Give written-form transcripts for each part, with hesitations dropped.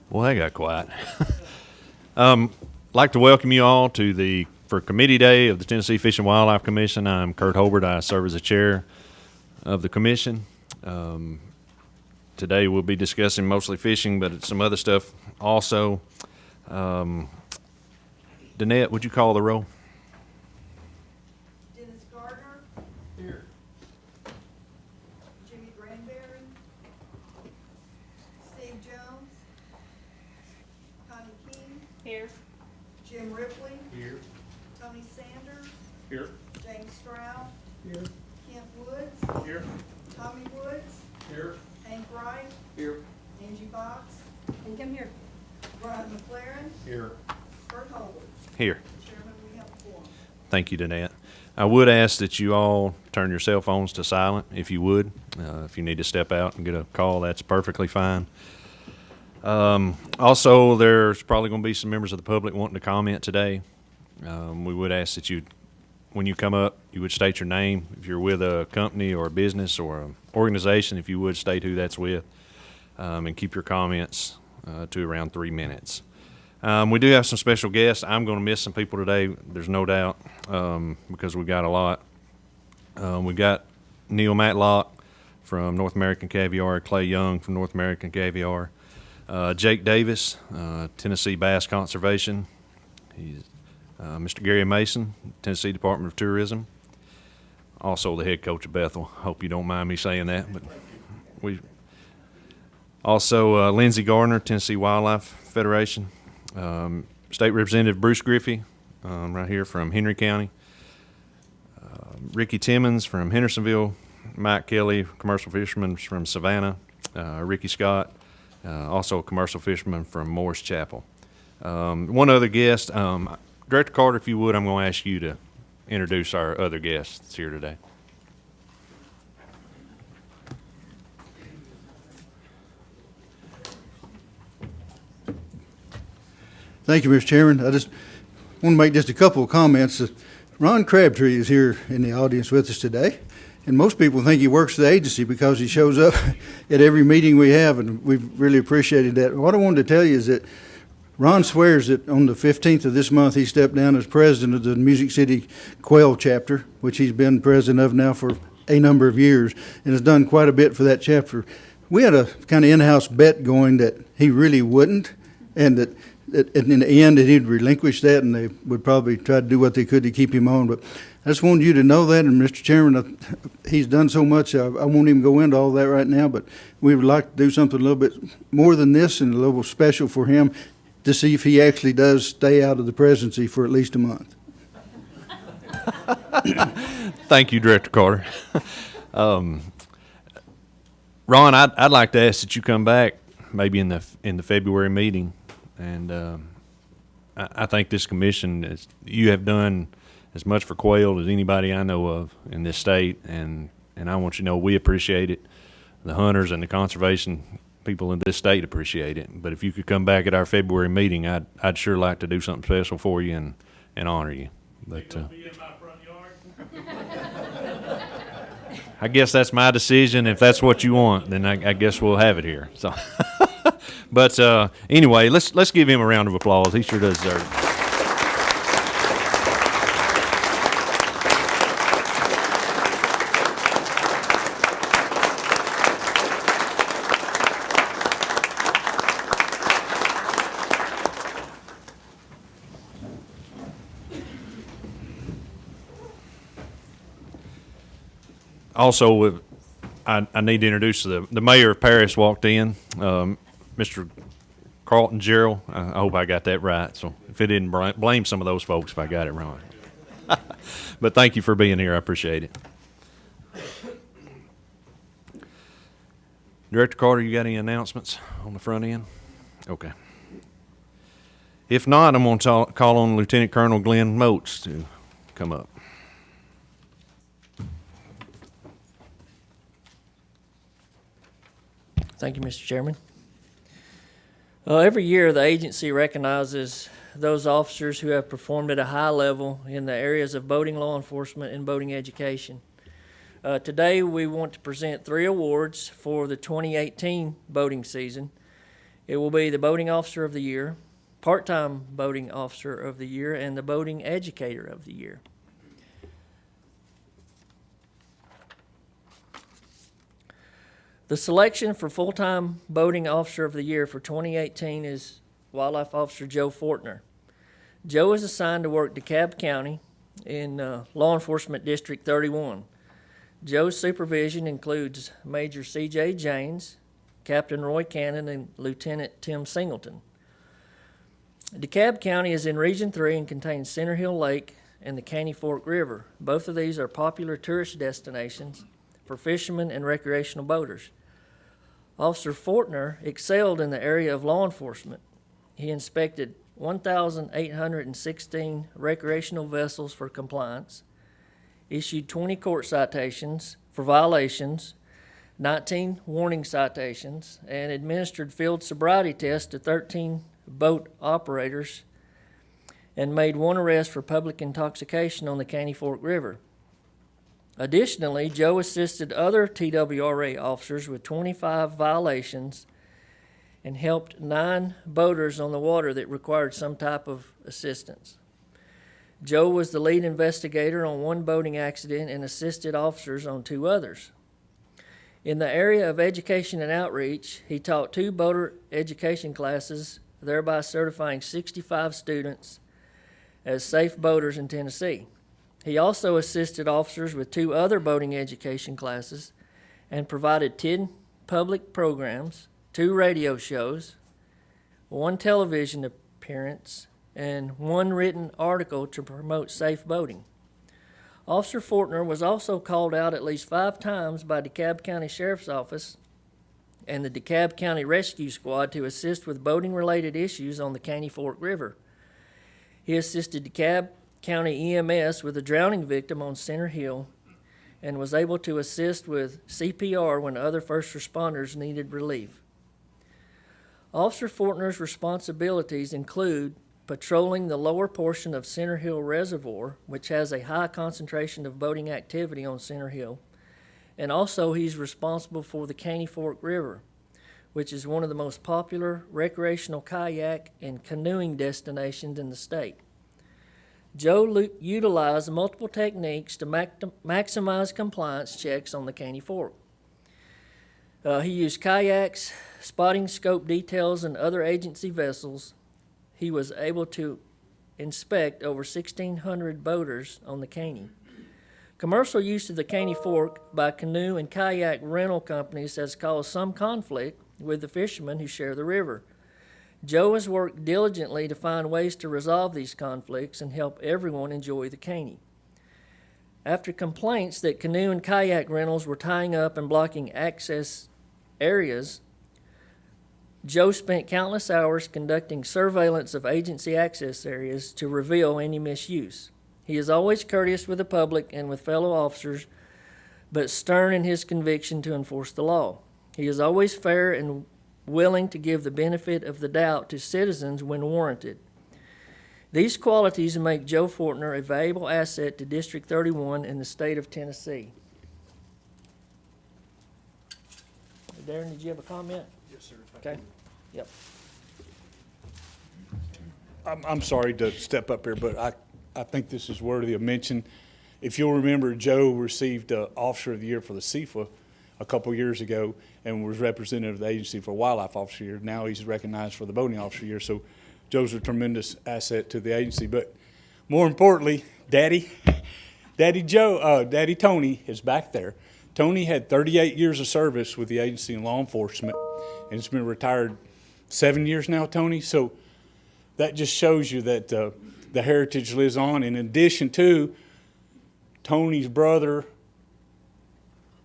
Well, that got quiet. I'd like to welcome you all for Committee Day of the Tennessee Fish and Wildlife Commission. I'm Kurt Holbert. I serve as the chair of the commission. Today we'll be discussing mostly fishing, but some other stuff also. Danette, would you call the roll? Dennis Gardner. Here. Jimmy Granberry. Steve Jones. Connie King. Here. Jim Ripley. Here. Tony Sanders. Here. James Stroud. Here. Kent Woods. Here. Tommy Woods. Here. Hank Wright. Here. Angie Fox. And come here. Brian McLaren. Here. Kurt Holbert. Here. Chairman, we have four. Thank you, Danette. I would ask that you all turn your cell phones to silent, if you would. If you need to step out and get a call, that's perfectly fine. Also, there's probably going to be some members of the public wanting to comment today. We would ask that when you come up, you would state your name. If you're with a company or a business or an organization, if you would state who that's with, and keep your comments to around 3 minutes. We do have some special guests. I'm going to miss some people today, there's no doubt, because we got a lot. We got Neil Matlock from North American Caviar, Clay Young from North American Caviar, Jake Davis, Tennessee Bass Conservation. He's Mr. Gary Mason, Tennessee Department of Tourism, also the head coach of Bethel. Hope you don't mind me saying that, but we also Lindsey Gardner, Tennessee Wildlife Federation, State Representative Bruce Griffey, right here from Henry County, Ricky Timmons from Hendersonville, Mike Kelly, commercial fisherman from Savannah, Ricky Scott, also a commercial fisherman from Morris Chapel. One other guest, Director Carter, if you would, I'm going to ask you to introduce our other guests here today. Thank you, Mr. Chairman. I just want to make just a couple of comments. Ron Crabtree is here in the audience with us today, and most people think he works for the agency because he shows up at every meeting we have, and we've really appreciated that. What I wanted to tell you is that Ron swears that on the 15th of this month he stepped down as president of the Music City Quail chapter, which he's been president of now for a number of years, and has done quite a bit for that chapter. We had a kind of in-house bet going that he really wouldn't, and that in the end that he'd relinquish that, and they would probably try to do what they could to keep him on. But I just wanted you to know that, and Mr. Chairman, he's done so much, I won't even go into all that right now, but we would like to do something a little bit more than this and a little special for him to see if he actually does stay out of the presidency for at least a month. Thank you, Director Carter. Ron, I'd like to ask that you come back maybe in the February meeting, and I think this commission, you have done as much for quail as anybody I know of in this state, and I want you to know we appreciate it. The hunters and the conservation people in this state appreciate it. But if you could come back at our February meeting, I'd sure like to do something special for you and honor you. But Be in my front yard. I guess that's my decision. If that's what you want, then I guess we'll have it here. So, but anyway, let's give him a round of applause. He sure does deserve it. Also, I need to introduce the mayor of Paris walked in, Mr. Carlton Gerald. I hope I got that right. So if it didn't, blame some of those folks if I got it wrong. But thank you for being here. I appreciate it. Director Carter, you got any announcements on the front end? Okay. If not, I'm going to call on Lieutenant Colonel Glenn Moates to come up. Thank you, Mr. Chairman. Every year, the agency recognizes those officers who have performed at a high level in the areas of boating law enforcement and boating education. Today, we want to present 3 awards for the 2018 boating season, It will be the Boating Officer of the Year, Part-Time Boating Officer of the Year, and the Boating Educator of the Year. The selection for Full-Time Boating Officer of the Year for 2018 is Wildlife Officer Joe Fortner. Joe is assigned to work DeKalb County in Law Enforcement District 31. Joe's supervision includes Major C.J. Janes, Captain Roy Cannon, and Lieutenant Tim Singleton. DeKalb County is in Region 3 and contains Center Hill Lake and the Caney Fork River. Both of these are popular tourist destinations for fishermen and recreational boaters. Officer Fortner excelled in the area of law enforcement. He inspected 1,816 recreational vessels for compliance, issued 20 court citations for violations, 19 warning citations, and administered field sobriety tests to 13 boat operators, and made 1 arrest for public intoxication on the Caney Fork River. Additionally, Joe assisted other TWRA officers with 25 violations and helped 9 boaters on the water that required some type of assistance. Joe was the lead investigator on 1 boating accident and assisted officers on 2 others. In the area of education and outreach, he taught 2 boater education classes, thereby certifying 65 students as safe boaters in Tennessee. He also assisted officers with 2 other boating education classes and provided 10 public programs, 2 radio shows, 1 television appearance, and 1 written article to promote safe boating. Officer Fortner was also called out at least 5 times by DeKalb County Sheriff's Office and the DeKalb County Rescue Squad to assist with boating-related issues on the Caney Fork River. He assisted DeKalb County EMS with a drowning victim on Center Hill and was able to assist with CPR when other first responders needed relief. Officer Fortner's responsibilities include patrolling the lower portion of Center Hill Reservoir, which has a high concentration of boating activity on Center Hill, and also he's responsible for the Caney Fork River, which is one of the most popular recreational kayak and canoeing destinations in the state. Joe utilized multiple techniques to maximize compliance checks on the Caney Fork. He used kayaks, spotting scope details, and other agency vessels. He was able to inspect over 1,600 boaters on the Caney. Commercial use of the Caney Fork by canoe and kayak rental companies has caused some conflict with the fishermen who share the river. Joe has worked diligently to find ways to resolve these conflicts and help everyone enjoy the Caney. After complaints that canoe and kayak rentals were tying up and blocking access areas, Joe spent countless hours conducting surveillance of agency access areas to reveal any misuse. He is always courteous with the public and with fellow officers, but stern in his conviction to enforce the law. He is always fair and willing to give the benefit of the doubt to citizens when warranted. These qualities make Joe Fortner a valuable asset to District 31 in the state of Tennessee. Darren, did you have a comment? Yes, sir. Okay. Yep. I'm sorry to step up here, but I think this is worthy of mention. If you'll remember, Joe received Officer of the Year for the CFA a couple years ago and was representative of the agency for Wildlife Officer Year. Now he's recognized for the Boating Officer Year. So Joe's a tremendous asset to the agency. But more importantly, Daddy Tony is back there. Tony had 38 years of service with the agency in law enforcement, and has been retired 7 years now, Tony. So that just shows you that the heritage lives on. In addition to Tony's brother,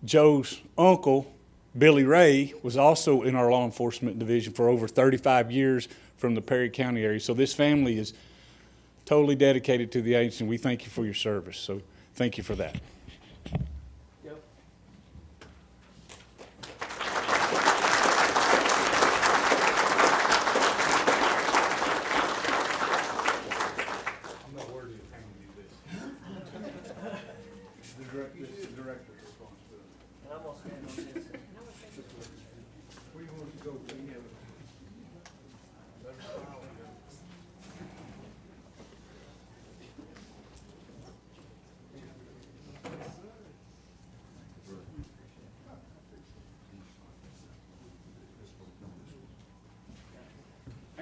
Joe's uncle, Billy Ray, was also in our law enforcement division for over 35 years from the Perry County area. So this family is totally dedicated to the agency, and we thank you for your service. So thank you for that.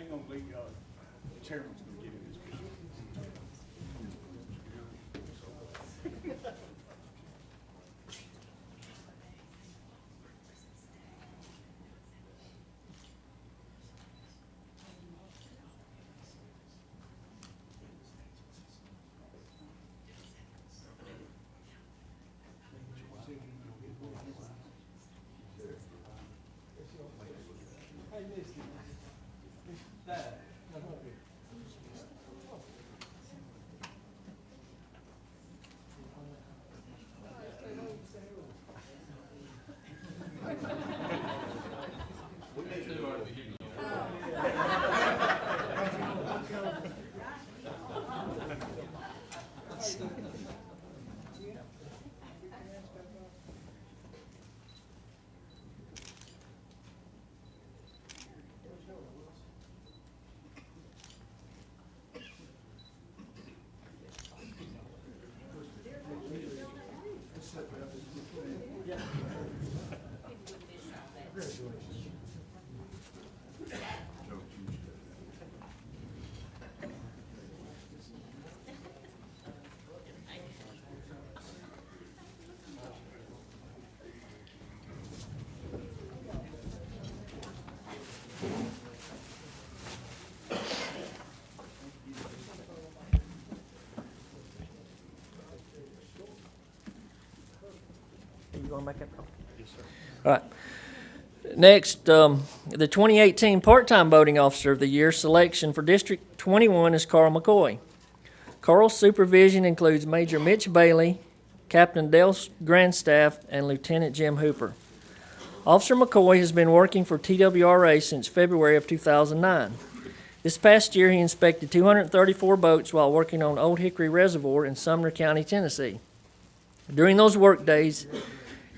hang on, Lee, chairman's gonna give you this picture. You gonna make that? Yes, sir. All right. Next, the 2018 Part-Time Boating Officer of the Year selection for District 21 is Carl McCoy. Carl's supervision includes Major Mitch Bailey, Captain Dale Grandstaff, and Lieutenant Jim Hooper. Officer McCoy has been working for TWRA since February of 2009. This past year, he inspected 234 boats while working on Old Hickory Reservoir in Sumner County, Tennessee. During those work days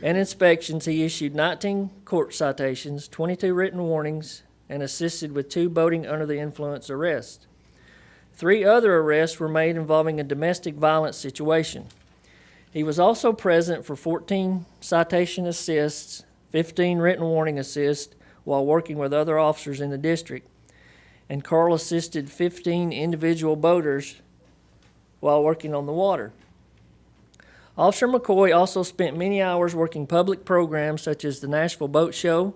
and inspections, he issued 19 court citations, 22 written warnings, and assisted with 2 boating under the influence arrests. 3 other arrests were made involving a domestic violence situation. He was also present for 14 citation assists, 15 written warning assists while working with other officers in the district, and Carl assisted 15 individual boaters while working on the water. Officer McCoy also spent many hours working public programs such as the Nashville Boat Show,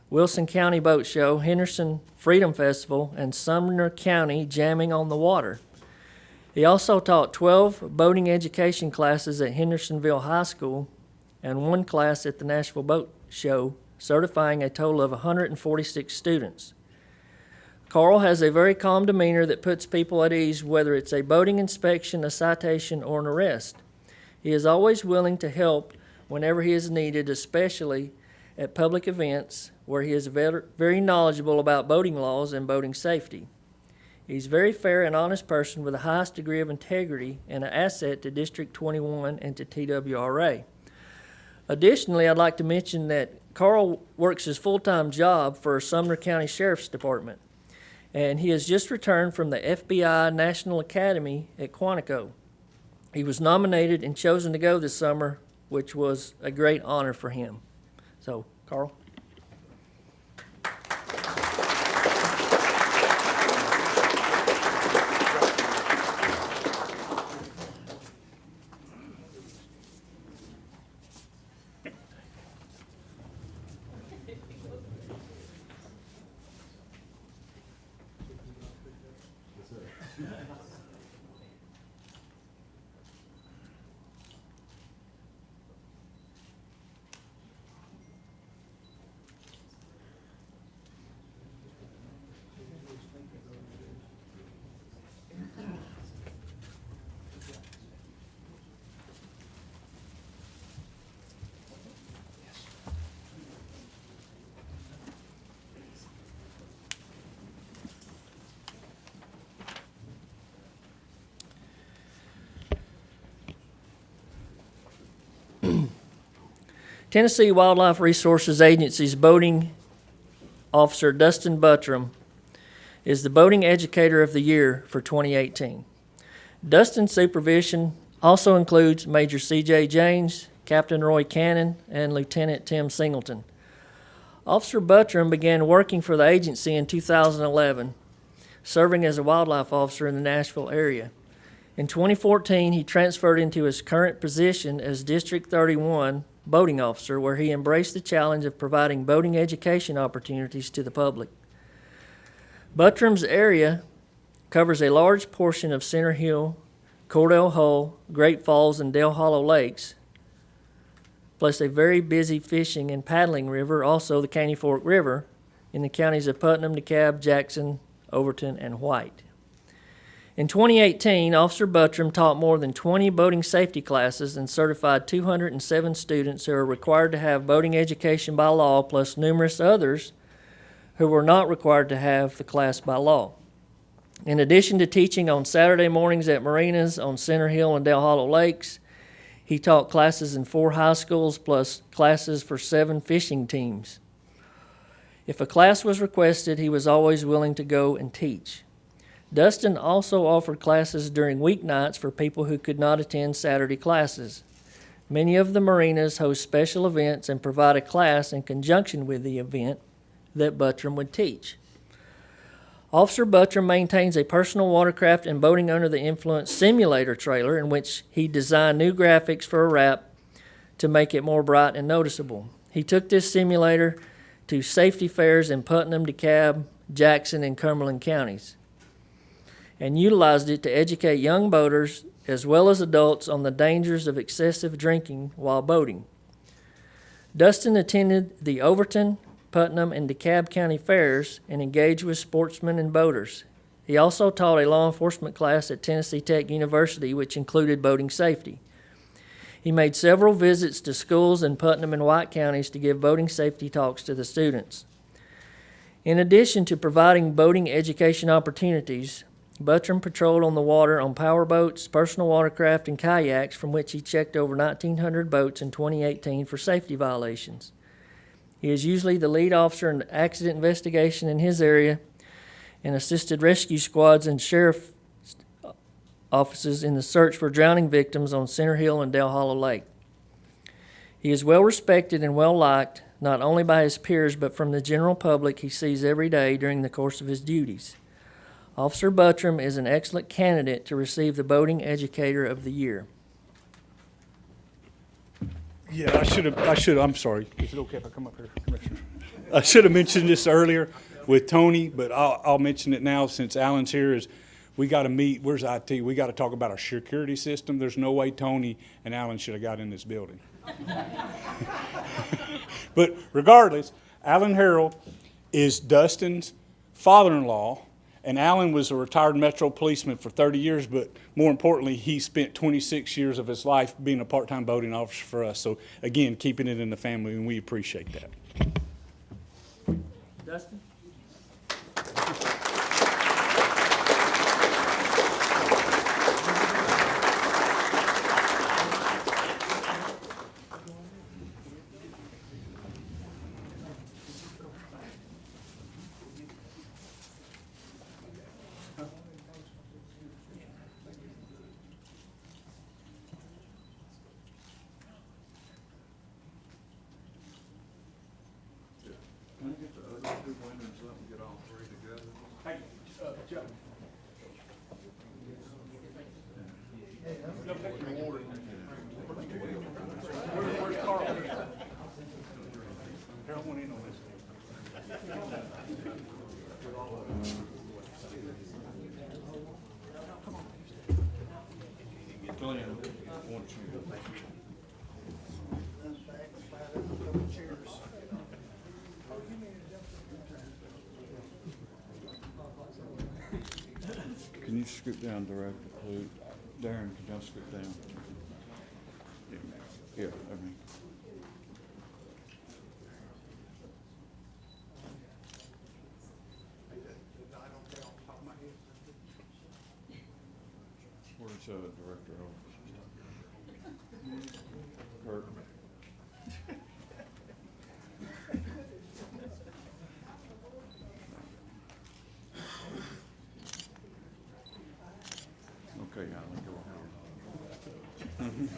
Wilson County Boat Show, Henderson Freedom Festival, and Sumner County Jamming on the Water. He also taught 12 boating education classes at Hendersonville High School and 1 class at the Nashville Boat Show, certifying a total of 146 students. Carl has a very calm demeanor that puts people at ease, whether it's a boating inspection, a citation, or an arrest. He is always willing to help whenever he is needed, especially at public events where he is very knowledgeable about boating laws and boating safety. He's a very fair and honest person with the highest degree of integrity and an asset to District 21 and to TWRA. Additionally, I'd like to mention that Carl works his full-time job for Sumner County Sheriff's Department, and he has just returned from the FBI National Academy at Quantico. He was nominated and chosen to go this summer, which was a great honor for him. So, Carl. Tennessee Wildlife Resources Agency's boating officer, Dustin Buttram, is the Boating Educator of the Year for 2018. Dustin's supervision also includes Major C.J. James, Captain Roy Cannon, and Lieutenant Tim Singleton. Officer Buttram began working for the agency in 2011 serving as a wildlife officer in the Nashville area. In 2014, he transferred into his current position as District 31 boating officer, where he embraced the challenge of providing boating education opportunities to the public. Buttram's area covers a large portion of Center Hill, Cordell Hull, Great Falls, and Dale Hollow Lakes, plus a very busy fishing and paddling river, also the Caney Fork River, in the counties of Putnam, DeKalb, Jackson, Overton, and White. In 2018, Officer Buttram taught more than 20 boating safety classes and certified 207 students who are required to have boating education by law, plus numerous others who were not required to have the class by law. In addition to teaching on Saturday mornings at marinas on Center Hill and Dale Hollow Lakes, he taught classes in 4 high schools plus classes for 7 fishing teams. If a class was requested, he was always willing to go and teach. Dustin also offered classes during weeknights for people who could not attend Saturday classes. Many of the marinas host special events and provide a class in conjunction with the event that Buttram would teach. Officer Buttram maintains a personal watercraft and boating under the influence simulator trailer in which he designed new graphics for a wrap to make it more bright and noticeable. He took this simulator to safety fairs in Putnam, DeKalb, Jackson, and Cumberland counties, and utilized it to educate young boaters as well as adults on the dangers of excessive drinking while boating. Dustin attended the Overton, Putnam, and DeKalb County fairs and engaged with sportsmen and boaters. He also taught a law enforcement class at Tennessee Tech University, which included boating safety. He made several visits to schools in Putnam and White counties to give boating safety talks to the students. In addition to providing boating education opportunities, Buttram patrolled on the water on power boats, personal watercraft, and kayaks, from which he checked over 1,900 boats in 2018 for safety violations. He is usually the lead officer in accident investigation in his area and assisted rescue squads and sheriff offices in the search for drowning victims on Center Hill and Dale Hollow Lake. He is well respected and well liked, not only by his peers, but from the general public he sees every day during the course of his duties. Officer Buttram is an excellent candidate to receive the Boating Educator of the Year. Yeah, I'm sorry. Is it okay if I come up here, Commissioner? I should have mentioned this earlier with Tony, but I'll mention it now since Alan's here. Is we got to meet, where's IT? We got to talk about our security system. There's no way Tony and Alan should have got in this building. But regardless, Alan Harrell is Dustin's father-in-law, and Alan was a retired Metro policeman for 30 years, but more importantly, he spent 26 years of his life being a part-time boating officer for us. So again, keeping it in the family, and we appreciate that. Dustin? Can you scoot down, Director? Darren, can y'all scoot down? Yeah, I mean. Where's Director over? Kurt. Okay, Alan, go ahead.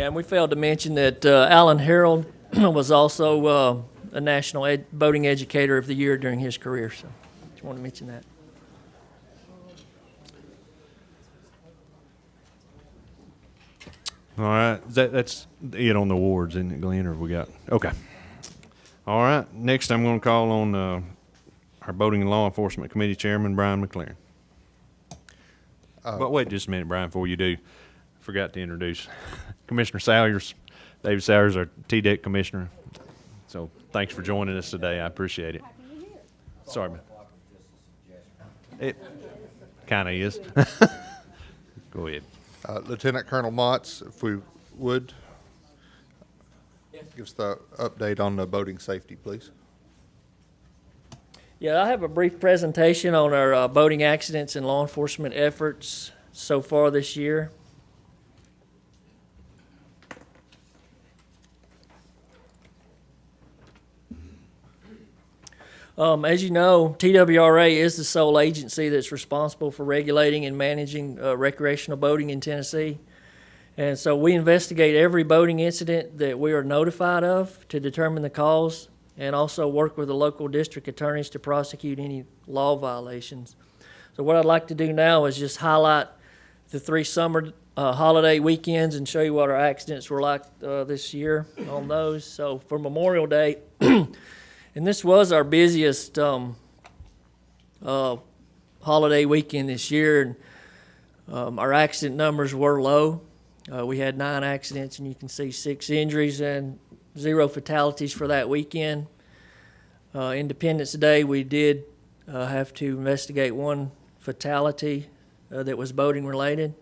Yeah, and we failed to mention that Alan Harold was also a National Boating Educator of the Year during his career, so just want to mention that. All right, that's it on the awards, isn't it, Glenn, or have we got? Okay. All right, next I'm going to call on our Boating and Law Enforcement Committee Chairman, Brian McLaren. But wait just a minute, Brian, before you do. Forgot to introduce Commissioner Salyers. David Salyers, our TDEC Commissioner. So thanks for joining us today. I appreciate it. Sorry, man. It kind of is. Go ahead. Lieutenant Colonel Moates, if we would, give us the update on the boating safety, please. Yeah, I have a brief presentation on our boating accidents and law enforcement efforts so far this year. As you know, TWRA is the sole agency that's responsible for regulating and managing recreational boating in Tennessee. And so we investigate every boating incident that we are notified of to determine the cause, and also work with the local district attorneys to prosecute any law violations. So what I'd like to do now is just highlight the 3 summer holiday weekends and show you what our accidents were like this year on those. So for Memorial Day, and this was our busiest holiday weekend this year, and our accident numbers were low. We had 9 accidents, and you can see 6 injuries and 0 fatalities for that weekend. Independence Day, we did have to investigate 1 fatality that was boating related.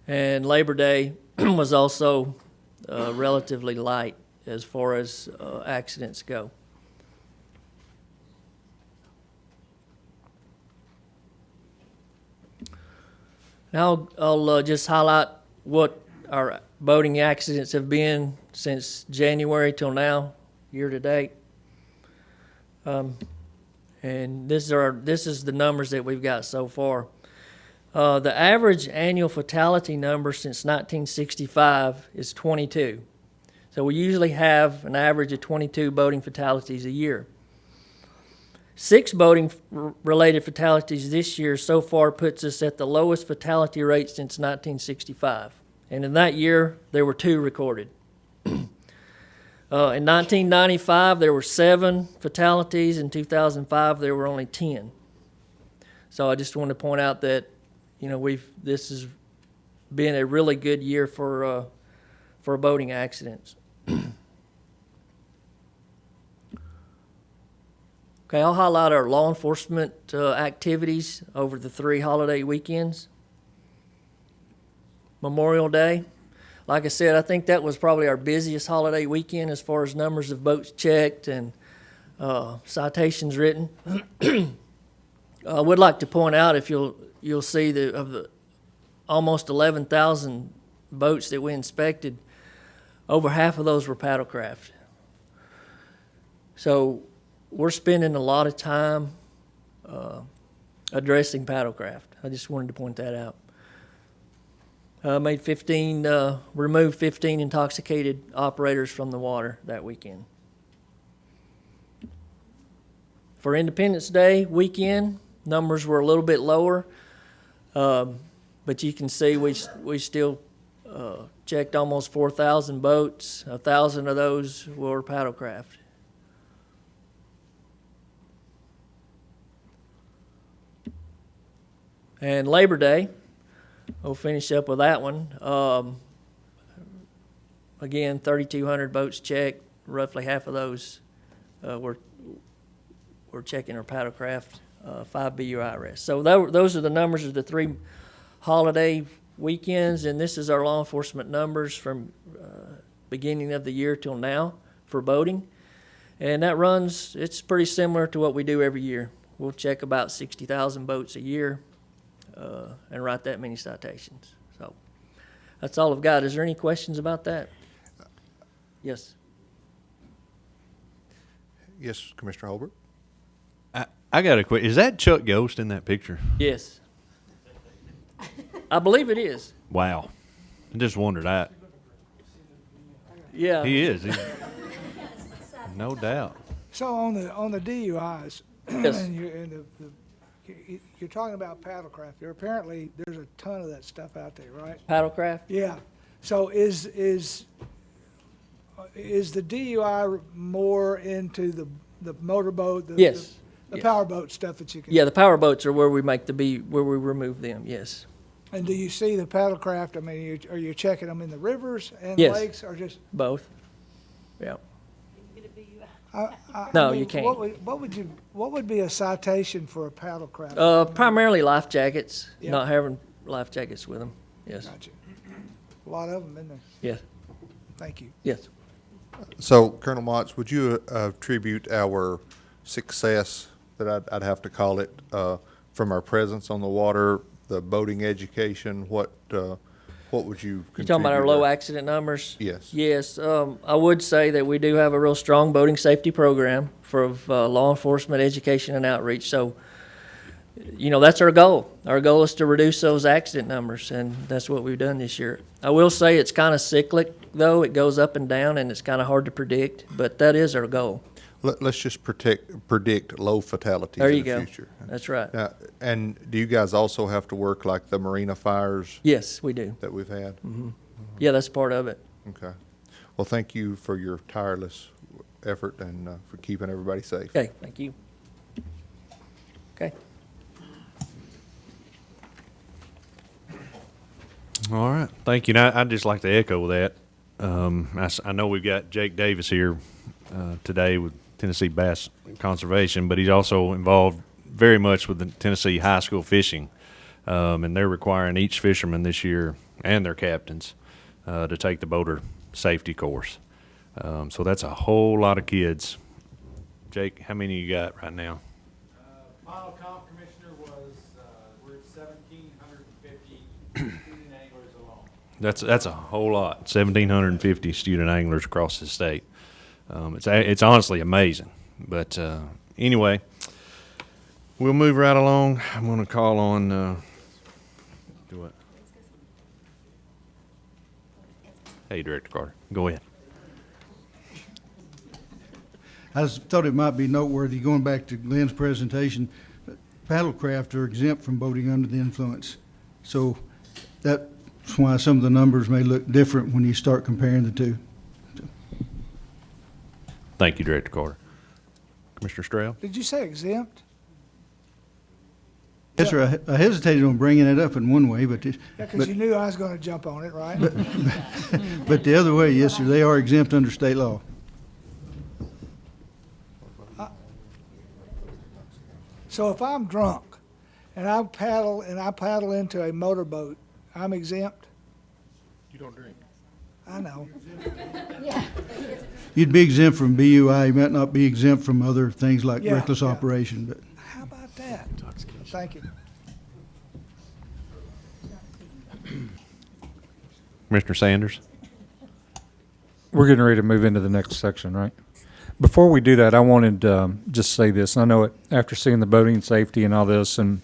And Labor Day was also relatively light as far as accidents go. Now I'll just highlight what our boating accidents have been since January till now, year to date. And this is the numbers that we've got so far. The average annual fatality number since 1965 is 22. So we usually have an average of 22 boating fatalities a year. 6 boating-related fatalities this year so far puts us at the lowest fatality rate since 1965. And in that year, there were 2 recorded. In 1995, there were 7 fatalities. In 2005, there were only 10. So I just want to point out that, you know, this has been a really good year for boating accidents. Okay, I'll highlight our law enforcement activities over the 3 holiday weekends. Memorial Day, like I said, I think that was probably our busiest holiday weekend as far as numbers of boats checked and citations written. I would like to point out, if you'll see of the almost 11,000 boats that we inspected, over half of those were paddlecraft. So we're spending a lot of time addressing paddlecraft. I just wanted to point that out. Removed 15 intoxicated operators from the water that weekend. For Independence Day weekend, numbers were a little bit lower, but you can see we still checked almost 4,000 boats. 1,000 of those were paddlecraft. And Labor Day, we'll finish up with that one. Again, 3,200 boats checked. Roughly half of those were checking our paddlecraft, 5 BUI arrests. So those are the numbers of the 3 holiday weekends, and this is our law enforcement numbers from beginning of the year till now for boating. And that it's pretty similar to what we do every year. We'll check about 60,000 boats a year. And write that many citations. So that's all I've got. Is there any questions about that? Yes. Yes, Commissioner Holbert. I got a question. Is that Chuck Yoest in that picture? Yes. I believe it is. Wow. I just wondered that. Yeah. He is. No doubt. So on the DUIs, Yes. and you're talking about paddlecraft. Apparently, there's a ton of that stuff out there, right? Paddlecraft? Yeah. So is the DUI more into the motorboat? Yes. The Yes. powerboat stuff that you can. Yeah, the power boats are where we where we remove them, yes. And do you see the paddlecraft? I mean, are you checking them in the rivers and Yes. lakes, or just? Both. Yeah. I No, mean, you can't. What would be a citation for a paddlecraft? Primarily life jackets, Yeah. not having life jackets with them. Yes. Gotcha. A lot of them in there. Yes. Thank you. Yes. So Colonel Moates, would you attribute our success, that I'd have to call it, from our presence on the water, the boating education, what would you You talking about our contribute low there? accident numbers? Yes. Yes. I would say that we do have a real strong boating safety program for law enforcement education and outreach. So, that's our goal. Our goal is to reduce those accident numbers, and that's what we've done this year. I will say it's kind of cyclic, though. It goes up and down, and it's kind of hard to predict, but that is our goal. Let's just predict low fatalities There in you the go. future. That's right. Now, and do you guys also have to work like the marina fires Yes, we do. that we've had? Yeah, that's part of it. Okay. Well, thank you for your tireless effort and for keeping everybody safe. Okay, thank you. Okay. All right. Thank you. And I'd just like to echo that. I know we've got Jake Davis here today with Tennessee Bass Conservation, but he's also involved very much with the Tennessee high school fishing. And they're requiring each fisherman this year and their captains to take the boater safety course. So that's a whole lot of kids. Jake, how many you got right now? Final comp, Commissioner, was, we're at 1,750 student anglers alone. That's a whole lot. 1,750 student anglers across the state. It's honestly amazing. But anyway, we'll move right along. I'm going to call on. Do what? Hey, Director Carter, go ahead. I just thought it might be noteworthy, going back to Glenn's presentation, paddlecraft are exempt from boating under the influence. So that's why some of the numbers may look different when you start comparing the two. Thank you, Director Carter. Commissioner Stroud? Did you say exempt? Yes, sir, I hesitated on bringing it up in one way, but, Yeah, because you knew I was going to jump on it, right? but the other way, yes, sir, they are exempt under state law. So if I'm drunk and I paddle into a motorboat, I'm exempt? You don't drink. I know. You'd be exempt from BUI, you might not be exempt from other things like Yeah, reckless yeah. operation, but. How about that? Thank you. Commissioner Sanders? We're getting ready to move into the next section, right? Before we do that, I wanted to just say this. I know it, after seeing the boating safety and all this, and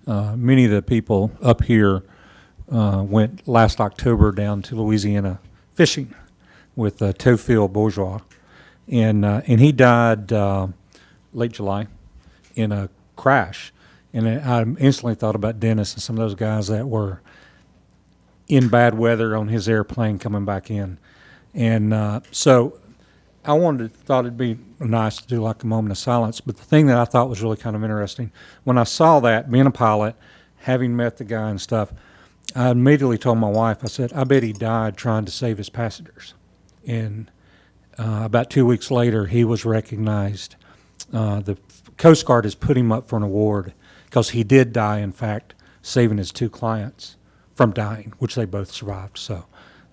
many of the people up here went last October down to Louisiana fishing with Tophill Bourgeois, and he died late July in a crash. And I instantly thought about Dennis and some of those guys that were in bad weather on his airplane coming back in. And so I thought it'd be nice to do like a moment of silence. But the thing that I thought was really kind of interesting, when I saw that, being a pilot, having met the guy and stuff, I immediately told my wife, I said, I bet he died trying to save his passengers. And about 2 weeks later, he was recognized. The Coast Guard has put him up for an award because he did die, in fact, saving his two clients from dying, which they both survived. So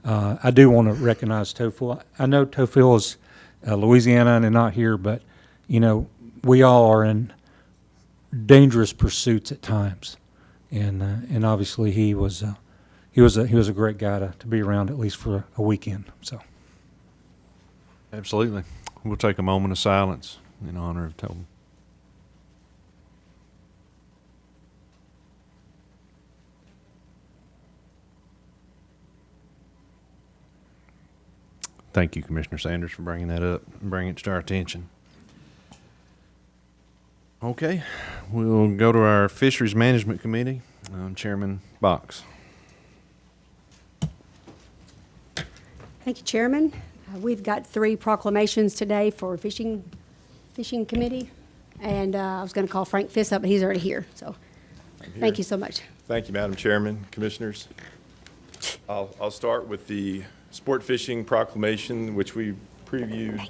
I do want to recognize Tophill. I know Tophill is Louisiana and not here, but, we all are in dangerous pursuits at times. And obviously he was a great guy to be around, at least for a weekend. So Absolutely. We'll take a moment of silence in honor of Tobin. Thank you, Commissioner Sanders, for bringing that up and bringing it to our attention. Okay, we'll go to our Fisheries Management Committee. Chairman Box. Thank you, Chairman. We've got 3 proclamations today for Fishing Committee, and I was going to call Frank Fiss up, but he's already here, so thank you so much. Thank you, Madam Chairman, Commissioners. I'll start with the Sport Fishing Proclamation, which we previewed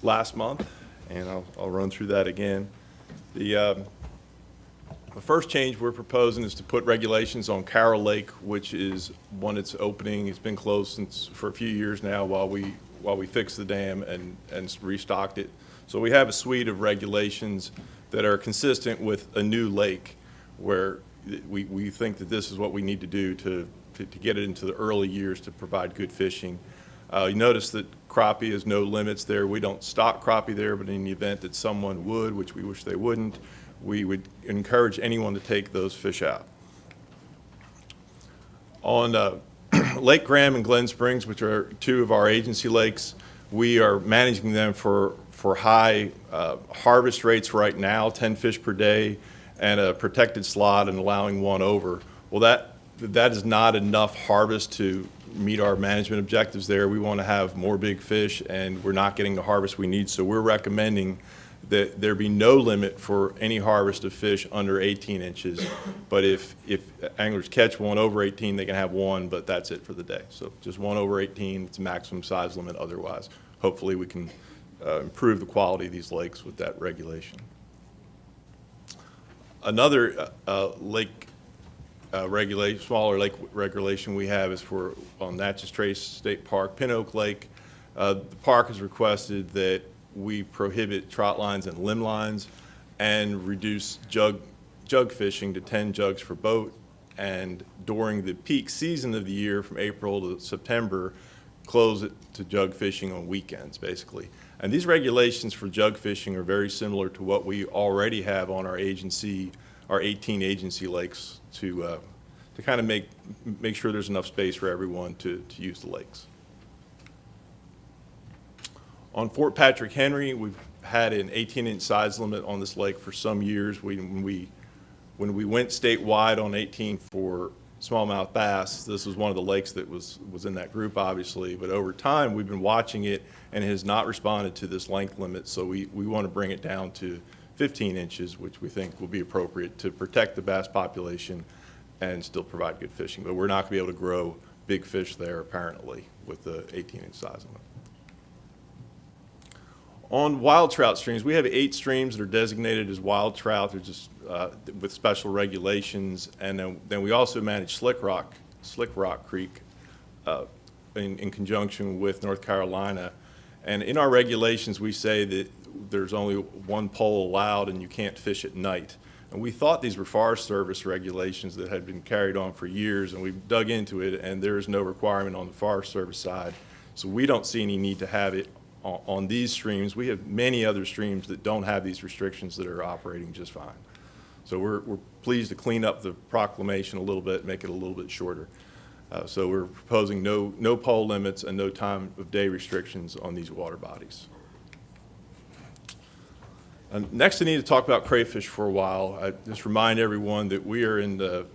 last month, and I'll run through that again. The first change we're proposing is to put regulations on Carroll Lake, which is one that's opening. It's been closed for a few years now while we fixed the dam and restocked it. So we have a suite of regulations that are consistent with a new lake, where we think that this is what we need to do to get it into the early years to provide good fishing. You notice that crappie has no limits there. We don't stock crappie there, but in the event that someone would, which we wish they wouldn't, we would encourage anyone to take those fish out. On Lake Graham and Glen Springs, which are 2 of our agency lakes, we are managing them for high harvest rates right now, 10 fish per day, and a protected slot and allowing 1 over. Well, that is not enough harvest to meet our management objectives there. We want to have more big fish, and we're not getting the harvest we need. So we're recommending that there be no limit for any harvest of fish under 18 inches. But if anglers catch 1 over 18, they can have 1, but that's it for the day. So just 1 over 18, it's a maximum size limit otherwise. Hopefully we can improve the quality of these lakes with that regulation. Another smaller lake regulation we have is on Natchez Trace State Park, Pin Oak Lake. The park has requested that we prohibit trot lines and limb lines and reduce jug fishing to 10 jugs for boat. And during the peak season of the year, from April to September, close it to jug fishing on weekends, basically. And these regulations for jug fishing are very similar to what we already have on our 18 agency lakes to kind of make sure there's enough space for everyone to use the lakes. On Fort Patrick Henry, we've had an 18-inch size limit on this lake for some years. When we went statewide on 18 for smallmouth bass, this was one of the lakes that was in that group, obviously. But over time, we've been watching it, and it has not responded to this length limit. So we want to bring it down to 15 inches, which we think will be appropriate to protect the bass population and still provide good fishing. But we're not going to be able to grow big fish there, apparently, with the 18-inch size limit. On wild trout streams, we have 8 streams that are designated as wild trout. They're just with special regulations, and then we also manage Slick Rock Creek in conjunction with North Carolina. And in our regulations, we say that there's only 1 pole allowed, and you can't fish at night. And we thought these were Forest Service regulations that had been carried on for years, and we've dug into it, and there is no requirement on the Forest Service side. So we don't see any need to have it on these streams. We have many other streams that don't have these restrictions that are operating just fine. So we're pleased to clean up the proclamation a little bit, make it a little bit shorter. So we're proposing no pole limits and no time of day restrictions on these water bodies. Next, I need to talk about crayfish for a while. I just remind everyone that we are in a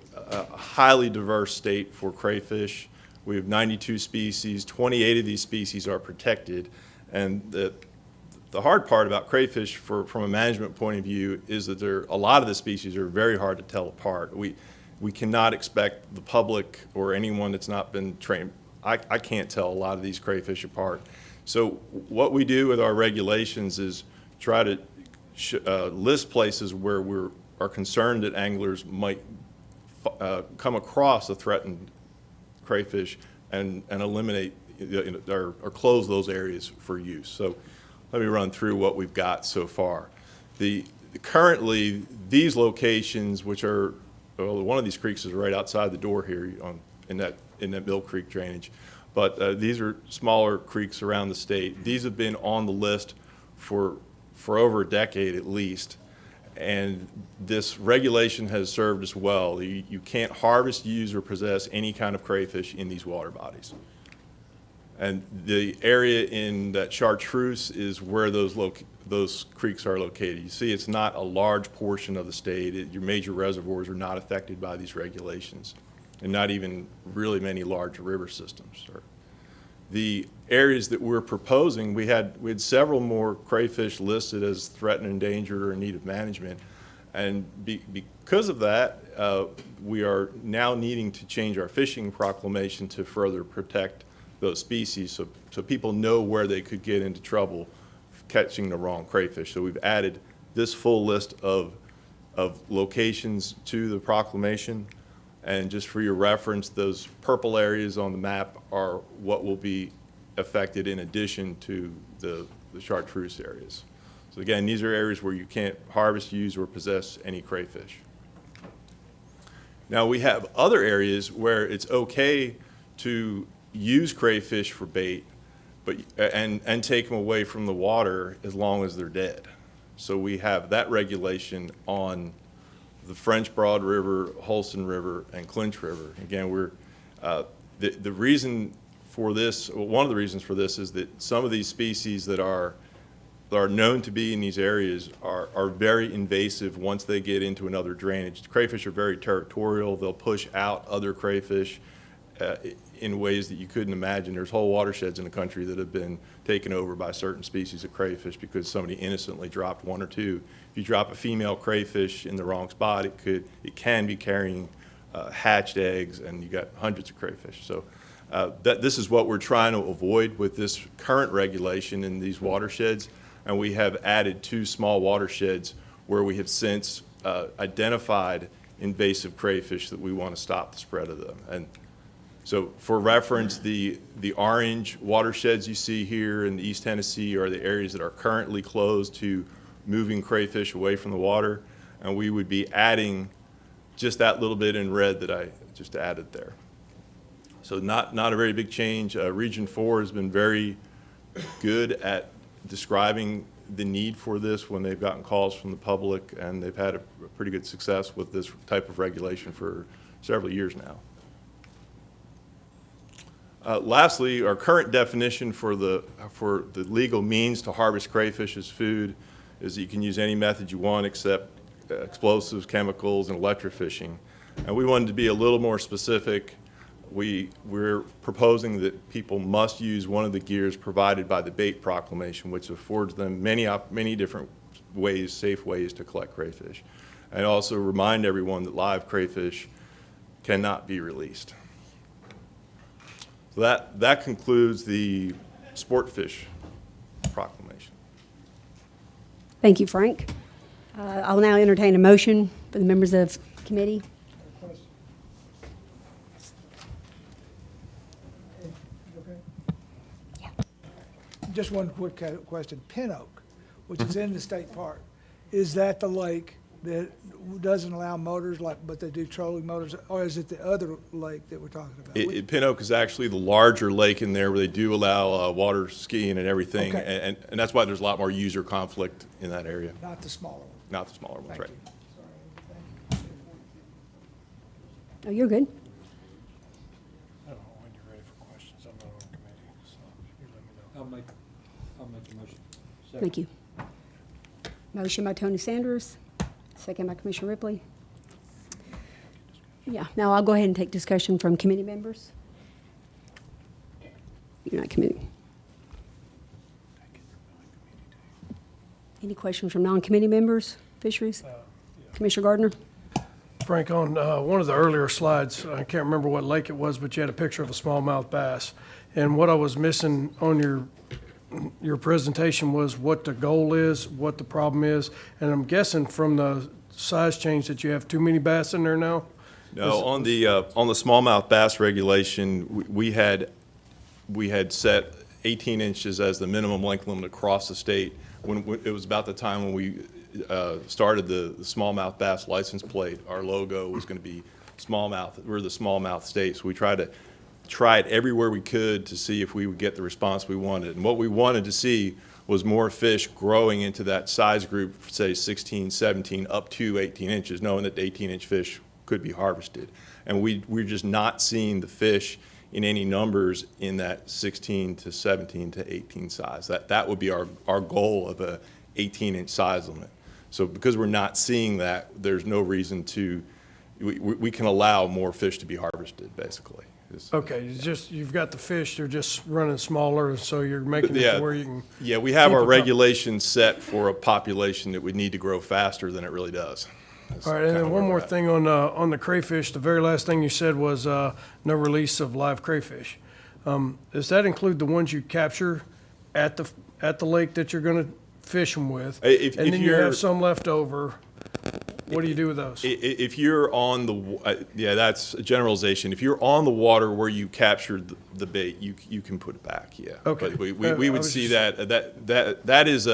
highly diverse state for crayfish. We have 92 species. 28 of these species are protected. And the hard part about crayfish from a management point of view is that a lot of the species are very hard to tell apart. We cannot expect the public or anyone that's not been trained. I can't tell a lot of these crayfish apart. So what we do with our regulations is try to list places where we are concerned that anglers might come across a threatened crayfish and eliminate or close those areas for use. So let me run through what we've got so far. Currently, these locations, which are, well, one of these creeks is right outside the door here in that Mill Creek drainage, but these are smaller creeks around the state. These have been on the list for over a decade at least, and this regulation has served us well. You can't harvest, use, or possess any kind of crayfish in these water bodies. And the area in that Chartreuse is where those creeks are located. You see, it's not a large portion of the state. Your major reservoirs are not affected by these regulations, and not even really many large river systems. The areas that we're proposing, we had several more crayfish listed as threatened, endangered, or in need of management. And because of that, we are now needing to change our fishing proclamation to further protect those species, so people know where they could get into trouble catching the wrong crayfish. So we've added this full list of locations to the proclamation. And just for your reference, those purple areas on the map are what will be affected in addition to the Chartreuse areas. So again, these are areas where you can't harvest, use, or possess any crayfish. Now we have other areas where it's okay to use crayfish for bait, and take them away from the water as long as they're dead. So we have that regulation on the French Broad River, Holston River, and Clinch River. Again, we're the reason for this, well, one of the reasons for this is that some of these species that are known to be in these areas are very invasive once they get into another drainage. Crayfish are very territorial. They'll push out other crayfish in ways that you couldn't imagine. There's whole watersheds in the country that have been taken over by certain species of crayfish because somebody innocently dropped one or two. If you drop a female crayfish in the wrong spot, it can be carrying hatched eggs, and you got hundreds of crayfish. So this is what we're trying to avoid with this current regulation in these watersheds, and we have added 2 small watersheds where we have since identified invasive crayfish that we want to stop the spread of them. And so for reference, the orange watersheds you see here in East Tennessee are the areas that are currently closed to moving crayfish away from the water, and we would be adding just that little bit in red that I just added there. So not a very big change. Region 4 has been very good at describing the need for this when they've gotten calls from the public, and they've had a pretty good success with this type of regulation for several years now. Lastly, our current definition for the legal means to harvest crayfish as food is that you can use any method you want except explosives, chemicals, and electrofishing. And we wanted to be a little more specific. We're proposing that people must use one of the gears provided by the bait proclamation, which affords them many different ways, safe ways to collect crayfish. And also remind everyone that live crayfish cannot be released. So that concludes the sport fish proclamation. Thank you, Frank. I will now entertain a motion for the members of committee. Just one quick question. Pin Oak, which is in the state park, is that the lake that doesn't allow motors, but they do trolling motors, or is it the other lake that we're talking about? Pin Oak is actually the larger lake in there where they do allow water skiing and everything, Okay. and that's why there's a lot more user conflict in that area. Not the smaller one? Not the smaller ones, Thank right? you. Oh, you're good. I don't know when you're ready for questions. I'm not on committee, so you let me know. I'll make the motion. Thank you. Motion by Tony Sanders, second by Commissioner Ripley. Yeah, now I'll go ahead and take discussion from committee members. You're not committee. Any questions from non-committee members? Fisheries? Commissioner Gardner? Frank, on one of the earlier slides, I can't remember what lake it was, but you had a picture of a smallmouth bass. And what I was missing on your presentation was what the goal is, what the problem is. And I'm guessing from the size change that you have too many bass in there now? No, on the smallmouth bass regulation, we had set 18 inches as the minimum length limit across the state. When it was about the time when we started the smallmouth bass license plate, our logo was going to be smallmouth. We're the smallmouth state, so we tried it everywhere we could to see if we would get the response we wanted. And what we wanted to see was more fish growing into that size group, say 16, 17, up to 18 inches, knowing that the 18-inch fish could be harvested. And we're just not seeing the fish in any numbers in that 16 to 17 to 18 size. That would be our goal of a 18-inch size limit. So because we're not seeing that, there's no reason to, we can allow more fish to be harvested, basically. Okay, it's just, you've got the fish, they're just running smaller, so you're making it to where you can. Yeah, we have keep our it up. regulations set for a population that would need to grow faster than it really does. That's All right, and kinda then where one we're more at. thing on the crayfish, the very last thing you said was, no release of live crayfish. Does that include the ones you capture at the lake that you're gonna fish them with? If And then you you're- have some left over, what do you do with those? If you're on the, yeah, that's a generalization. If you're on the water where you captured the bait, you can put it back, yeah. Okay. But we I would was see just- that is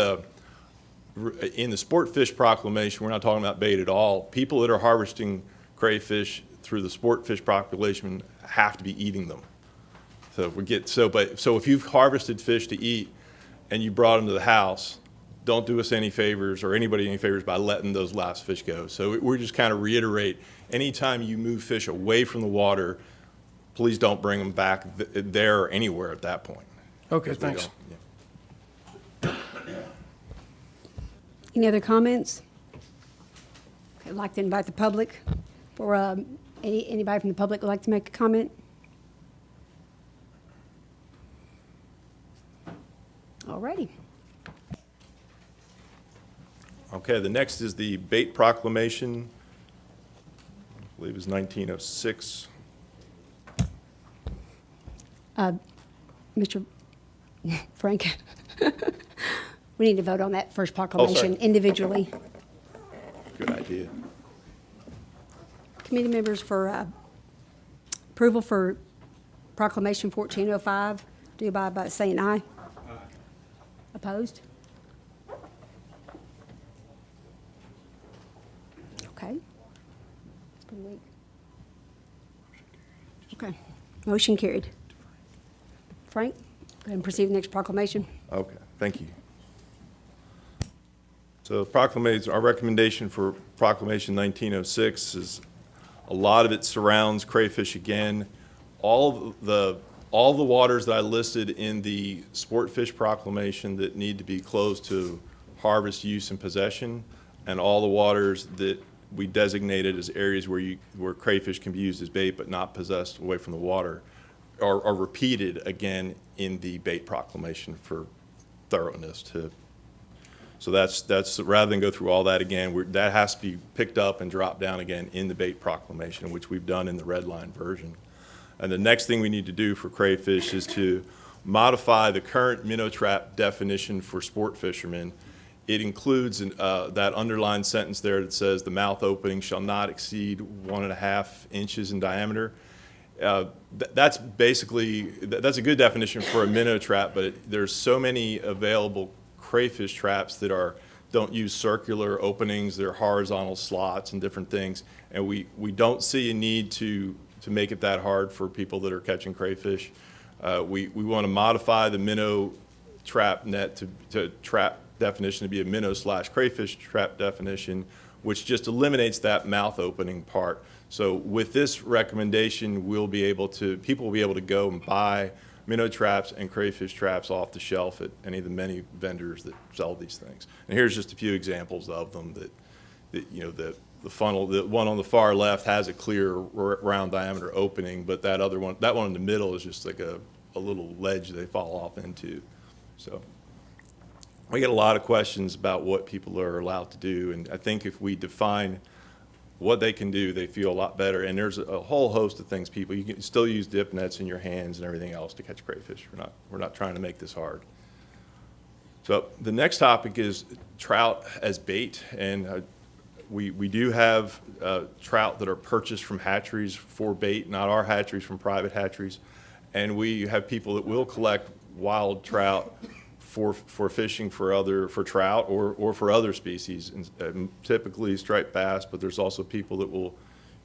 in the Sport Fish Proclamation, we're not talking about bait at all. People that are harvesting crayfish through the Sport Fish Proclamation have to be eating them. So if you've harvested fish to eat and you brought them to the house, don't do us any favors or anybody any favors by letting those last fish go. So we're just kind of reiterate, anytime you move fish away from the water, please don't bring them back there or anywhere at that point. Okay, 'Cause we thanks. don't- Any other comments? Okay, I'd like to invite the public for, anybody from the public would like to make a comment? All righty. Okay, the next is the Bait Proclamation, I believe is 1906. Mr. Frank, we need to vote on that first proclamation individually. Good idea. Committee members for approval for Proclamation 1405, do by saying aye. Opposed? Okay. It's pretty weak. Okay, motion carried. Frank, go ahead and proceed with the next proclamation. Okay, thank you. So proclamation, our recommendation for Proclamation 1906 is, a lot of it surrounds crayfish again. All the waters that I listed in the Sport Fish Proclamation that need to be closed to harvest, use, and possession, and all the waters that we designated as areas where crayfish can be used as bait but not possessed away from the water, are repeated again in the Bait Proclamation for thoroughness to. So that's rather than go through all that again, that has to be picked up and dropped down again in the Bait Proclamation, which we've done in the red line version. And the next thing we need to do for crayfish is to modify the current minnow trap definition for sport fishermen. It includes that underlined sentence there that says the mouth opening shall not exceed 1.5 inches in diameter. That's a good definition for a minnow trap, but there's so many available crayfish traps that don't use circular openings, they're horizontal slots and different things, and we don't see a need to make it that hard for people that are catching crayfish. We want to modify the minnow trap net to trap definition to be a minnow/crayfish trap definition, which just eliminates that mouth opening part. So with this recommendation, people will be able to go and buy minnow traps and crayfish traps off the shelf at any of the many vendors that sell these things. And here's just a few examples of them that the funnel, the one on the far left has a clear round diameter opening, but that one in the middle is just like a little ledge they fall off into. So we get a lot of questions about what people are allowed to do, and I think if we define what they can do, they feel a lot better. And there's a whole host of things you can still use dip nets in your hands and everything else to catch crayfish. We're not trying to make this hard. So the next topic is trout as bait, and we do have trout that are purchased from hatcheries for bait, not our hatcheries, from private hatcheries, and we have people that will collect wild trout for fishing for trout or for other species, and typically striped bass, but there's also people that will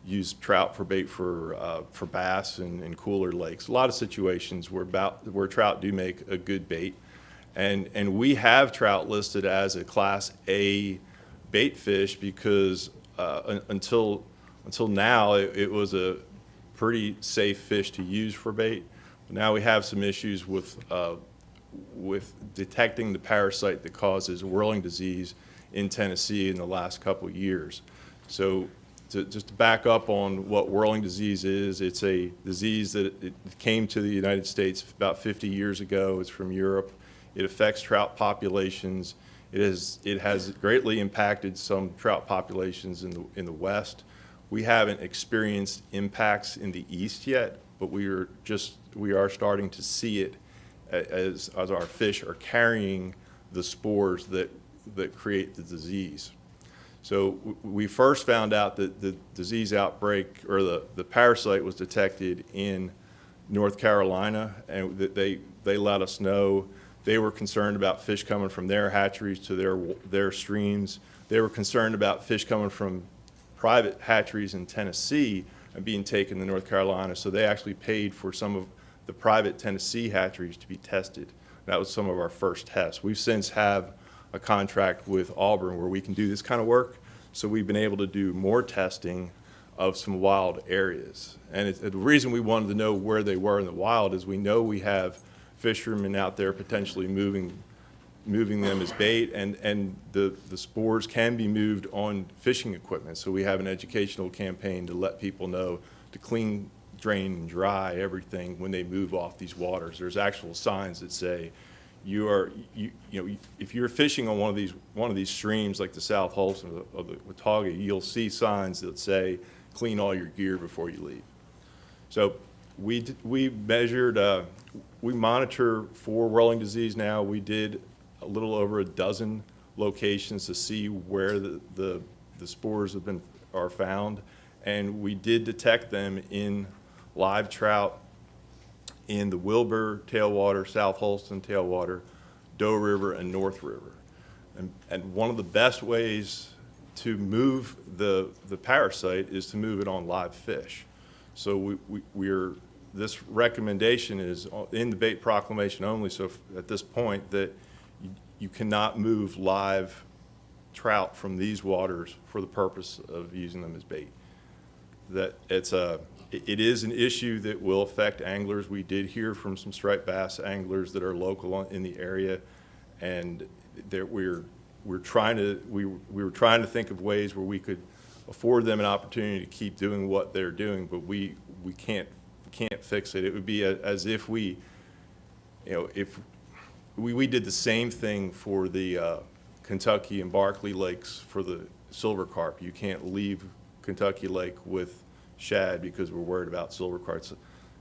use trout for bait for bass in cooler lakes. A lot of situations where trout do make a good bait, and we have trout listed as a Class A bait fish because until now it was a pretty safe fish to use for bait. Now we have some issues with detecting the parasite that causes whirling disease in Tennessee in the last couple of years. So just to back up on what whirling disease is, it's a disease that it came to the United States about 50 years ago. It's from Europe. It affects trout populations. It has greatly impacted some trout populations in the West. We haven't experienced impacts in the East yet, but we are starting to see it as our fish are carrying the spores that create the disease. So we first found out that the disease outbreak, or the parasite, was detected in North Carolina, and that they let us know. They were concerned about fish coming from their hatcheries to their streams. They were concerned about fish coming from private hatcheries in Tennessee and being taken to North Carolina, so they actually paid for some of the private Tennessee hatcheries to be tested. That was some of our first tests. We've since have a contract with Auburn where we can do this kind of work, so we've been able to do more testing of some wild areas. And the reason we wanted to know where they were in the wild is we know we have fishermen out there potentially moving them as bait, and the spores can be moved on fishing equipment. So we have an educational campaign to let people know to clean, drain, and dry everything when they move off these waters. There's actual signs that say, if you're fishing on one of these streams like the South Holston or the Watauga, you'll see signs that say, clean all your gear before you leave. So we measured, we monitor for whirling disease now. We did a little over a dozen locations to see where the spores are found, and we did detect them in live trout in the Wilbur tailwater, South Holston tailwater, Doe River, and North River. And one of the best ways to move the parasite is to move it on live fish. So this recommendation is in the bait proclamation only, so at this point that you cannot move live trout from these waters for the purpose of using them as bait. That it is an issue that will affect anglers. We did hear from some striped bass anglers that are local in the area, and we were trying to think of ways where we could afford them an opportunity to keep doing what they're doing, but we can't fix it. It would be as if we did the same thing for the Kentucky and Barkley lakes for the silver carp. You can't leave Kentucky Lake with shad because we're worried about silver carp. So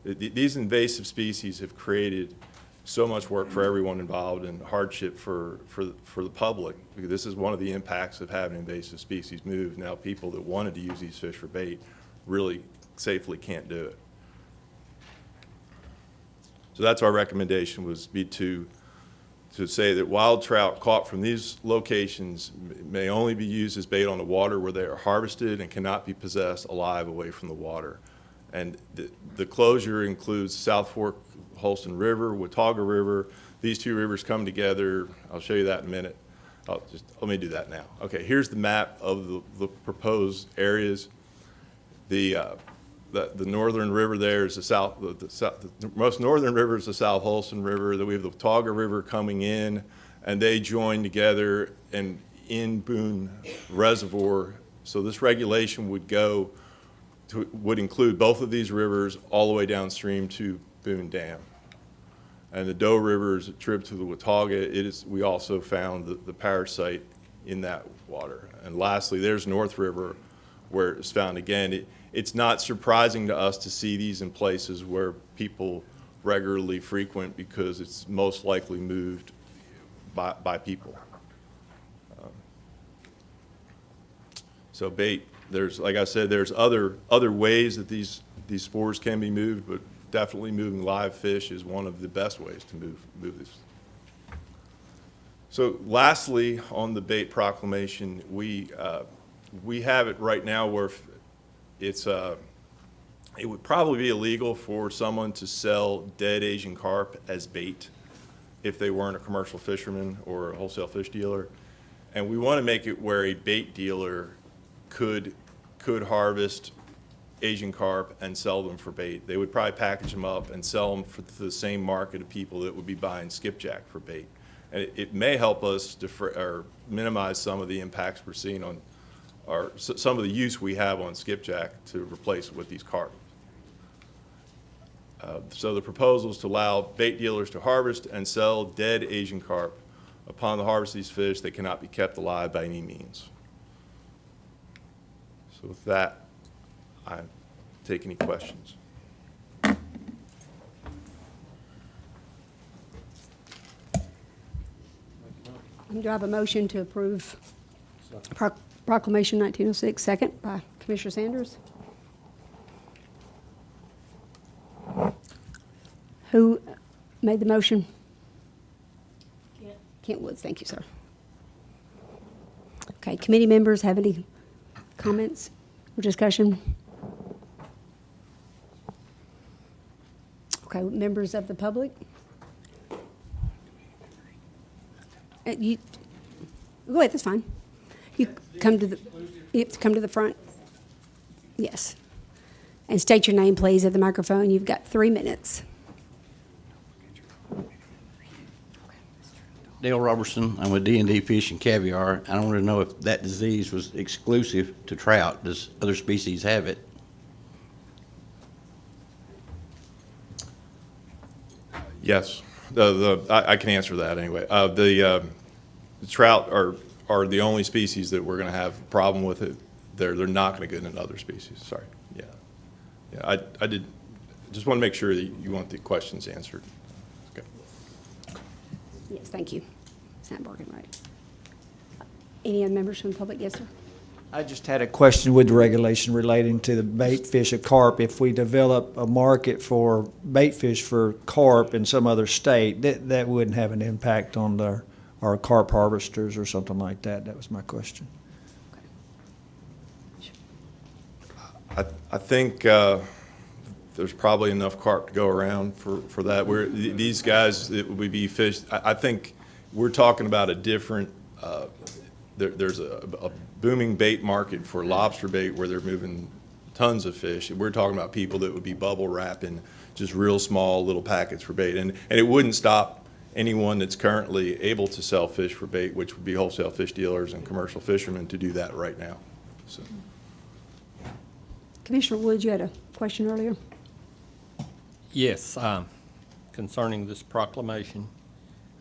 these invasive species have created so much work for everyone involved and hardship for the public. Because this is one of the impacts of having invasive species move. Now people that wanted to use these fish for bait really safely can't do it. So that's our recommendation, was to say that wild trout caught from these locations may only be used as bait on the water where they are harvested and cannot be possessed alive away from the water. And the closure includes South Fork Holston River, Watauga River. These two rivers come together. I'll show you that in a minute. Let me do that now. Okay, here's the map of the proposed areas. The northern river there is the most northern river is the South Holston River. Then we have the Watauga River coming in, and they join together and in Boone Reservoir. So this regulation would include both of these rivers all the way downstream to Boone Dam. And the Doe River is a tribute to the Watauga. We also found the parasite in that water. And lastly, there's North River, where it's found again. It's not surprising to us to see these in places where people regularly frequent, because it's most likely moved by people. So bait, like I said, there's other ways that these spores can be moved, but definitely moving live fish is one of the best ways to move this. So lastly, on the bait proclamation, we have it right now where it would probably be illegal for someone to sell dead Asian carp as bait if they weren't a commercial fisherman or a wholesale fish dealer. And we want to make it where a bait dealer could harvest Asian carp and sell them for bait. They would probably package them up and sell them to the same market of people that would be buying skipjack for bait. And it may help us or minimize some of the impacts we're seeing on, or some of the use we have on skipjack to replace it with these carp. So the proposal is to allow bait dealers to harvest and sell dead Asian carp. Upon the harvest of these fish, they cannot be kept alive by any means. So with that, I take any questions. Do I have a motion to approve Proclamation 1906? Second by Commissioner Sanders. Who made the motion? Kent Woods, thank you, sir. Okay, committee members have any comments or discussion? Okay, members of the public? You, go ahead, that's fine. You come to the, you have to come to the front. Yes. And state your name, please, at the microphone. You've got 3 minutes. Dale Robertson, I'm with D&D Fish and Caviar. I wanted to know if that disease was exclusive to trout. Does other species have it? Yes, I can answer that anyway. The trout are the only species that we're going to have a problem with it. They're not going to get into other species. Sorry. Yeah. I did just want to make sure that you want the questions answered. Okay. Yes, thank you. Sandbergen, right. Any other members from the public? Yes, sir. I just had a question with the regulation relating to the bait fish of carp. If we develop a market for bait fish for carp in some other state, that wouldn't have an impact on our carp harvesters or something like that. That was my question. I think there's probably enough carp to go around for that. These guys, it would be fish. I think we're talking about a different, there's a booming bait market for lobster bait where they're moving tons of fish. We're talking about people that would be bubble wrapping just real small little packets for bait. And it wouldn't stop anyone that's currently able to sell fish for bait, which would be wholesale fish dealers and commercial fishermen, to do that right now. So. Commissioner Woods, you had a question earlier? Yes, concerning this proclamation,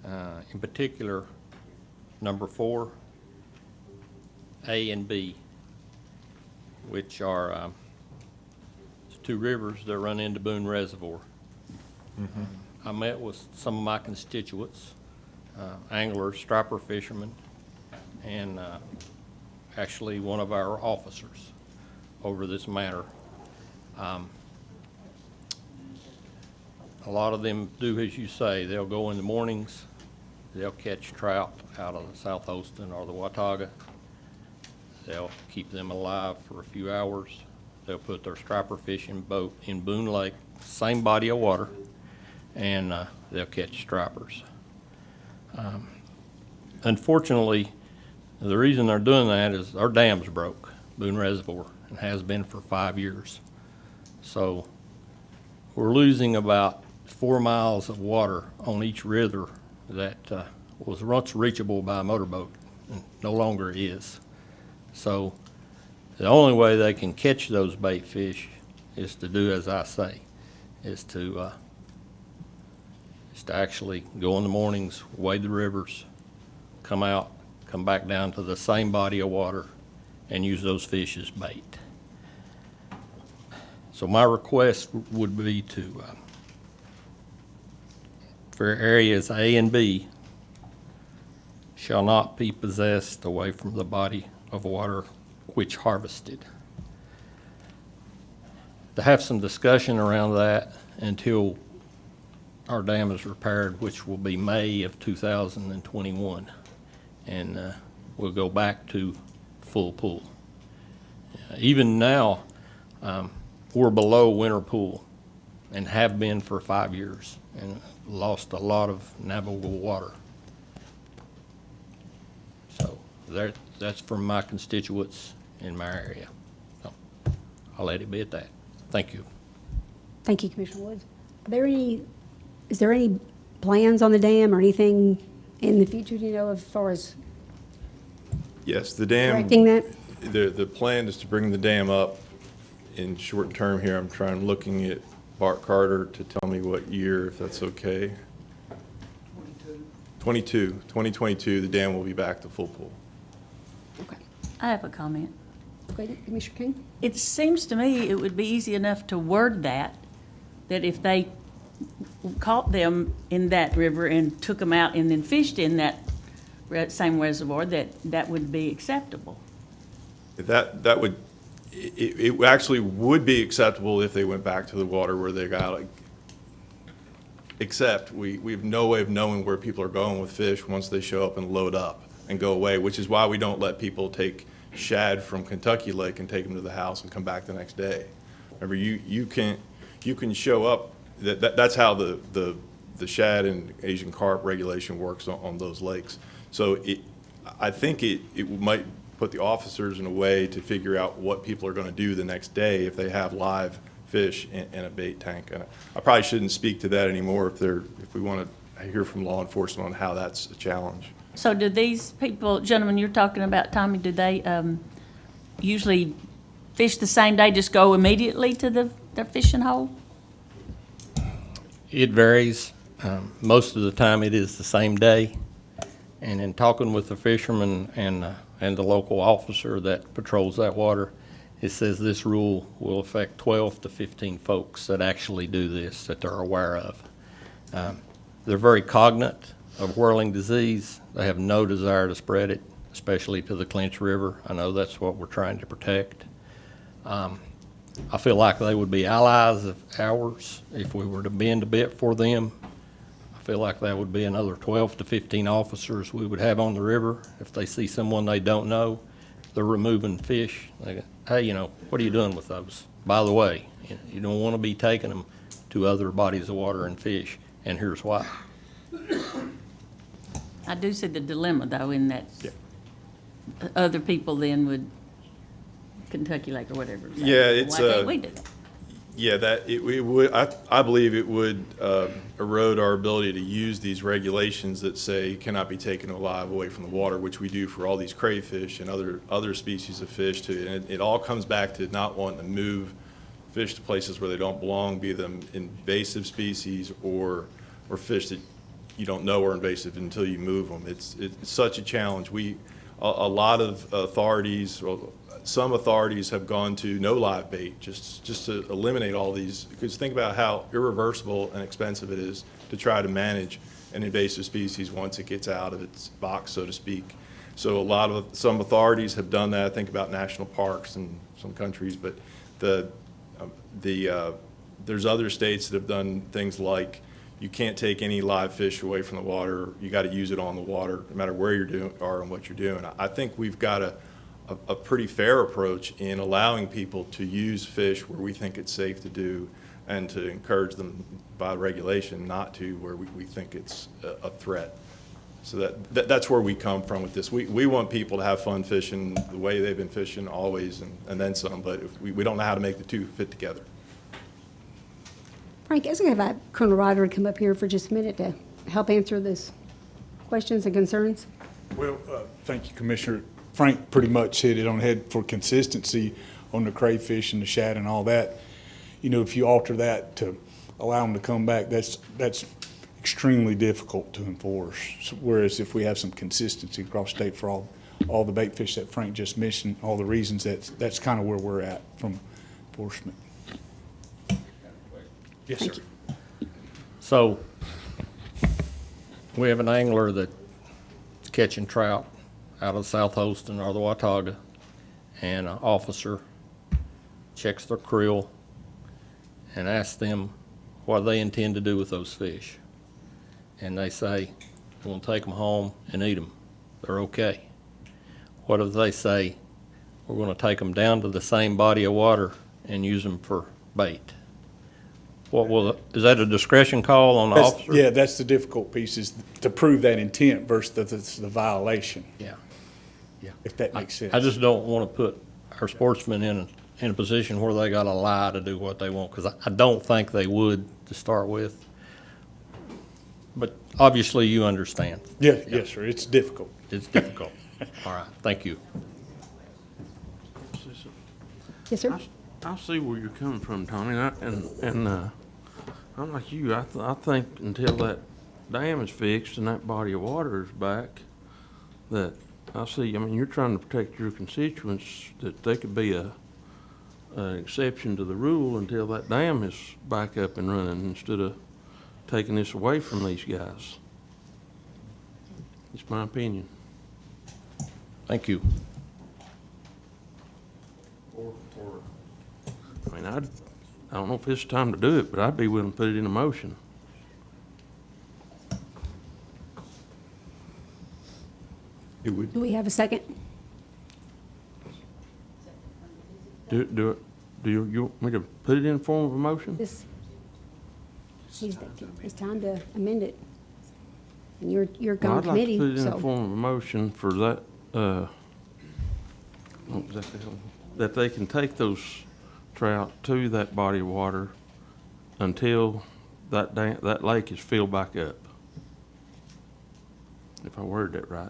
in particular, number 4, A and B, which are 2 rivers that run into Boone Reservoir. Mm-hmm. I met with some of my constituents, anglers, striper fishermen, and actually one of our officers over this matter. A lot of them do as you say. They'll go in the mornings, they'll catch trout out of the South Holston or the Watauga. They'll keep them alive for a few hours. They'll put their striper fishing boat in Boone Lake, same body of water, and they'll catch stripers. Unfortunately, the reason they're doing that is our dam's broke, Boone Reservoir, and has been for 5 years. So we're losing about 4 miles of water on each river that was once reachable by a motorboat and no longer is. So the only way they can catch those bait fish is to do as I say, is to actually go in the mornings, wade the rivers, come out, come back down to the same body of water, and use those fish as bait. So my request would be to, for areas A and B, shall not be possessed away from the body of water which harvested. To have some discussion around that until our dam is repaired, which will be May of 2021. And we'll go back to full pool. Even now, we're below winter pool and have been for 5 years and lost a lot of navigable water. So that's from my constituents in my area. So I'll let it be at that. Thank you. Thank you, Commissioner Woods. Is there any plans on the dam or anything in the future, do you know, as far as Yes, the dam. correcting that? The plan is to bring the dam up in short term here. I'm looking at Bart Carter to tell me what year, if that's okay. 2022, the dam will be back to full pool. I have a comment. Go ahead, Commissioner King. It seems to me it would be easy enough to word that if they caught them in that river and took them out and then fished in that same reservoir, that would be acceptable. That would, it actually would be acceptable if they went back to the water where they got it. Except we have no way of knowing where people are going with fish once they show up and load up and go away, which is why we don't let people take shad from Kentucky Lake and take them to the house and come back the next day. Remember, you can show up. That's how the shad and Asian carp regulation works on those lakes. So I think it might put the officers in a way to figure out what people are going to do the next day if they have live fish in a bait tank. And I probably shouldn't speak to that anymore if we want to hear from law enforcement on how that's a challenge. So do these people, gentlemen, you're talking about, Tommy, do they usually fish the same day, just go immediately to their fishing hole? It varies. Most of the time it is the same day. And in talking with the fishermen and the local officer that patrols that water, it says this rule will affect 12 to 15 folks that actually do this, that they're aware of. They're very cognizant of whirling disease. They have no desire to spread it, especially to the Clinch River. I know that's what we're trying to protect. I feel like they would be allies of ours if we were to bend a bit for them. I feel like that would be another 12 to 15 officers we would have on the river. If they see someone they don't know, they're removing fish. They go, hey, what are you doing with those? By the way, you don't want to be taking them to other bodies of water and fish, and here's why. I do see the dilemma, though, in that other people then would, Kentucky Lake or whatever. Say, Yeah, it's why can't we do that? Yeah, it would. I believe it would erode our ability to use these regulations that say cannot be taken alive away from the water, which we do for all these crayfish and other species of fish too. And it all comes back to not wanting to move fish to places where they don't belong, be them invasive species or fish that you don't know are invasive until you move them. It's such a challenge. A lot of authorities. Well, some authorities have gone to no live bait just to eliminate all these, because think about how irreversible and expensive it is to try to manage an invasive species once it gets out of its box, so to speak. So some authorities have done that. I think about national parks in some countries, but there's other states that have done things like you can't take any live fish away from the water. You got to use it on the water, no matter where you are and what you're doing. I think we've got a pretty fair approach in allowing people to use fish where we think it's safe to do, and to encourage them by regulation not to where we think it's a threat. So that's where we come from with this. We want people to have fun fishing the way they've been fishing always, and then some, but if we don't know how to make the two fit together. Frank, I was going to have Colonel Ryder come up here for just a minute to help answer these questions and concerns. Well, thank you, Commissioner. Frank pretty much hit it on the head for consistency on the crayfish and the shad and all that. If you alter that to allow them to come back, that's extremely difficult to enforce. Whereas if we have some consistency across state for all the bait fish that Frank just mentioned, all the reasons, that's kind of where we're at from enforcement. Yes, sir. So we have an angler that's catching trout out of South Holston or the Watauga, and an officer checks their creel and asks them what they intend to do with those fish. And they say, we're going to take them home and eat them. They're okay. What if they say, we're going to take them down to the same body of water and use them for bait? Is that a discretion call on the officer? Yeah, that's the difficult piece, is to prove that intent versus the violation. Yeah. If that makes sense. I just don't want to put our sportsmen in a position where they gotta lie to do what they want, because I don't think they would to start with. But obviously you understand. Yes, sir, it's difficult. It's difficult. All right, thank you. Yes, sir. I see where you're coming from, Tony, and I'm like you. I think until that dam is fixed and that body of water is back, that I see. I mean, you're trying to protect your constituents, that they could be an exception to the rule until that dam is back up and running, instead of taking this away from these guys. It's my opinion. Thank you. I mean, I don't know if it's time to do it, but I'd be willing to put it in a motion. Do we have a second? Do you want me to put it in form of a motion? This, it's time to amend it. And you're Well, going I'd like committee, to put it in so. the form of a motion for that, that they can take those trout to that body of water until that lake is filled back up. If I worded that right.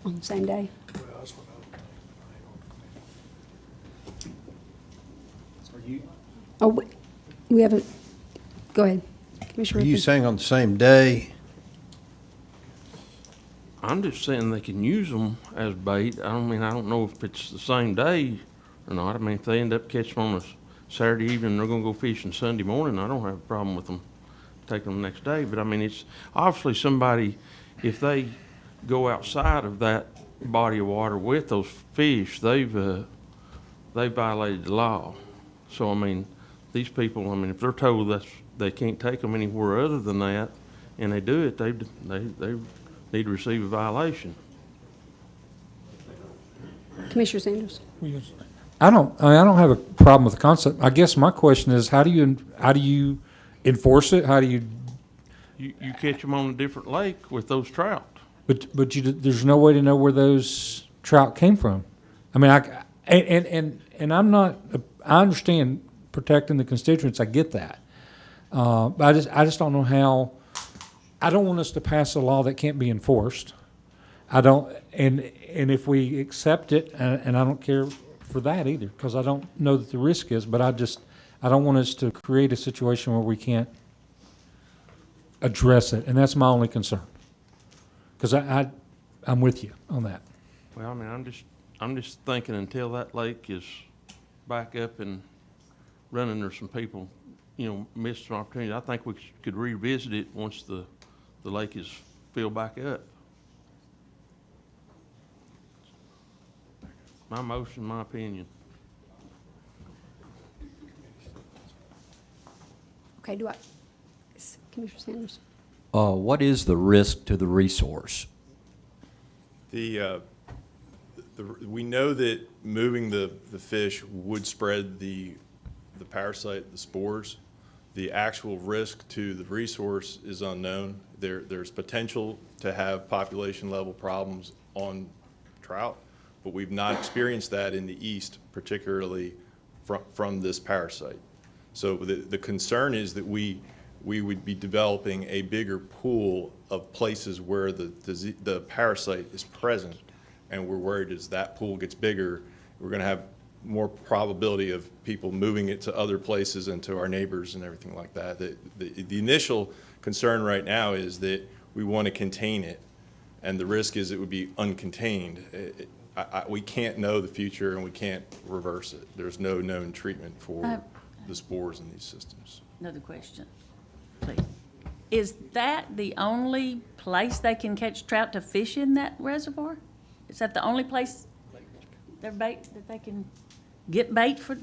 On the same day? Oh, we have a, go ahead, Commissioner Are you Rippon. saying on the same day? I'm just saying they can use them as bait. I don't know if it's the same day or not. I mean, if they end up catching them on a Saturday evening, they're gonna go fishing Sunday morning, I don't have a problem with them taking them the next day. But I mean, it's obviously somebody, if they go outside of that body of water with those fish, they violated the law. So, I mean, these people, I mean, if they're told they can't take them anywhere other than that, and they do it, they need to receive a violation. Commissioner Sanders? I don't have a problem with the concept. I guess my question is, how do you enforce it? How do you? You catch them on a different lake with those trout. But there's no way to know where those trout came from. I mean, and I'm not. I understand protecting the constituents. I get that. But I just don't know how. I don't want us to pass a law that can't be enforced. I don't, and if we accept it, and I don't care for that either, because I don't know that the risk is, but I don't want us to create a situation where we can't address it, and that's my only concern. Because I'm with you on that. Well, I mean, I'm just thinking until that lake is back up and running, there's some people, missed some opportunity. I think we could revisit it once the lake is filled back up. My motion, my opinion. Okay, Commissioner Sanders? What is the risk to the resource? We know that moving the fish would spread the parasite, the spores. The actual risk to the resource is unknown. There's potential to have population level problems on trout, but we've not experienced that in the east, particularly from this parasite. So the concern is that we would be developing a bigger pool of places where the parasite is present, and we're worried as that pool gets bigger, we're going to have more probability of people moving it to other places and to our neighbors and everything like that. The initial concern right now is that we want to contain it, and the risk is it would be uncontained. We can't know the future, and we can't reverse it. There's no known treatment for the spores in these systems. Another question, please. Is that the only place they can catch trout to fish in that reservoir? Is that the only place that they can get bait for?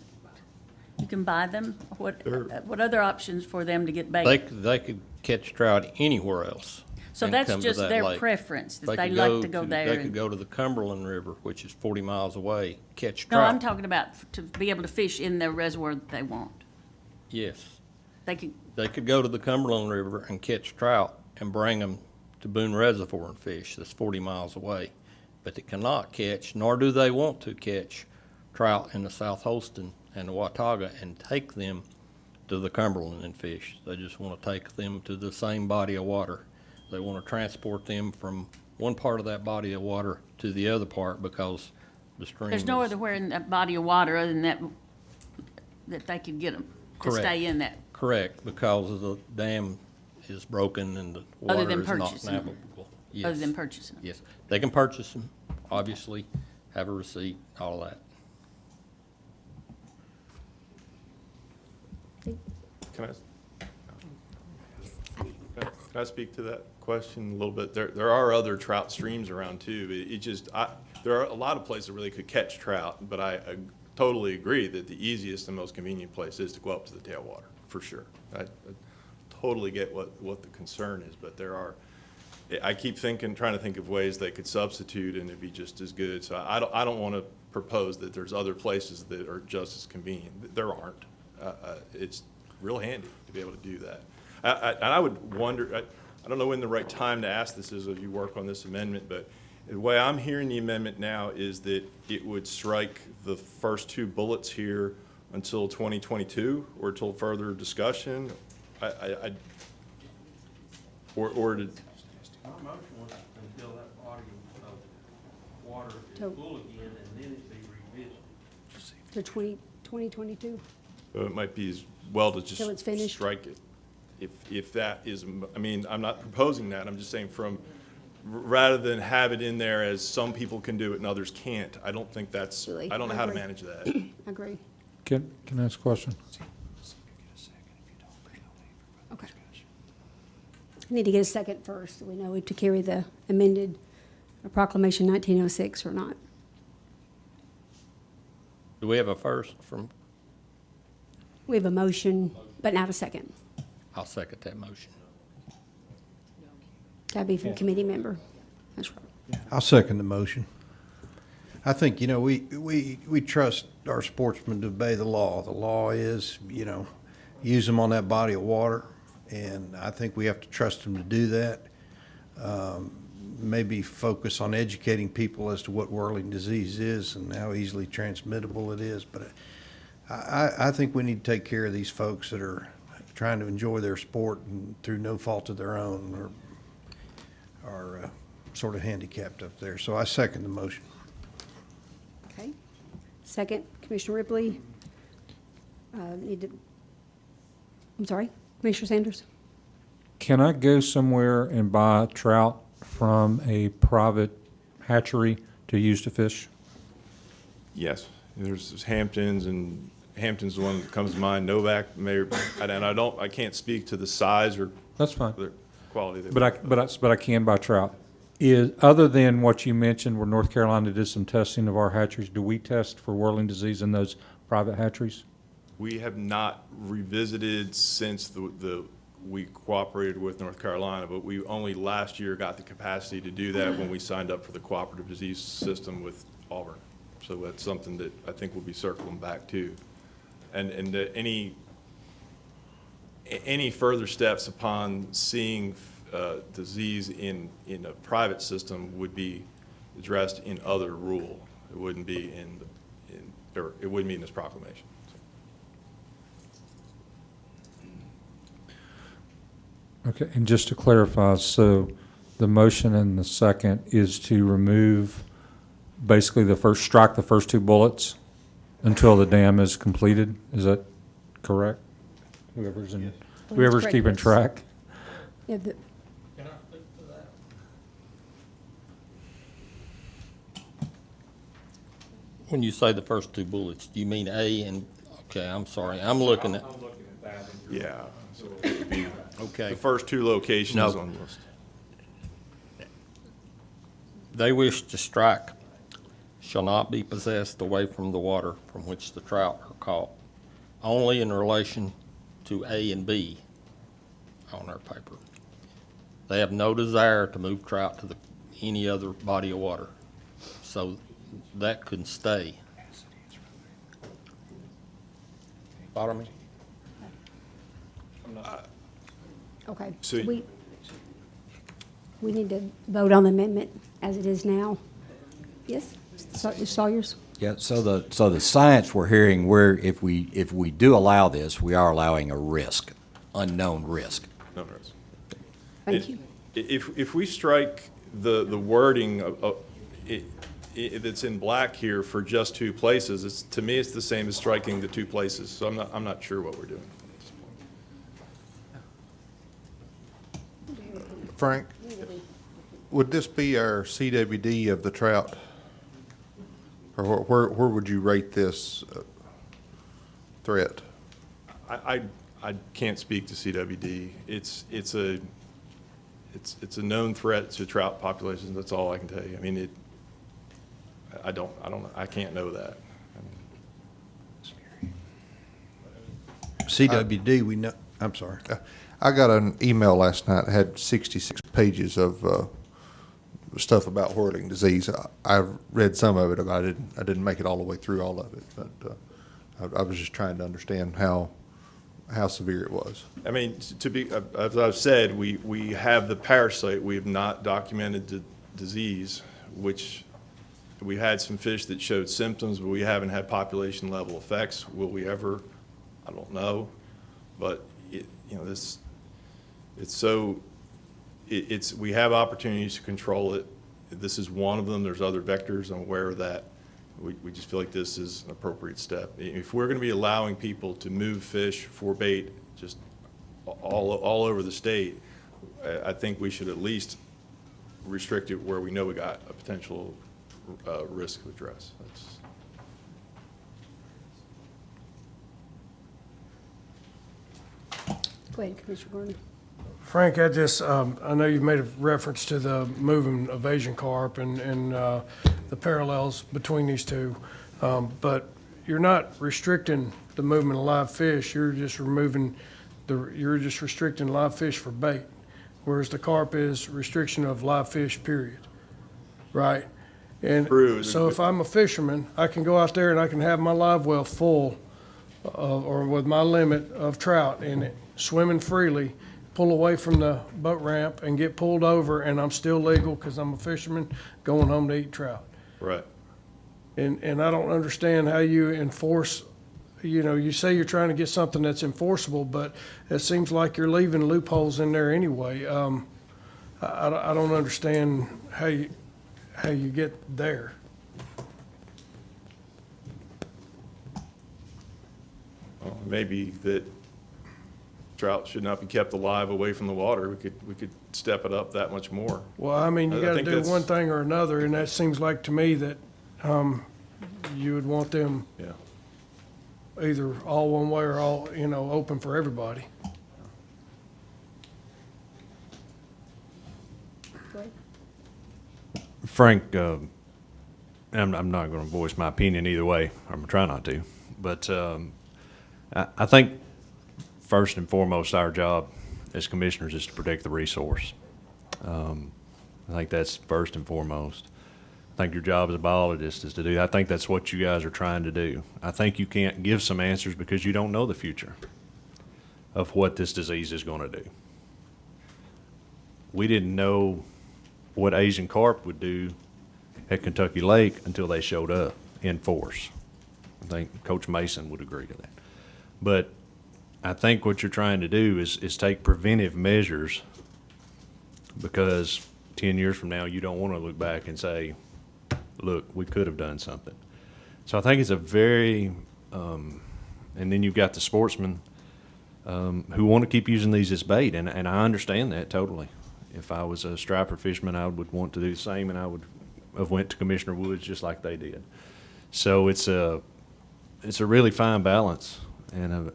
You can buy them? What other options for them to get bait? They could catch trout anywhere else. So and that's come to just that their lake. preference, that they could like to go there. They could go to the Cumberland River, which is 40 miles away, catch No, trout. I'm talking about to be able to fish in the reservoir that they want. Yes. They could, They could go to the Cumberland River and catch trout and bring them to Boone Reservoir and fish. That's 40 miles away. but they cannot catch, nor do they want to catch, trout in the South Holston and the Watauga and take them to the Cumberland and fish. They just want to take them to the same body of water. They want to transport them from one part of that body of water to the other part because the stream There's no is- other where in that body of water other than that they could get them to Correct. stay in that. Correct, because the dam is broken and the Other water than is not purchasing them. navigable. Other Yes. than purchasing them. Yes, they can purchase them, obviously, have a receipt, all of that. Can I speak to that question a little bit? There are other trout streams around too. There are a lot of places where they could catch trout, but I totally agree that the easiest and most convenient place is to go up to the tailwater, for sure. I totally get what the concern is, but I keep trying to think of ways they could substitute and it'd be just as good. So I don't want to propose that there's other places that are just as convenient. There aren't. It's real handy to be able to do that. And I would wonder, I don't know when the right time to ask this is as you work on this amendment, but the way I'm hearing the amendment now is that it would strike the first two bullets here until 2022 or till further discussion. Or did, My motion was until that body of water is So- full again, and then it be revisited. To 2022? it might be as well to Till it's just finished? strike it. If that is, I mean, I'm not proposing that, I'm just saying rather than have it in there as some people can do it and others can't, I don't think that's, Really? I don't know I how to agree. manage that. I agree. Can I ask a question? Okay. I need to get a second first, so we know to carry the amended Proclamation 1906 or not. Do we have a first from, We have a motion, but not a second. I'll second that motion. Gotta be from committee member. That's right. I'll second the motion. I think, we trust our sportsmen to obey the law. The law is, use them on that body of water, and I think we have to trust them to do that. Maybe focus on educating people as to what whirling disease is and how easily transmittable it is. But I think we need to take care of these folks that are trying to enjoy their sport and through no fault of their own are sort of handicapped up there. So I second the motion. Okay. Second, Commissioner Ripley. I'm sorry, Commissioner Sanders? Can I go somewhere and buy trout from a private hatchery to use to fish? Yes, there's Hamptons, and Hampton's the one that comes to mind. Novak, I can't speak to the size or That's fine. the quality. But I can buy trout. Other than what you mentioned, where North Carolina did some testing of our hatcheries, do we test for whirling disease in those private hatcheries? We have not revisited since we cooperated with North Carolina, but we only last year got the capacity to do that when we signed up for the cooperative disease system with Auburn. So that's something that I think we'll be circling back to. And any further steps upon seeing disease in a private system would be addressed in other rule. It wouldn't be it wouldn't be in this proclamation. Okay, and just to clarify, so the motion and the second is to remove basically strike the first two bullets until the dam is completed? Is that correct? Whoever's keeping track? Yeah, Can I speak to that? When you say the first two bullets, do you mean A and, okay, I'm sorry, I'm looking at. Yeah. So it would be Okay. the first two locations No. on the list. They wish to strike shall not be possessed away from the water from which the trout are caught, only in relation to A and B on our paper. They have no desire to move trout to any other body of water, so that could stay. Follow me? Okay. So- We need to vote on the amendment as it is now. Yes, Sawyer's. Yeah, so the science we're hearing, where if we do allow this, we are allowing a risk, unknown risk. No risk. Thank you. If we strike the wording that's in black here for just 2 places, to me, it's the same as striking the 2 places. So I'm not sure what we're doing at this point. Frank, would this be our CWD of the trout? Or where would you rate this threat? I can't speak to CWD. It's a known threat to trout populations. That's all I can tell you. I mean, I can't know that. CWD, we know, I'm sorry. I got an email last night that had 66 pages of stuff about whirling disease. I've read some of it, but I didn't make it all the way through all of it. But I was just trying to understand how severe it was. I mean, as I've said, we have the parasite. We have not documented the disease, which we had some fish that showed symptoms, but we haven't had population level effects. Will we ever? I don't know. But we have opportunities to control it. This is one of them. There's other vectors. I'm aware of that. We just feel like this is an appropriate step. If we're going to be allowing people to move fish for bait just all over the state, I think we should at least restrict it where we know we got a potential risk of address. Go ahead, Commissioner Gordon. Frank, I know you've made a reference to the moving of Asian carp and the parallels between these two, but you're not restricting the movement of live fish. You're just restricting live fish for bait, whereas the carp is restriction of live fish, period. Right? And so if I'm a fisherman, I can go out there and I can have my live well full or with my limit of trout in it, swimming freely, pull away from the boat ramp and get pulled over, and I'm still legal because I'm a fisherman going home to eat trout. Right. And I don't understand how you enforce, you say you're trying to get something that's enforceable, but it seems like you're leaving loopholes in there anyway. I don't understand how you get there. Well, maybe that trout should not be kept alive away from the water. We could step it up that much more. Well, I mean, you got to do one thing or another, and that seems like to me that you would want them either all one way or all, open for everybody. Frank, I'm not going to voice my opinion either way. I'm going to try not to. But I think first and foremost, our job as commissioners is to protect the resource. I think that's first and foremost. I think your job as a biologist is to do that. I think that's what you guys are trying to do. I think you can't give some answers because you don't know the future of what this disease is going to do. We didn't know what Asian carp would do at Kentucky Lake until they showed up in force. I think Coach Mason would agree to that. But I think what you're trying to do is take preventive measures, because 10 years from now, you don't want to look back and say, look, we could have done something. So I think it's a very, and then you've got the sportsmen who want to keep using these as bait, and I understand that totally. If I was a striper fisherman, I would want to do the same, and I would have went to Commissioner Woods just like they did. So it's a really fine balance, and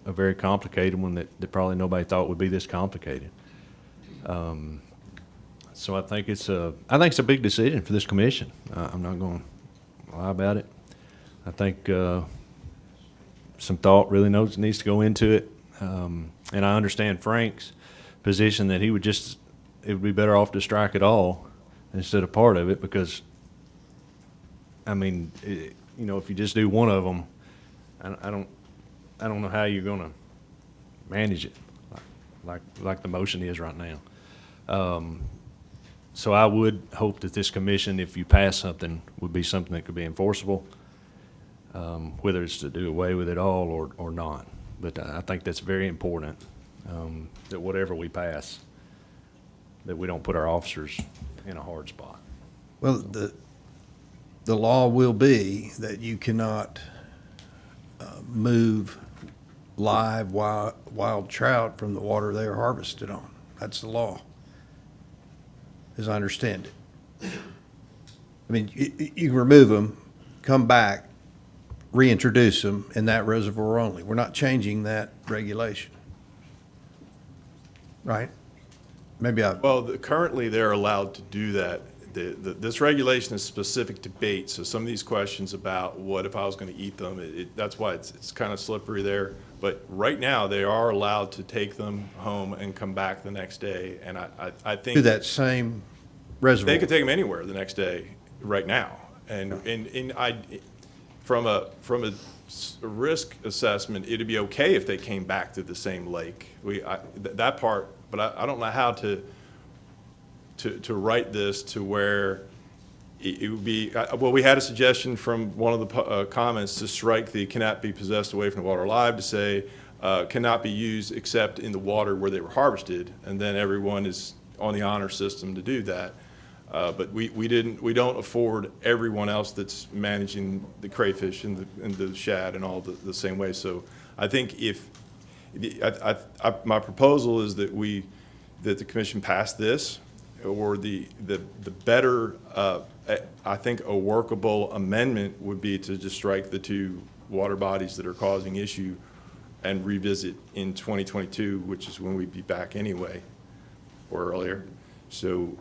a very complicated one that probably nobody thought would be this complicated. So I think it's a big decision for this commission. I'm not going to lie about it. I think some thought really needs to go into it, and I understand Frank's position that it would be better off to strike it all instead of part of it, because I mean, if you just do one of them, I don't know how you're going to manage it like the motion is right now. So I would hope that this commission, if you pass something, would be something that could be enforceable, whether it's to do away with it all or not. But I think that's very important, that whatever we pass, that we don't put our officers in a hard spot. Well, the law will be that you cannot move live wild trout from the water they are harvested on. That's the law, as I understand it. I mean, you can remove them, come back, reintroduce them in that reservoir only. We're not changing that regulation. Right? Maybe Well, currently, they're allowed to do that. This regulation is specific to bait, so some of these questions about what if I was going to eat them, that's why it's kind of slippery there. But right now, they are allowed to take them home and come back the next day, and I think to that same reservoir. they could take them anywhere the next day, right now. From a risk assessment, it'd be okay if they came back to the same lake. That part, but I don't know how to write this to where it would be, well, we had a suggestion from one of the comments to strike the cannot be possessed away from the water alive, to say cannot be used except in the water where they were harvested, and then everyone is on the honor system to do that. But we don't afford everyone else that's managing the crayfish and the shad and all the same way. So I think my proposal is that the commission pass this, or the better, I think a workable amendment would be to just strike the two water bodies that are causing issue and revisit in 2022, which is when we'd be back anyway, or earlier. So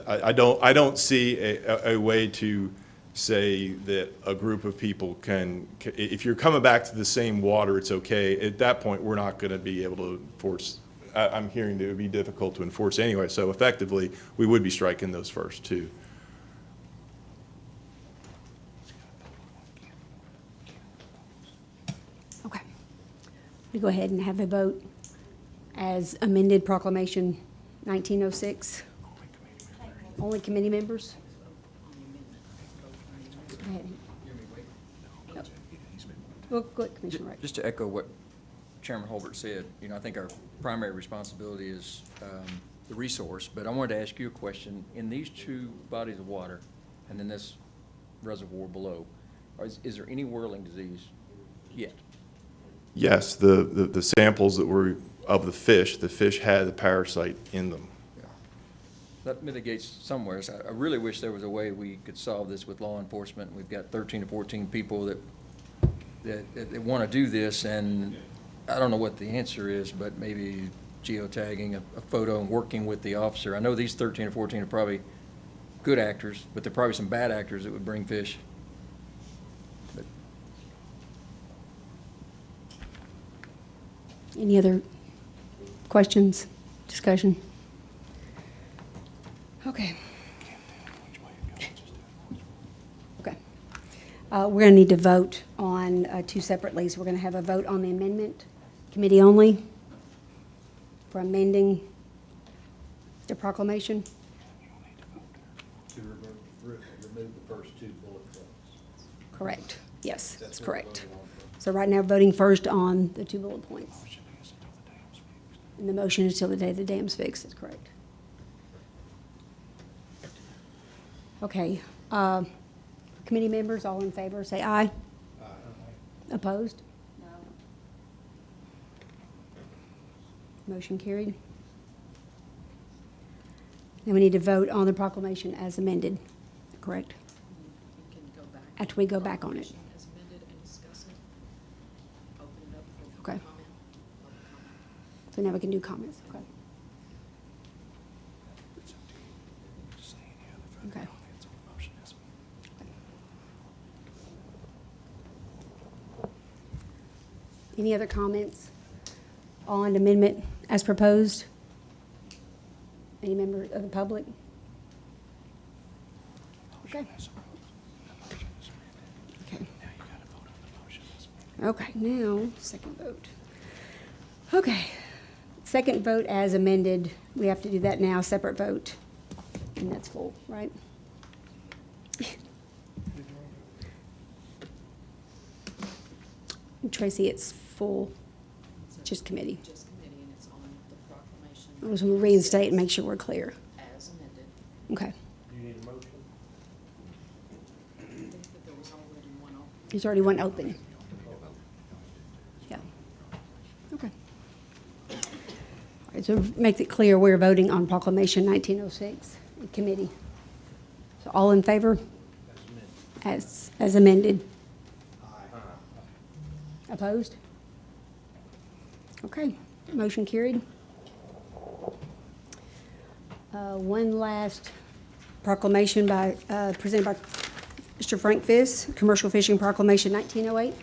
I don't see a way to say that a group of people can, if you're coming back to the same water, it's okay. At that point, we're not going to be able to enforce. I'm hearing that it would be difficult to enforce anyway. So effectively, we would be striking those first two. Okay. We go ahead and have a vote as amended Proclamation 1906. Only committee members? Go ahead. Yep. Well, go ahead, Commissioner Wright. Just to echo what Chairman Holbert said, I think our primary responsibility is the resource, but I wanted to ask you a question. In these two bodies of water and in this reservoir below, is there any whirling disease yet? Yes, the samples that were of the fish had the parasite in them. That mitigates somewhere. So I really wish there was a way we could solve this with law enforcement. We've got 13 to 14 people that want to do this, and I don't know what the answer is, but maybe geotagging a photo and working with the officer. I know these 13 or 14 are probably good actors, but there are probably some bad actors that would bring fish. But Any other questions, discussion? Okay. Okay. We're going to need to vote on two separate leads. We're going to have a vote on the amendment, committee only, for amending the proclamation. To remove the first two bullet points. Correct. Yes, that's correct. So right now, voting first on the two bullet points. And the motion is till the day the dam's fixed. That's correct. Okay. Committee members, all in favor, say aye. Aye. Opposed? No. Motion carried. Then we need to vote on the proclamation as amended, correct? After we go back on it. As amended and discuss it. Open it up for Okay. comment. So now we can do comments, okay? Okay. Any other comments on amendment as proposed? Any member of the public? Okay. Okay. Okay, now, second vote. Okay, second vote as amended, we have to do that now, separate vote, and that's full, right? Tracy, it's full, just committee. Just committee, and it's on the proclamation. I was going to reinstate and make sure we're clear. As amended. Okay. You need a motion? I think that there was already one on. There's already one open. Yeah. Okay. All right, so makes it clear we're voting on Proclamation 1906 in committee. So all in favor? As amended. Opposed? Okay, motion carried. One last proclamation by, presented by Mr. Frank Fiss, Commercial Fishing Proclamation 1908.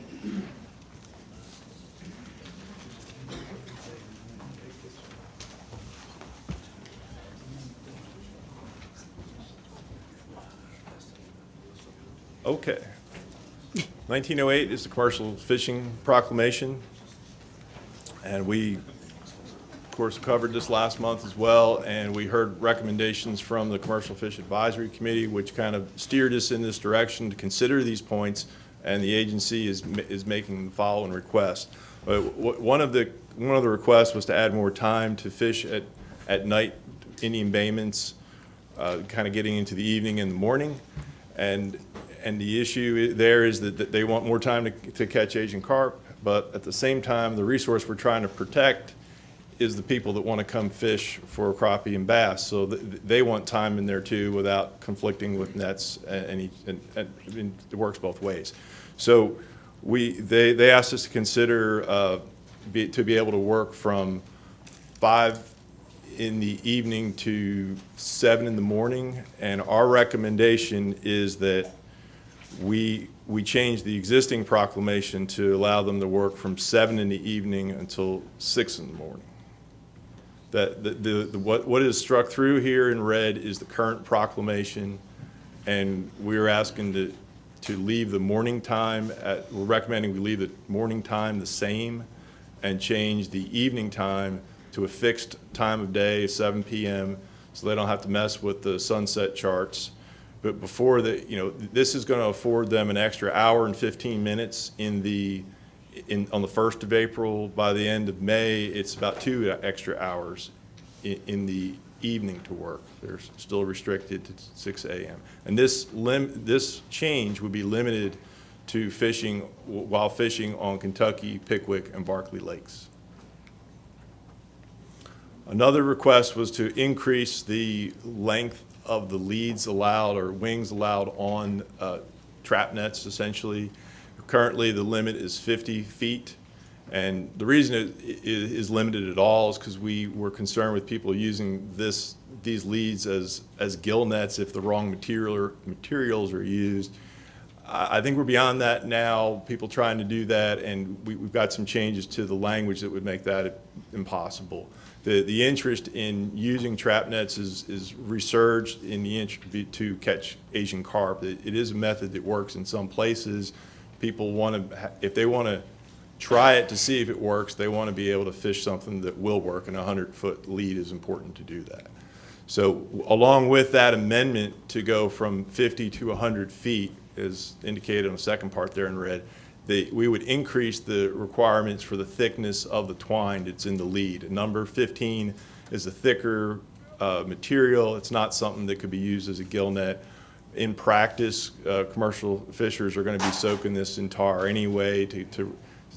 Okay. 1908 is the Commercial Fishing Proclamation, and we, of course, covered this last month as well, and we heard recommendations from the Commercial Fish Advisory Committee, which kind of steered us in this direction to consider these points, and the agency is making the following request. One of the requests was to add more time to fish at night, Indian bayments, kind of getting into the evening and the morning, and the issue there is that they want more time to catch Asian carp, but at the same time, the resource we're trying to protect is the people that want to come fish for crappie and bass. So they want time in there too without conflicting with nets, and it works both ways. So they asked us to consider to be able to work from 5 in the evening to 7 in the morning, and our recommendation is that we changed the existing proclamation to allow them to work from 7 in the evening until 6 in the morning. What is struck through here in red is the current proclamation, and we're asking to leave the morning time we're recommending we leave the morning time the same and change the evening time to a fixed time of day, 7 p.m., so they don't have to mess with the sunset charts. But before this is going to afford them an extra hour and 15 minutes on the 1st of April. By the end of May, it's about 2 extra hours in the evening to work. They're still restricted to 6 a.m. And this change would be limited to fishing while fishing on Kentucky, Pickwick, and Barkley Lakes. Another request was to increase the length of the leads allowed or wings allowed on trap nets, essentially. Currently, the limit is 50 feet. And the reason it is limited at all is because we were concerned with people using these leads as gill nets if the wrong materials are used. I think we're beyond that now, people trying to do that, and we've got some changes to the language that would make that impossible. The interest in using trap nets is resurged in the interest to catch Asian carp. It is a method that works in some places. People want to, if they want to try it to see if it works, they want to be able to fish something that will work, and a 100-foot lead is important to do that. So along with that amendment to go from 50 to 100 feet, as indicated on the second part there in red, we would increase the requirements for the thickness of the twine that's in the lead. Number 15 is a thicker material. It's not something that could be used as a gill net. In practice, commercial fishers are going to be soaking this in tar anyway. It's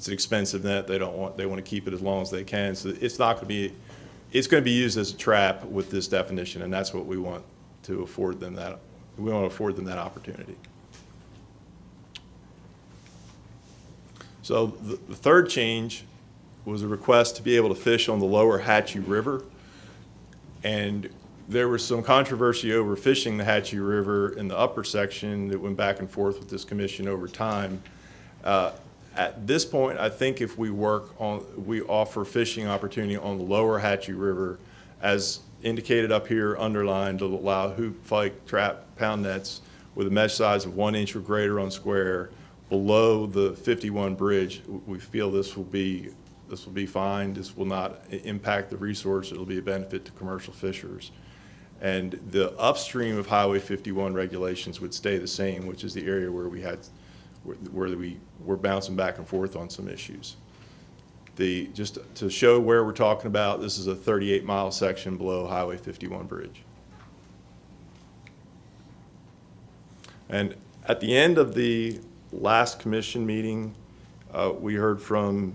an expensive net. They want to keep it as long as they can. So it's not going to be. It's going to be used as a trap with this definition, and that's what we want to afford them that. We want to afford them that opportunity. So the third change was a request to be able to fish on the lower Hatchie River. And there was some controversy over fishing the Hatchie River in the upper section that went back and forth with this commission over time. At this point, I think if we offer fishing opportunity on the lower Hatchie River, as indicated up here, underlined, to allow hoop, pike, trap, pound nets with a mesh size of 1 inch or greater on square, below the 51 bridge. We feel this will be This will be fine. This will not impact the resource. It'll be a benefit to commercial fishers. And the upstream of Highway 51 regulations would stay the same, which is the area where we were bouncing back and forth on some issues. Just to show where we're talking about, this is a 38-mile section below Highway 51 bridge. And at the end of the last commission meeting, we heard from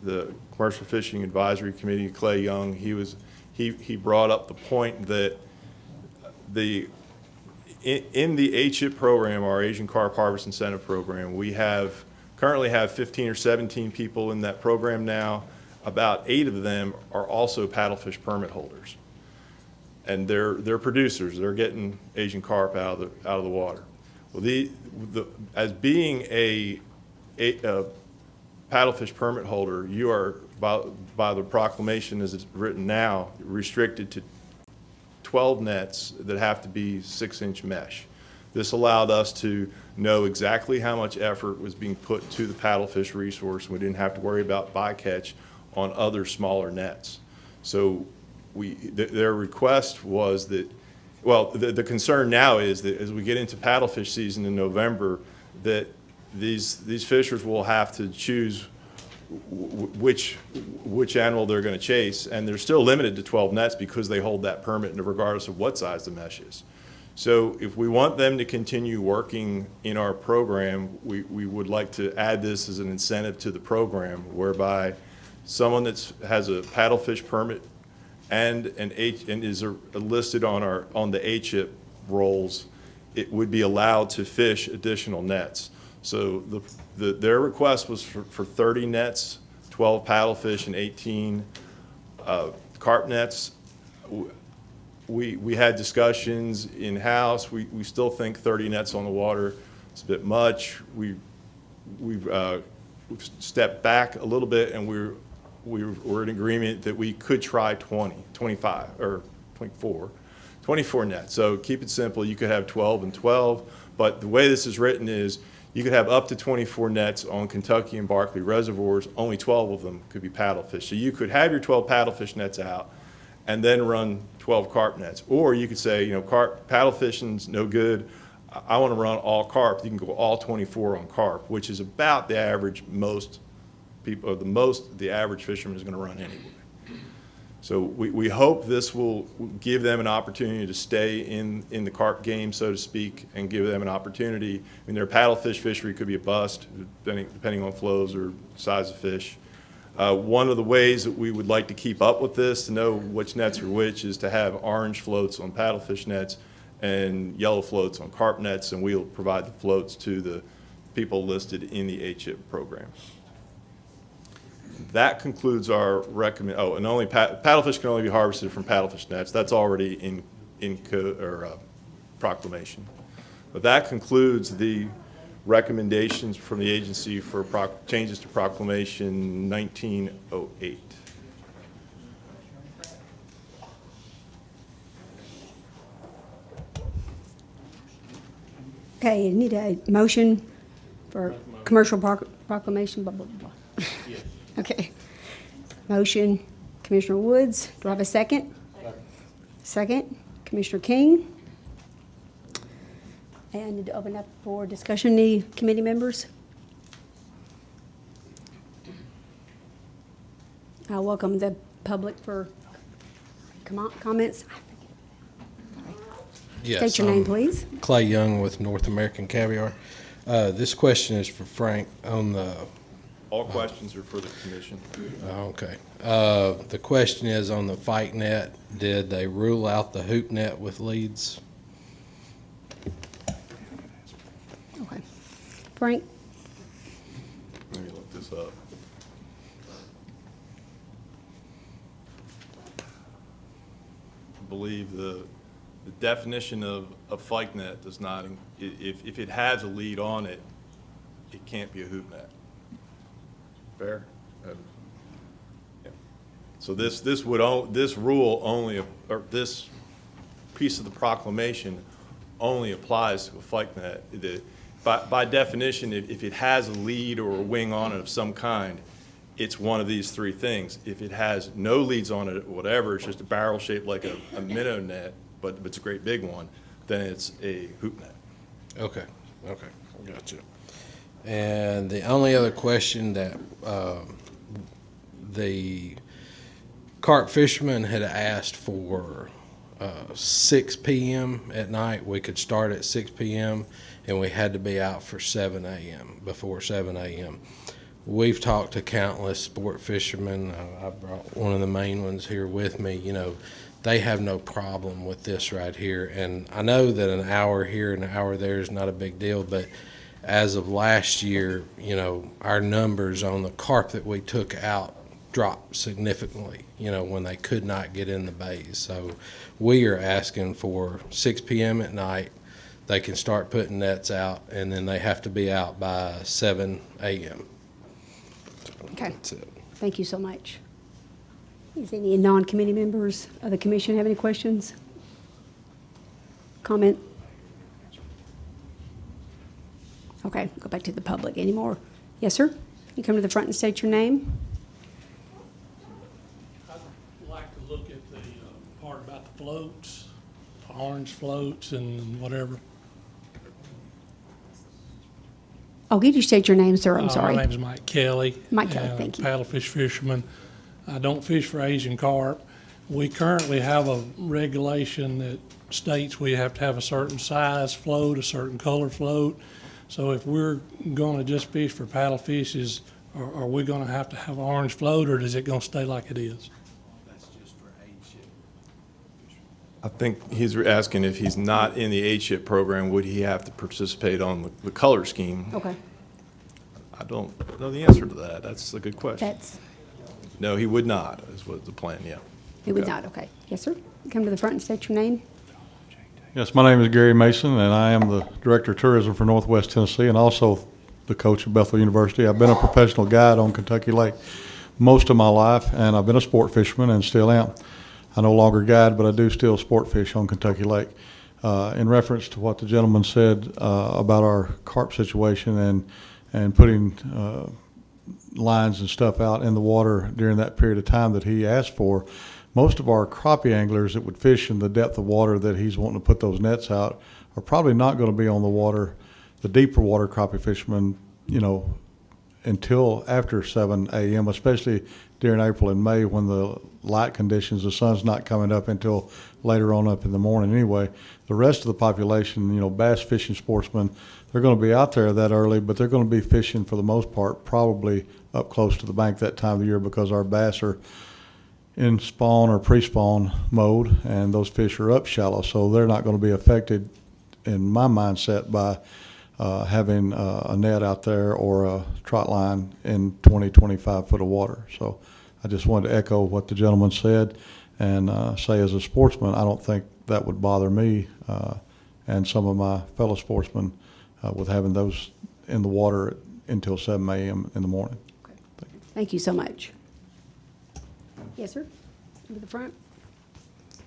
the Commercial Fishing Advisory Committee, Clay Young. He brought up the point that in the HIP program, our Asian Carp Harvest Incentive Program, we currently have 15 or 17 people in that program now. About 8 of them are also paddlefish permit holders, and they're producers. They're getting Asian carp out of the water. Well, as being a paddlefish permit holder, you are by the proclamation as it's written now restricted to 12 nets that have to be 6-inch mesh. This allowed us to know exactly how much effort was being put to the paddlefish resource. We didn't have to worry about bycatch on other smaller nets. So their request was that, well, the concern now is that as we get into paddlefish season in November, that these fishers will have to choose which animal they're going to chase, and they're still limited to 12 nets because they hold that permit regardless of what size the mesh is. So if we want them to continue working in our program, we would like to add this as an incentive to the program, whereby someone that has a paddlefish permit and is listed on the HIP rolls, it would be allowed to fish additional nets. So their request was for 30 nets, 12 paddlefish, and 18 carp nets. We had discussions in-house. We still think 30 nets on the water is a bit much. We've stepped back a little bit, and we're in agreement that we could try 24 nets. So keep it simple. You could have 12 and 12, but the way this is written is you could have up to 24 nets on Kentucky and Barkley reservoirs. Only 12 of them could be paddlefish. So you could have your 12 paddlefish nets out and then run 12 carp nets. Or you could say, paddle fishing's no good. I want to run all carp. You can go all 24 on carp, which is about the average most people, or the average fisherman is going to run anyway. So we hope this will give them an opportunity to stay in the carp game, so to speak, and give them an opportunity. I mean, their paddlefish fishery could be a bust, depending on flows or size of fish. One of the ways that we would like to keep up with this, to know which nets are which, is to have orange floats on paddlefish nets and yellow floats on carp nets, and we'll provide the floats to the people listed in the HIP program. That concludes our and only paddlefish can only be harvested from paddlefish nets. That's already in proclamation. But that concludes the recommendations from the agency for changes to Proclamation 1908. Okay, you need a motion for commercial proclamation, blah, blah, blah. Yeah. Okay. Motion, Commissioner Woods. Do I have a second? Second, Commissioner King. And to open up for discussion, the committee members. I welcome the public for comments. Yes, State your name, please. Clay Young with North American Caviar. This question is for Frank on the... All questions are for the commission. Okay. The question is on the fight net, did they rule out the hoop net with leads? Okay. Frank? Let me look this up. I believe the definition of a fight net does not, if it has a lead on it, it can't be a hoop net. Fair? Yeah. So this rule only, or this piece of the proclamation only applies to a fight net. By definition, if it has a lead or a wing on it of some kind, it's one of these three things. If it has no leads on it, whatever, it's just a barrel shaped like a minnow net, but it's a great big one, then it's a hoop net. Okay, gotcha. And the only other question that the carp fishermen had asked for 6 p.m. at night. We could start at 6 p.m. and we had to be out for 7 a.m., before 7 a.m. We've talked to countless sport fishermen. I brought one of the main ones here with me. You know, they have no problem with this right here. And I know that an hour here and an hour there is not a big deal, but as of last year, you know, our numbers on the carp that we took out dropped significantly, you know, when they could not get in the bays. So we are asking for 6 p.m. at night. They can start putting nets out, and then they have to be out by 7 a.m. Okay. That's it. Thank you so much. Is any non-committee members of the commission have any questions? Comment? Okay, go back to the public. Any more? Yes, sir? You come to the front and state your name. I'd like to look at the part about the floats, the orange floats and whatever. Oh, could you state your name, sir? I'm sorry. My name's Mike Kelly. Mike Kelly, thank you. Paddlefish fisherman. I don't fish for Asian carp. We currently have a regulation that states we have to have a certain size float, a certain color float. So if we're going to just fish for paddlefishes, are we going to have orange float, or is it going to stay like it is? I think he's asking if he's not in the H-ship program, would he have to participate on the color scheme? Okay. I don't know the answer to that. That's a good question. That's, No, he would not, is what the plan, yeah. it would not, okay. Yes, sir? Come to the front and state your name. Yes, my name is Gary Mason, and I am the Director of Tourism for Northwest Tennessee and also the coach at Bethel University. I've been a professional guide on Kentucky Lake most of my life, and I've been a sport fisherman and still am. I no longer guide, but I do still sport fish on Kentucky Lake. In reference to what the gentleman said about our carp situation and putting lines and stuff out in the water during that period of time that he asked for, most of our crappie anglers that would fish in the depth of water that he's wanting to put those nets out are probably not going to be on the water, the deeper water crappie fishermen, you know, until after 7 a.m., especially during April and May when the light conditions, the sun's not coming up until later on up in the morning anyway. The rest of the population, you know, bass fishing sportsmen, they're going to be out there that early, but they're going to be fishing for the most part probably up close to the bank that time of the year because our bass are in spawn or pre-spawn mode and those fish are up shallow, so they're not going to be affected in my mindset by having a net out there or a trot line in 20, 25 foot of water. So I just wanted to echo what the gentleman said and say as a sportsman, I don't think that would bother me and some of my fellow sportsmen with having those in the water until 7 a.m. in the morning. Thank you so much. Yes, sir? To the front.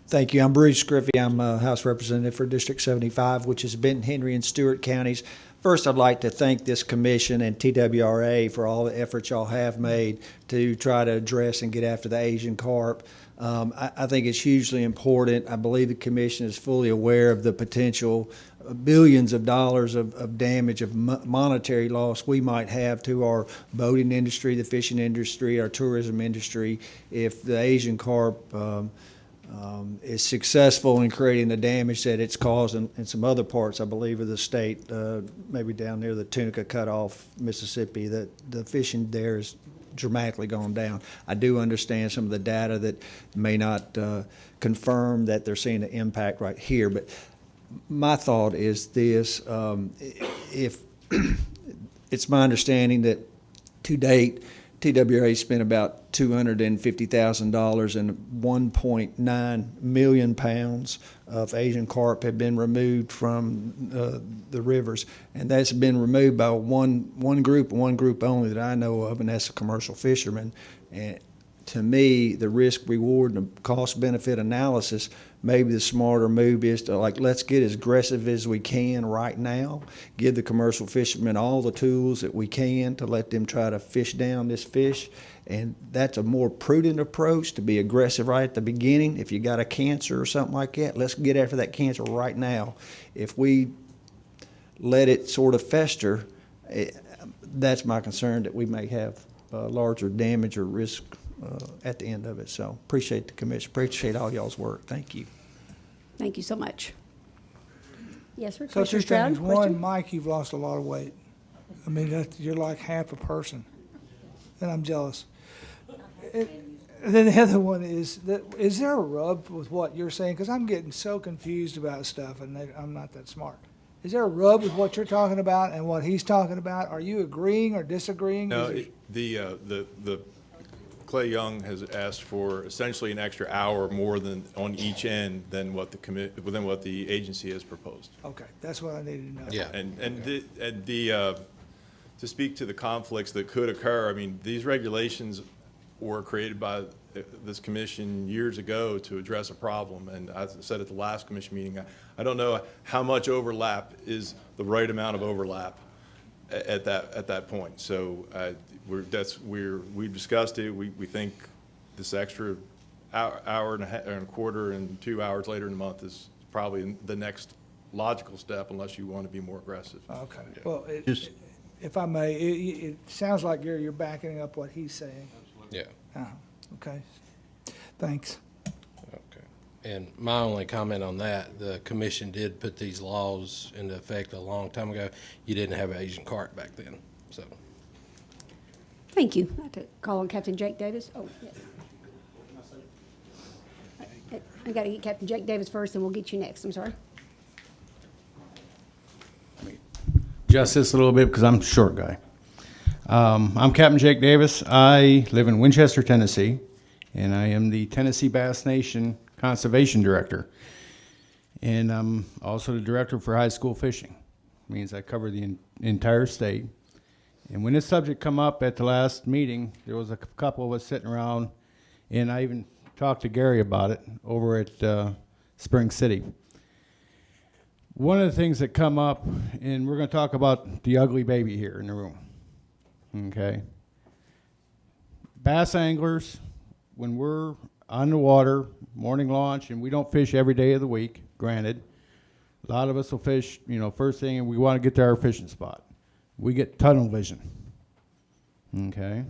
Thank you. I'm Bruce Griffey. I'm a House Representative for District 75, which is Benton, Henry, and Stewart counties. First, I'd like to thank this commission and TWRA for all the efforts y'all have made to try to address and get after the Asian carp. I think it's hugely important. I believe the commission is fully aware of the potential billions of dollars of damage, of monetary loss we might have to our boating industry, the fishing industry, our tourism industry, if the Asian carp is successful in creating the damage that it's caused in some other parts, I believe, of the state, maybe down near the Tunica Cutoff, Mississippi, that the fishing there is dramatically gone down. I do understand some of the data that may not confirm that they're seeing the impact right here, but my thought is this, if it's my understanding that to date, TWA spent about $250,000 and 1.9 million pounds of Asian carp have been removed from the rivers, and that's been removed by one group only that I know of, and that's the commercial fishermen. And to me, the risk reward and the cost benefit analysis, maybe the smarter move is to like, let's get as aggressive as we can right now, give the commercial fishermen all the tools that we can to let them try to fish down this fish. And that's a more prudent approach, to be aggressive right at the beginning. If you got a cancer or something like that, let's get after that cancer right now. If we let it sort of fester, that's my concern, that we may have larger damage or risk at the end of it. So appreciate the commission, appreciate all y'all's work. Thank you. Thank you so much. Yes, sir. So two Commissioner Stroud, things. One, question? Mike, you've lost a lot of weight. I mean, you're like half a person, and I'm jealous. And then the other one is there a rub with what you're saying? Because I'm getting so confused about stuff, and I'm not that smart. Is there a rub with what you're talking about and what he's talking about? Are you agreeing or disagreeing? No, the Clay Young has asked for essentially an extra hour more than on each end than what the agency has proposed. Okay, that's what I needed to know. Yeah, and to speak to the conflicts that could occur, I mean, these regulations were created by this commission years ago to address a problem, and as I said at the last commission meeting, I don't know how much overlap is the right amount of overlap at that point. So we've discussed it. We think this extra hour and a quarter and 2 hours later in the month is probably the next logical step, unless you want to be more aggressive. Okay. Well, if I may, it sounds like you're backing up what he's saying. Yeah. Okay. Thanks. Okay. And my only comment on that, the commission did put these laws into effect a long time ago. You didn't have an Asian carp back then, so. Thank you. I'd like to call on Captain Jake Davis. Oh, yes. I got to get Captain Jake Davis first, and we'll get you next. I'm sorry. Adjust this a little bit because I'm a short guy. I'm Captain Jake Davis. I live in Winchester, Tennessee, and I am the Tennessee Bass Nation Conservation Director. And I'm also the Director for High School Fishing. Means I cover the entire state. And when this subject come up at the last meeting, there was a couple of us sitting around, and I even talked to Gary about it over at Spring City. One of the things that come up, and we're going to talk about the ugly baby here in the room. Okay. Bass anglers, when we're on the water, morning launch, and we don't fish every day of the week, granted. A lot of us will fish, first thing, and we want to get to our fishing spot. We get tunnel vision. Okay.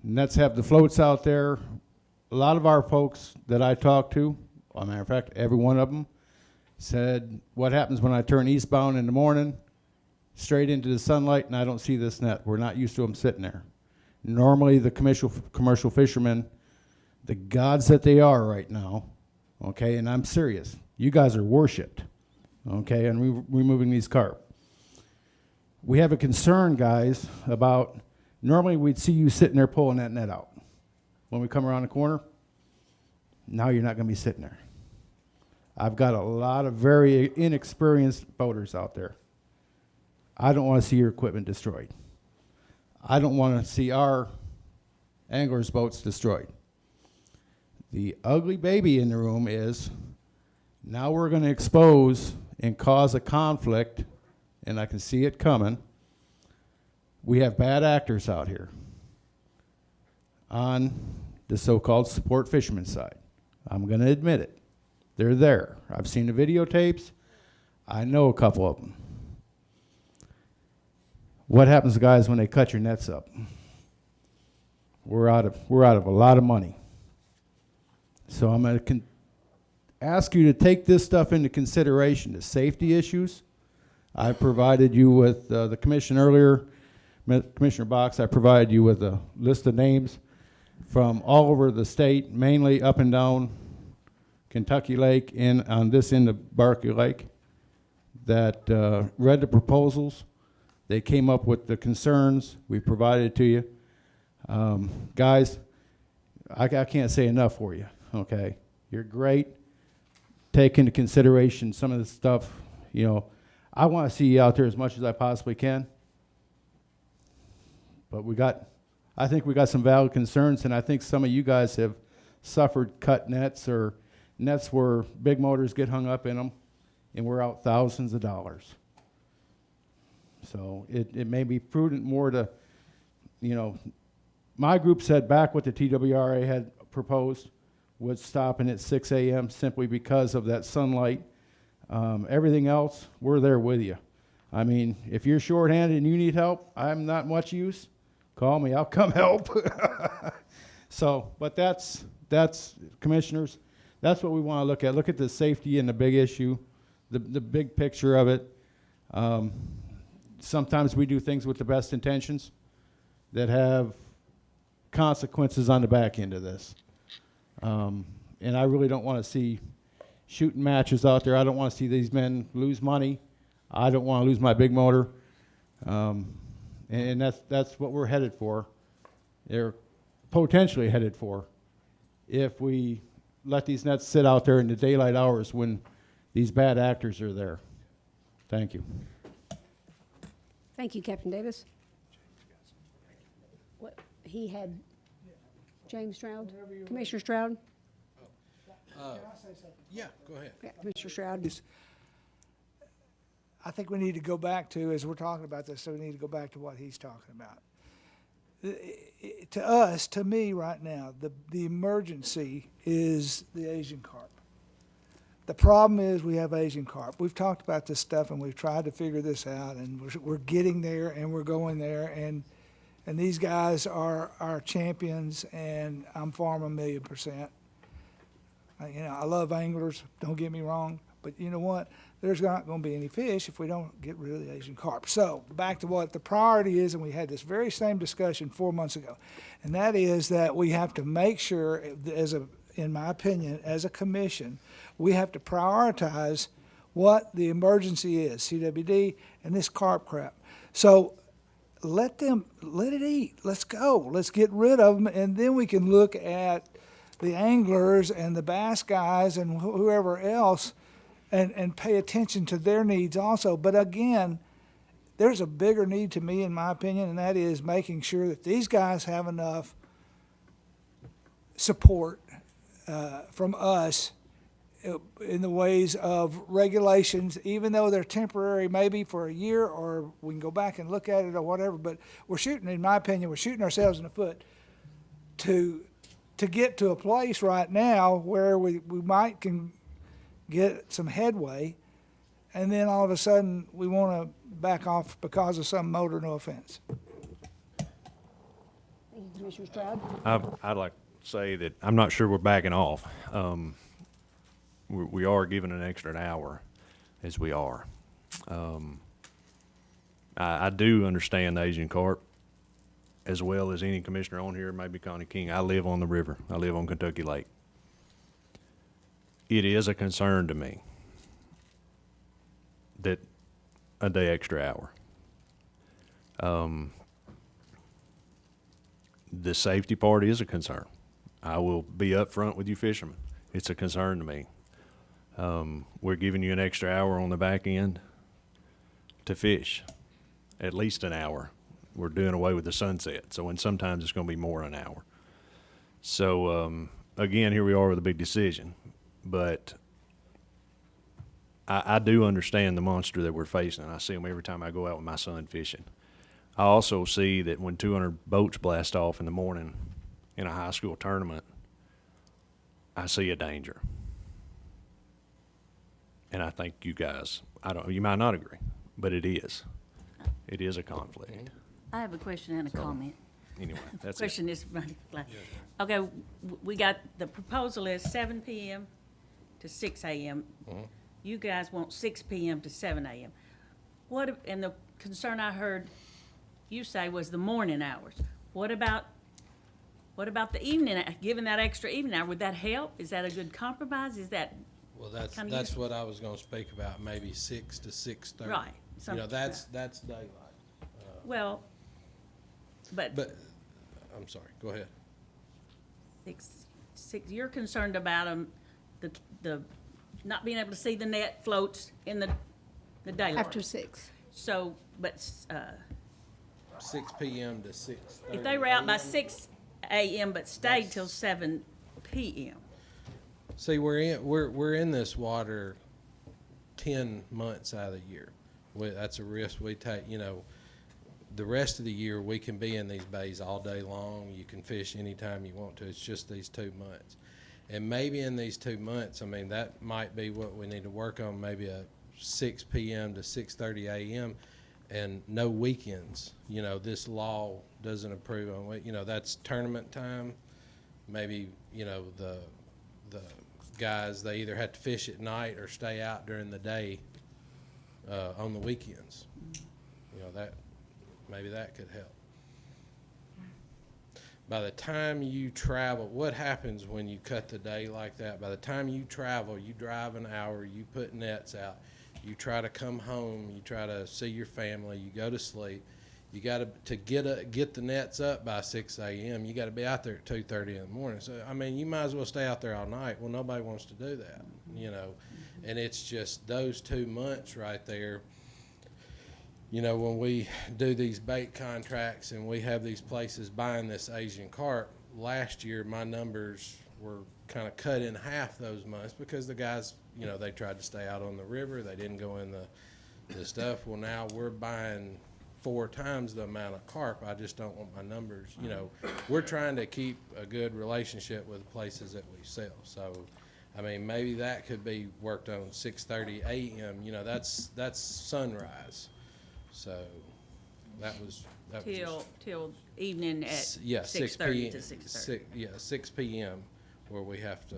And let's have the floats out there. A lot of our folks that I talked to, as a matter of fact, every one of them, said, what happens when I turn eastbound in the morning, straight into the sunlight, and I don't see this net? We're not used to them sitting there. Normally, the commercial fishermen, the gods that they are right now, okay, and I'm serious, you guys are worshipped, okay, and removing these carp. We have a concern, guys, about normally we'd see you sitting there pulling that net out. When we come around the corner, now you're not going to be sitting there. I've got a lot of very inexperienced boaters out there. I don't want to see your equipment destroyed. I don't want to see our anglers' boats destroyed. The ugly baby in the room is now we're going to expose and cause a conflict, and I can see it coming. We have bad actors out here on the so-called sport fisherman side. I'm going to admit it. They're there. I've seen the videotapes. I know a couple of them. What happens, guys, when they cut your nets up? We're out of a lot of money. So I'm going to ask you to take this stuff into consideration, the safety issues. I provided you with the commission earlier, Commissioner Box, I provided you with a list of names from all over the state, mainly up and down Kentucky Lake and on this end of Barkley Lake, that read the proposals. They came up with the concerns. We provided it to you. Guys, I can't say enough for you, okay? You're great. Take into consideration some of the stuff, I want to see you out there as much as I possibly can. But we got I think we got some valid concerns, and I think some of you guys have suffered cut nets or nets where big motors get hung up in them, and we're out thousands of dollars. So it may be prudent more to, you know, my group said back what the TWRA had proposed was stopping at 6 a.m. simply because of that sunlight. Everything else, we're there with you. I mean, if you're shorthanded and you need help, I'm not much use. Call me, I'll come help. So, but that's commissioners, that's what we want to look at. Look at the safety and the big issue, the big picture of it. Sometimes we do things with the best intentions that have consequences on the back end of this. And I really don't want to see shooting matches out there. I don't want to see these men lose money. I don't want to lose my big motor. And that's what we're headed for. They're potentially headed for if we let these nets sit out there in the daylight hours when these bad actors are there. Thank you. Thank you, Captain Davis. What, he had James Stroud, Commissioner Stroud? Yeah, go ahead. Yeah, Commissioner Stroud. I think we need to go back to, as we're talking about this, so we need to go back to what he's talking about. To us, to me right now, the emergency is the Asian carp. The problem is we have Asian carp. We've talked about this stuff and we've tried to figure this out, and we're getting there and we're going there, and these guys are our champions, and I'm for them 1,000,000%. You know, I love anglers, don't get me wrong, but you know what? There's not going to be any fish if we don't get rid of the Asian carp. So back to what the priority is, and we had this very same discussion 4 months ago, and that is that we have to make sure, in my opinion, as a commission, we have to prioritize what the emergency is, CWD and this carp crap. So let it eat. Let's go. Let's get rid of them, and then we can look at the anglers and the bass guys and whoever else and pay attention to their needs also. But again, there's a bigger need to me, in my opinion, and that is making sure that these guys have enough support from us in the ways of regulations, even though they're temporary, maybe for a year, or we can go back and look at it or whatever. But we're shooting, in my opinion, we're shooting ourselves in the foot to get to a place right now where we might can get some headway, and then all of a sudden we want to back off because of some motor, no offense. Thank you, Commissioner Stroud. I'd like to say that I'm not sure we're backing off. We are given an extra hour, as we are. I do understand the Asian carp as well as any commissioner on here, maybe Connie King. I live on the river. I live on Kentucky Lake. It is a concern to me that a day extra hour. The safety part is a concern. I will be upfront with you fishermen. It's a concern to me. We're giving you an extra hour on the back end to fish, at least an hour. We're doing away with the sunset, so sometimes it's going to be more than an hour. So again, here we are with a big decision, but I do understand the monster that we're facing. I see them every time I go out with my son fishing. I also see that when 200 boats blast off in the morning in a high school tournament, I see a danger. And I think you guys, you might not agree, but it is. It is a conflict. I have a question and a comment. Anyway, that's it. Question is, okay, we got, the proposal is 7 p.m. to 6 a.m. You guys want 6 p.m. to 7 a.m. And the concern I heard you say was the morning hours. What about the evening, given that extra evening hour? Would that help? Is that a good compromise? Is that? Well, that's what I was going to speak about, maybe 6 to 6:30. Right. You know, that's daylight. Well, but I'm sorry, go ahead. Six, you're concerned about them, the not being able to see the net floats in the daylight. After 6. So, but 6 p.m. to 6:30. If they were out by a.m. 6 a.m. but stayed till 7 p.m. See, we're in this water 10 months out of the year. That's a risk we take. You know, the rest of the year we can be in these bays all day long. You can fish anytime you want to. It's just these 2 months. And maybe in these 2 months, I mean, that might be what we need to work on, maybe a 6 p.m. to 6:30 a.m. and no weekends. You know, this law doesn't approve on, you know, that's tournament time. Maybe, you know, the guys, they either have to fish at night or stay out during the day on the weekends. You know, that, maybe that could help. By the time you travel, what happens when you cut the day like that? By the time you travel, you drive an hour, you put nets out, you try to come home, you try to see your family, you go to sleep. You got to get the nets up by 6 a.m. You got to be out there at 2:30 in the morning. So I mean, you might as well stay out there all night. Well, nobody wants to do that, you know. And it's just those 2 months right there. You know, when we do these bait contracts and we have these places buying this Asian carp, last year my numbers were kind of cut in half those months because the guys, you know, they tried to stay out on the river. They didn't go in the stuff. Well, now we're buying 4 times the amount of carp. I just don't want my numbers, you know. We're trying to keep a good relationship with the places that we sell. So, I mean, maybe that could be worked on 6:30 a.m. You know, that's sunrise. So that was till evening at yeah, 6:30 to 6:30. Yeah, 6 p.m. where we have to.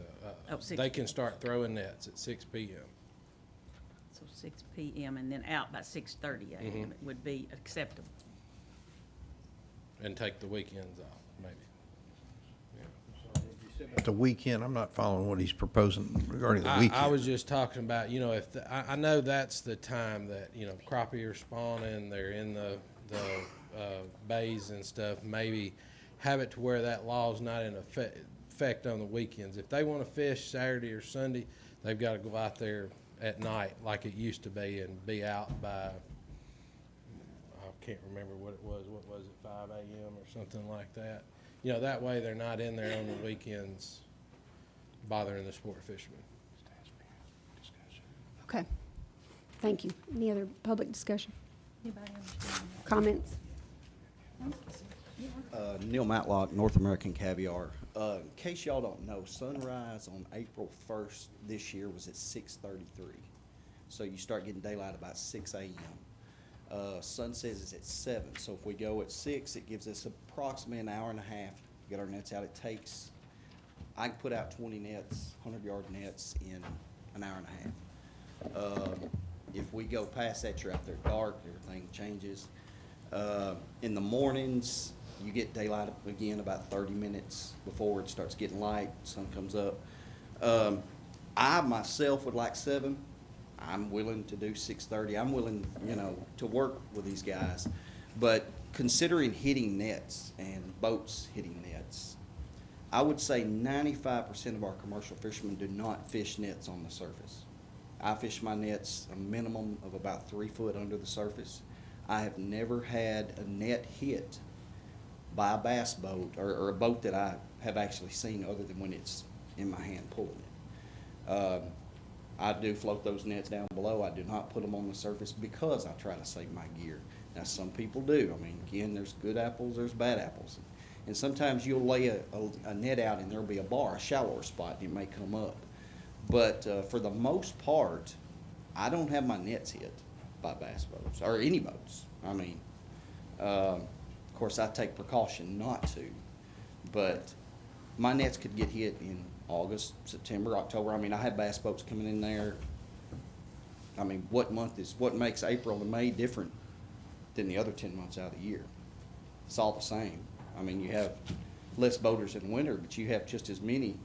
Six. They can start throwing nets at 6 p.m. So 6 p.m. and then out by 6:30 a.m. It would be acceptable. And take the weekends off, maybe. The weekend, I'm not following what he's proposing regarding the weekend. I was just talking about, you know, if I know that's the time that, you know, crappie are spawning, they're in the bays and stuff. Maybe have it to where that law is not in effect on the weekends. If they want to fish Saturday or Sunday, they've got to go out there at night like it used to be and be out by, I can't remember what it was. What was it, 5 a.m. or something like that? You know, that way they're not in there on the weekends bothering the sport fishermen. Okay. Thank you. Any other public discussion? Anybody else? Comments? Neil Matlock, North American Caviar. In case y'all don't know, sunrise on April 1st this year was at 6:33. So you start getting daylight about 6 a.m. Sunset is at 7. So if we go at 6, it gives us approximately an hour and a half to get our nets out. It takes, I can put out 20 nets, 100-yard nets in an hour and a half. If we go past that, you're out there dark, everything changes. In the mornings, you get daylight again about 30 minutes before it starts getting light, sun comes up. I myself would like 7. I'm willing to do 6:30. I'm willing, you know, to work with these guys. But considering hitting nets and boats hitting nets, I would say 95% of our commercial fishermen do not fish nets on the surface. I fish my nets a minimum of about 3 foot under the surface. I have never had a net hit by a bass boat or a boat that I have actually seen other than when it's in my hand pulling it. I do float those nets down below. I do not put them on the surface because I try to save my gear. Now, some people do. I mean, again, there's good apples, there's bad apples. And sometimes you'll lay a net out and there'll be a bar, a shallower spot, and it may come up. But for the most part, I don't have my nets hit by bass boats or any boats. I mean, of course, I take precaution not to. But my nets could get hit in August, September, October. I mean, I have bass boats coming in there. I mean, what makes April and May different than the other 10 months out of the year? It's all the same. I mean, you have less boaters in winter, but you have just as many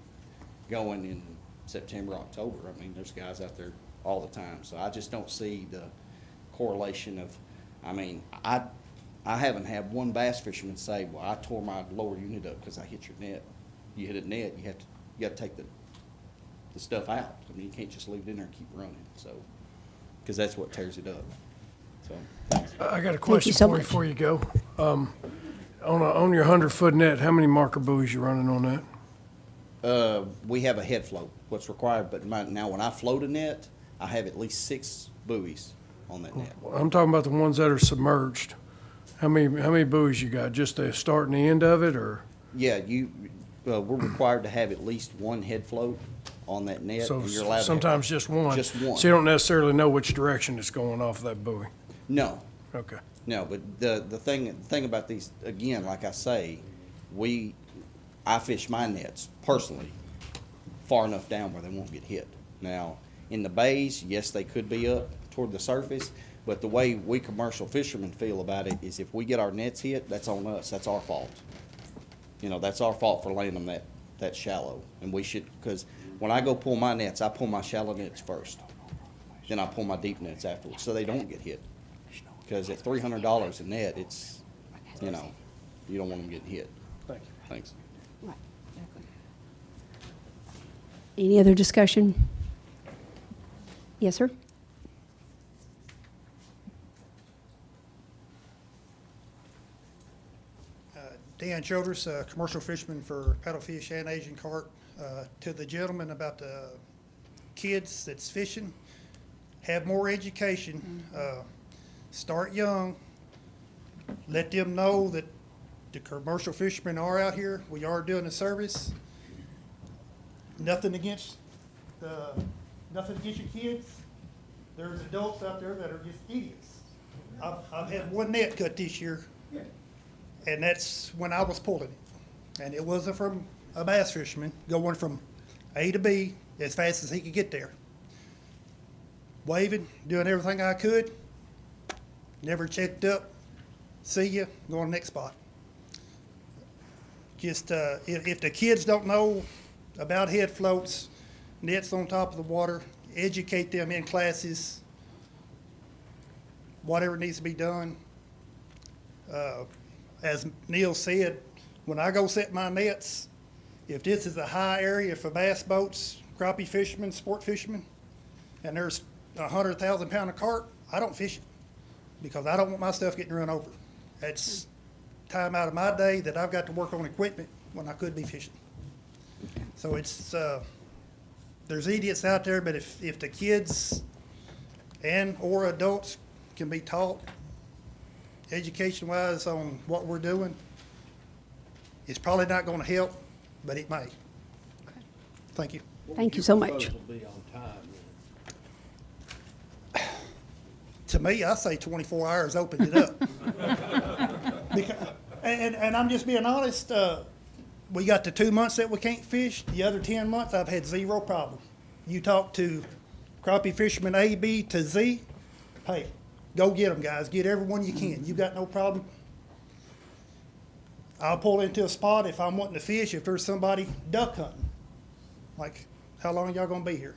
going in September, October. I mean, there's guys out there all the time. So I just don't see the correlation of, I mean, I haven't had one bass fisherman say, well, I tore my lower unit up because I hit your net. You hit a net, you got to take the stuff out. I mean, you can't just leave it in there and keep running. So, because that's what tears it up. So, thanks. I got a you question so for you much. before you go. On your 100-foot net, how many marker buoys you running on that? We have a head float, what's required, but now when I float a net, I have at least 6 buoys on that net. I'm talking about the ones that are submerged. How many buoys you got? Just the start and the end of it, or? Yeah, we're required to have at least 1 head float on that net. So and you're allowed to have sometimes just one? Just one. So you don't necessarily know which direction it's going off of that buoy? No. Okay. No, but the thing about these, again, like I say, I fish my nets personally far enough down where they won't get hit. Now, in the bays, yes, they could be up toward the surface, but the way we commercial fishermen feel about it is if we get our nets hit, that's on us. That's our fault. You know, that's our fault for laying them that shallow. And we should, because when I go pull my nets, I pull my shallow nets first. Then I pull my deep nets afterwards, so they don't get hit. Because at $300 a net, it's, you know, you don't want them getting hit. Thank you. Thanks. Right, exactly. Any other discussion? Yes, sir? Dan Childress, commercial fisherman for paddlefish and Asian carp. To the gentleman about the kids that's fishing, have more education. Start young. Let them know that the commercial fishermen are out here. We are doing a service. Nothing against your kids. There's adults out there that are just idiots. I've had 1 net cut this year, and that's when I was pulling it. And it wasn't from a bass fisherman going from A to B as fast as he could get there. Waving, doing everything I could. Never checked up. See ya, go on the next spot. Just, if the kids don't know about head floats, nets on top of the water, educate them in classes, whatever needs to be done. As Neil said, when I go set my nets, if this is a high area for bass boats, crappie fishermen, sport fishermen, and there's 100,000 pound of carp, I don't fish it because I don't want my stuff getting run over. That's time out of my day that I've got to work on equipment when I could be fishing. So it's, there's idiots out there, but if the kids or adults can be taught education-wise on what we're doing, it's probably not going to help, but it may. Thank you. Thank you so much. To me, I say 24 hours opened it up. And I'm just being honest, we got the 2 months that we can't fish. The other 10 months, I've had 0 problem. You talk to crappie fishermen A, B to Z, hey, go get them, guys. Get everyone you can. You got no problem. I'll pull into a spot if I'm wanting to fish, if there's somebody duck hunting. Like, how long are y'all gonna be here?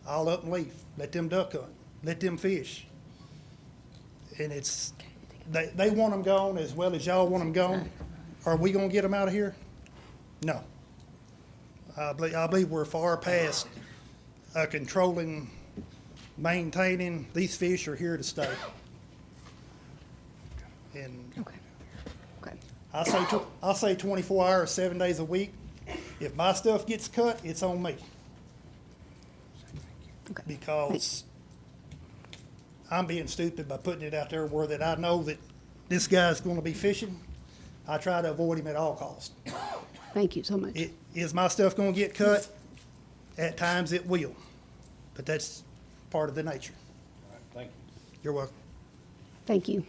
I'll up and leave. Let them duck hunt. Let them fish. And it's, they want them gone as well as y'all want them gone. Are we gonna get them out of here? No. I believe we're far past controlling, maintaining. These fish are here to stay. And I say 24 hours, 7 days a week. If my stuff gets cut, it's on me. Because I'm being stupid by putting it out there where that I know that this guy's going to be fishing. I try to avoid him at all costs. Thank you so much. Is my stuff going to get cut? At times it will, but that's part of the nature. Thank you. You're welcome. Thank you.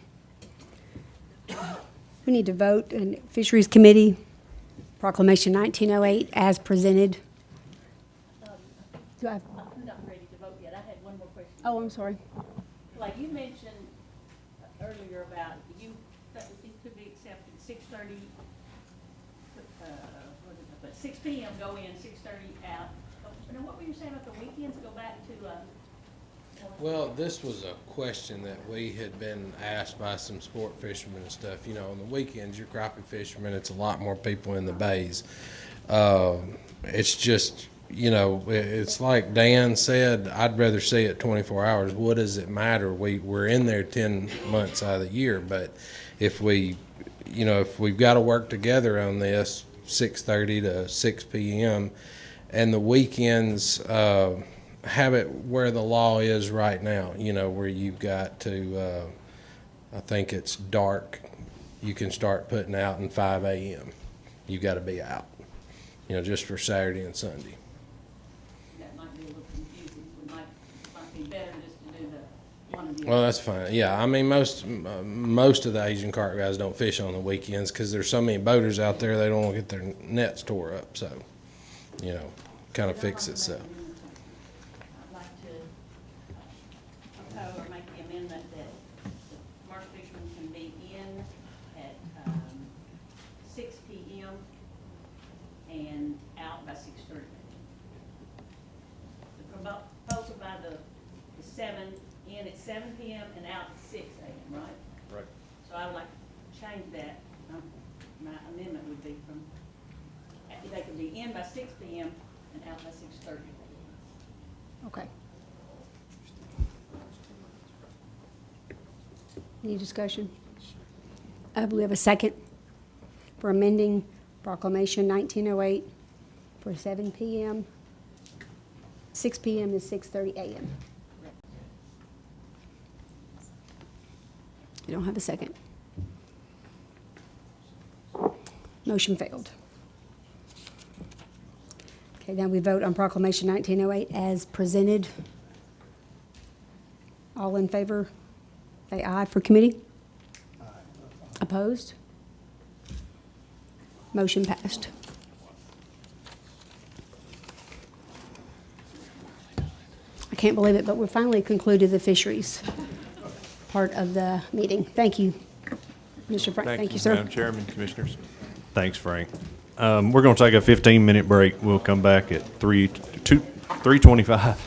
We need to vote in Fisheries Committee, Proclamation 1908 as presented. Do I have? I'm not ready to vote yet. I had one more question. Oh, I'm sorry. Like you mentioned earlier about you, that it could be accepted 6:30, what is it, but 6 p.m. go in, 6:30 out. Now, what were you saying about the weekends? Go back to, Well, this was a question that we had been asked by some sport fishermen and stuff. You know, on the weekends, you're crappie fishermen, it's a lot more people in the bays. It's just you know, it's like Dan said, I'd rather see it 24 hours. What does it matter? We're in there 10 months out of the year, but if we, you know, if we've got to work together on this, 6:30 to 6 p.m., and the weekends, have it where the law is right now, you know, where you've got to, I think it's dark, you can start putting out in 5 a.m. You got to be out, you know, just for Saturday and Sunday. That might be a little confusing. It might be better just to do the one of the. Well, that's fine. Yeah, I mean, most of the Asian carp guys don't fish on the weekends because there's so many boaters out there, they don't want to get their nets tore up. So, you know, kind of fix itself. I'd like to propose or make the amendment that the commercial fishermen can be in at 6 p.m. and out by 6:30. The proposal by the 7, in at 7 p.m. and out at 6 a.m., right? Right. So I would like to change that. My amendment would be from, they could be in by 6 p.m. and out by 6:30. Okay. Any discussion? We have a second for amending Proclamation 1908 for 7 p.m., 6 p.m. to 6:30 a.m. You don't have a second. Motion failed. Okay, now we vote on Proclamation 1908 as presented. All in favor, say aye for committee. Opposed? Motion passed. I can't believe it, but we finally concluded the fisheries part of the meeting. Thank you, Mr. Frank. Thank you, sir. Madam Chairman, Commissioners. Thanks, Frank. We're going to take a 15-minute break. We'll come back at 3:25.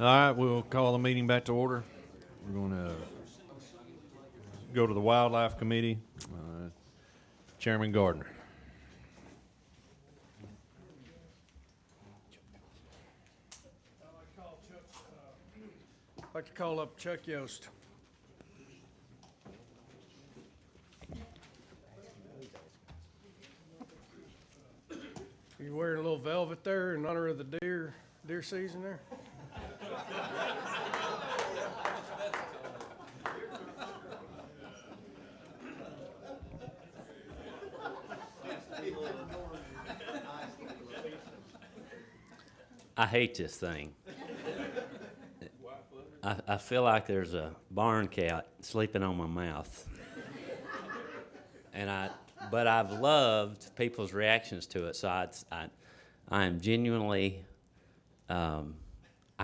All right, we'll call the meeting back to order. We're going to go to the Wildlife Committee. Chairman Gardner. I'd like to call up Chuck Yoest. You wearing a little velvet there in honor of the deer season there? I hate this thing. I feel like there's a barn cat sleeping on my mouth. But I've loved people's reactions to it, so I am genuinely, I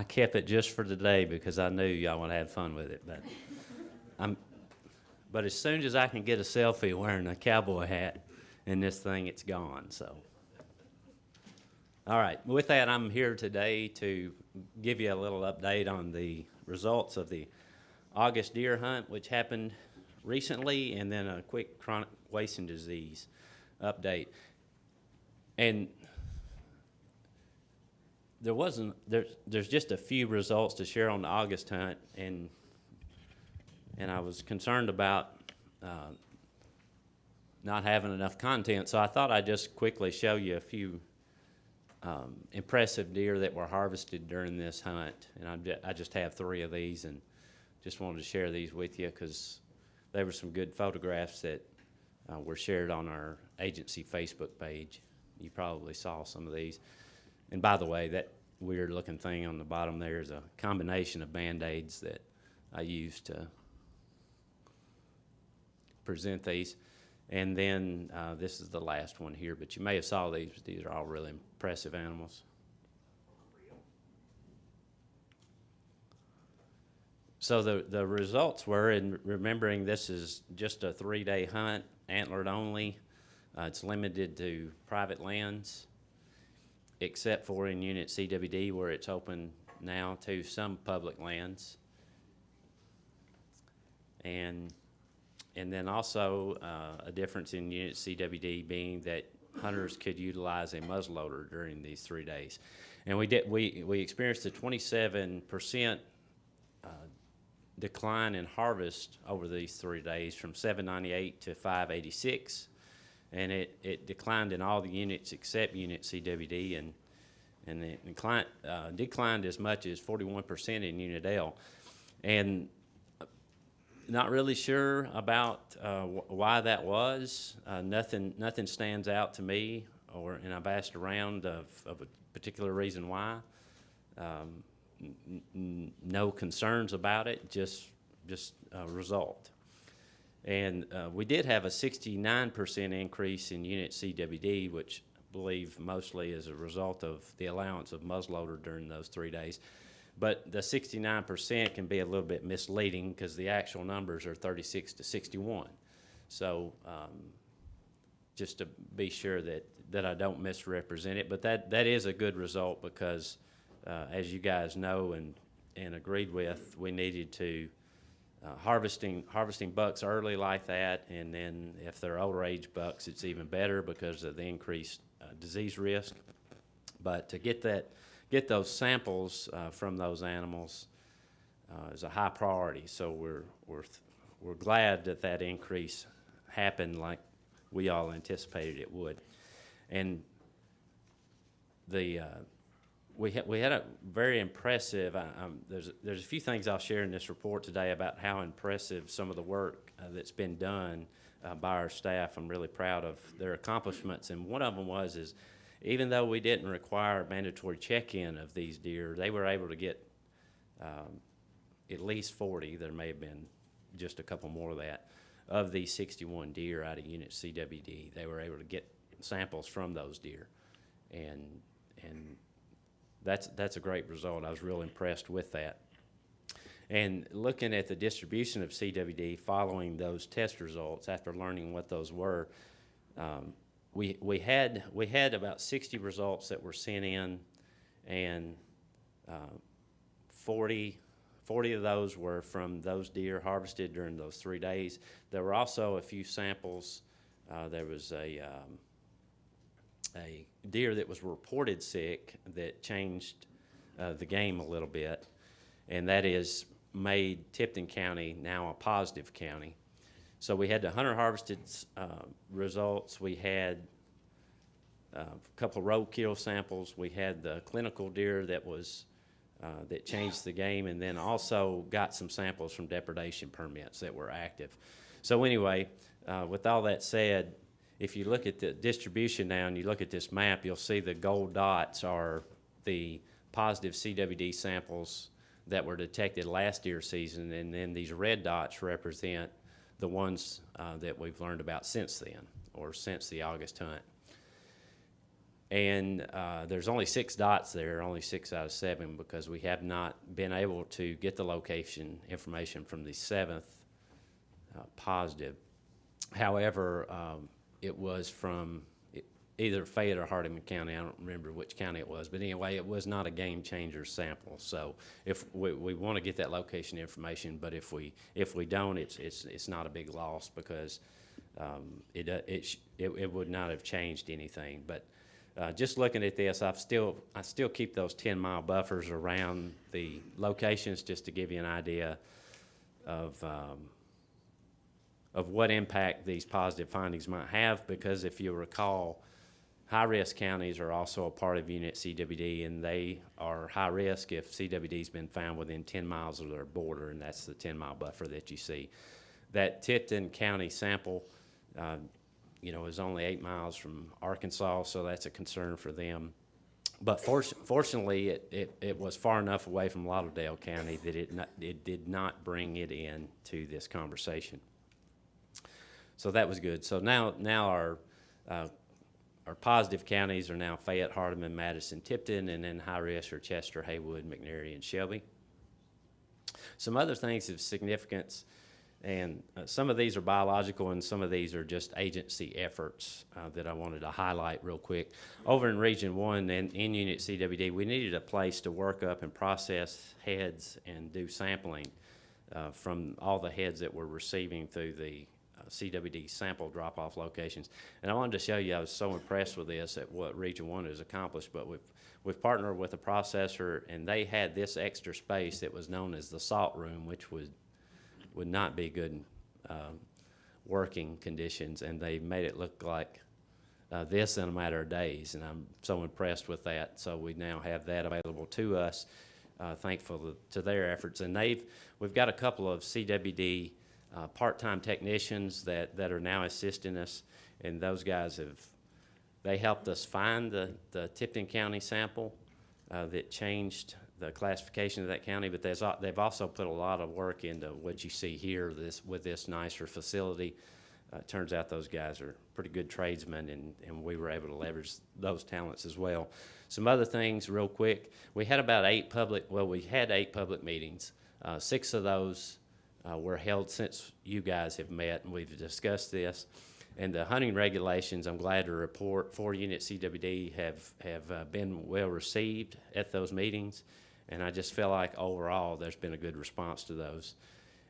kept it just for today because I knew y'all would have fun with it. But as soon as I can get a selfie wearing a cowboy hat in this thing, it's gone. So, all right. With that, I'm here today to give you a little update on the results of the August deer hunt, which happened recently, and then a quick chronic wasting disease update. And there's just a few results to share on the August hunt, and I was concerned about not having enough content, so I thought I'd just quickly show you a few impressive deer that were harvested during this hunt. And I just have 3 of these, and just wanted to share these with you because they were some good photographs that were shared on our agency Facebook page. You probably saw some of these. And by the way, that weird looking thing on the bottom there is a combination of Band-Aids that I used to present these. And then this is the last one here, but you may have saw these. These are all really impressive animals. So the results were, and remembering this is just a 3-day hunt, antlered only. It's limited to private lands, except for in Unit CWD where it's open now to some public lands. And then also a difference in Unit CWD being that hunters could utilize a muzzleloader during these 3 days. And we experienced a 27% decline in harvest over these 3 days from 798 to 586. And it declined in all the units except Unit CWD, and it declined as much as 41% in Unit L. And not really sure about why that was. Nothing stands out to me, and I've asked around of a particular reason why. No concerns about it, just a result. And we did have a 69% increase in Unit CWD, which I believe mostly is a result of the allowance of muzzleloader during those 3 days. But the 69% can be a little bit misleading because the actual numbers are 36 to 61. So just to be sure that I don't misrepresent it. But that is a good result because, as you guys know and agreed with, we needed to harvesting bucks early like that, and then if they're older age bucks, it's even better because of the increased disease risk. But to get those samples from those animals is a high priority. So we're glad that increase happened like we all anticipated it would. And we had a very impressive. There's a few things I'll share in this report today about how impressive some of the work that's been done by our staff. I'm really proud of their accomplishments, and one of them is even though we didn't require mandatory check-in of these deer, they were able to get at least 40. There may have been just a couple more of that. Of these 61 deer out of Unit CWD, they were able to get samples from those deer, and that's a great result. I was real impressed with that. And looking at the distribution of CWD following those test results, after learning what those were, we had about 60 results that were sent in, and 40 of those were from those deer harvested during those 3 days. There were also a few samples. There was a deer that was reported sick that changed the game a little bit, and that is made Tipton County now a positive county. So we had the hunter harvested results. We had a couple of roadkill samples. We had the clinical deer that was that changed the game, and then also got some samples from depredation permits that were active. So anyway, with all that said, if you look at the distribution now and you look at this map, you'll see the gold dots are the positive CWD samples that were detected last deer season, and then these red dots represent the ones that we've learned about since then, or since the August hunt. And there's only 6 dots there, only 6 out of 7, because we have not been able to get the location information from the 7th positive. However, it was from either Fayette or Hardeman County. I don't remember which county it was, but anyway, it was not a game changer sample. So if we want to get that location information, but if we don't, it's not a big loss, because it would not have changed anything. But just looking at this, I still keep those 10-mile buffers around the locations, just to give you an idea of what impact these positive findings might have, because if you recall, high-risk counties are also a part of Unit CWD, and they are high risk if CWD's been found within 10 miles of their border, and that's the 10-mile buffer that you see. That Tipton County sample, is only 8 miles from Arkansas, so that's a concern for them. But fortunately, it was far enough away from Lauderdale County that it did not bring it in to this conversation. So that was good. So now our positive counties are now Fayette, Hardeman, Madison, Tipton, and then high risk are Chester, Haywood, McNary, and Shelby. Some other things of significance, and some of these are biological and some of these are just agency efforts that I wanted to highlight real quick. Over in Region 1 and in Unit CWD, we needed a place to work up and process heads and do sampling from all the heads that we're receiving through the CWD sample drop-off locations. And I wanted to show you, I was so impressed with this at what Region 1 has accomplished, but we've partnered with a processor, and they had this extra space that was known as the salt room, which would not be good working conditions, and they made it look like this in a matter of days, and I'm so impressed with that. So we now have that available to us, thankful to their efforts. And we've got a couple of CWD part-time technicians that are now assisting us, and those guys they helped us find the Tipton County sample that changed the classification of that county, but they've also put a lot of work into what you see here with this nicer facility. It turns out those guys are pretty good tradesmen, and we were able to leverage those talents as well. Some other things real quick. We had 8 public meetings. 6 of those were held since you guys have met, and we've discussed this. And the hunting regulations, I'm glad to report, for Unit CWD have been well received at those meetings, and I just feel like overall there's been a good response to those.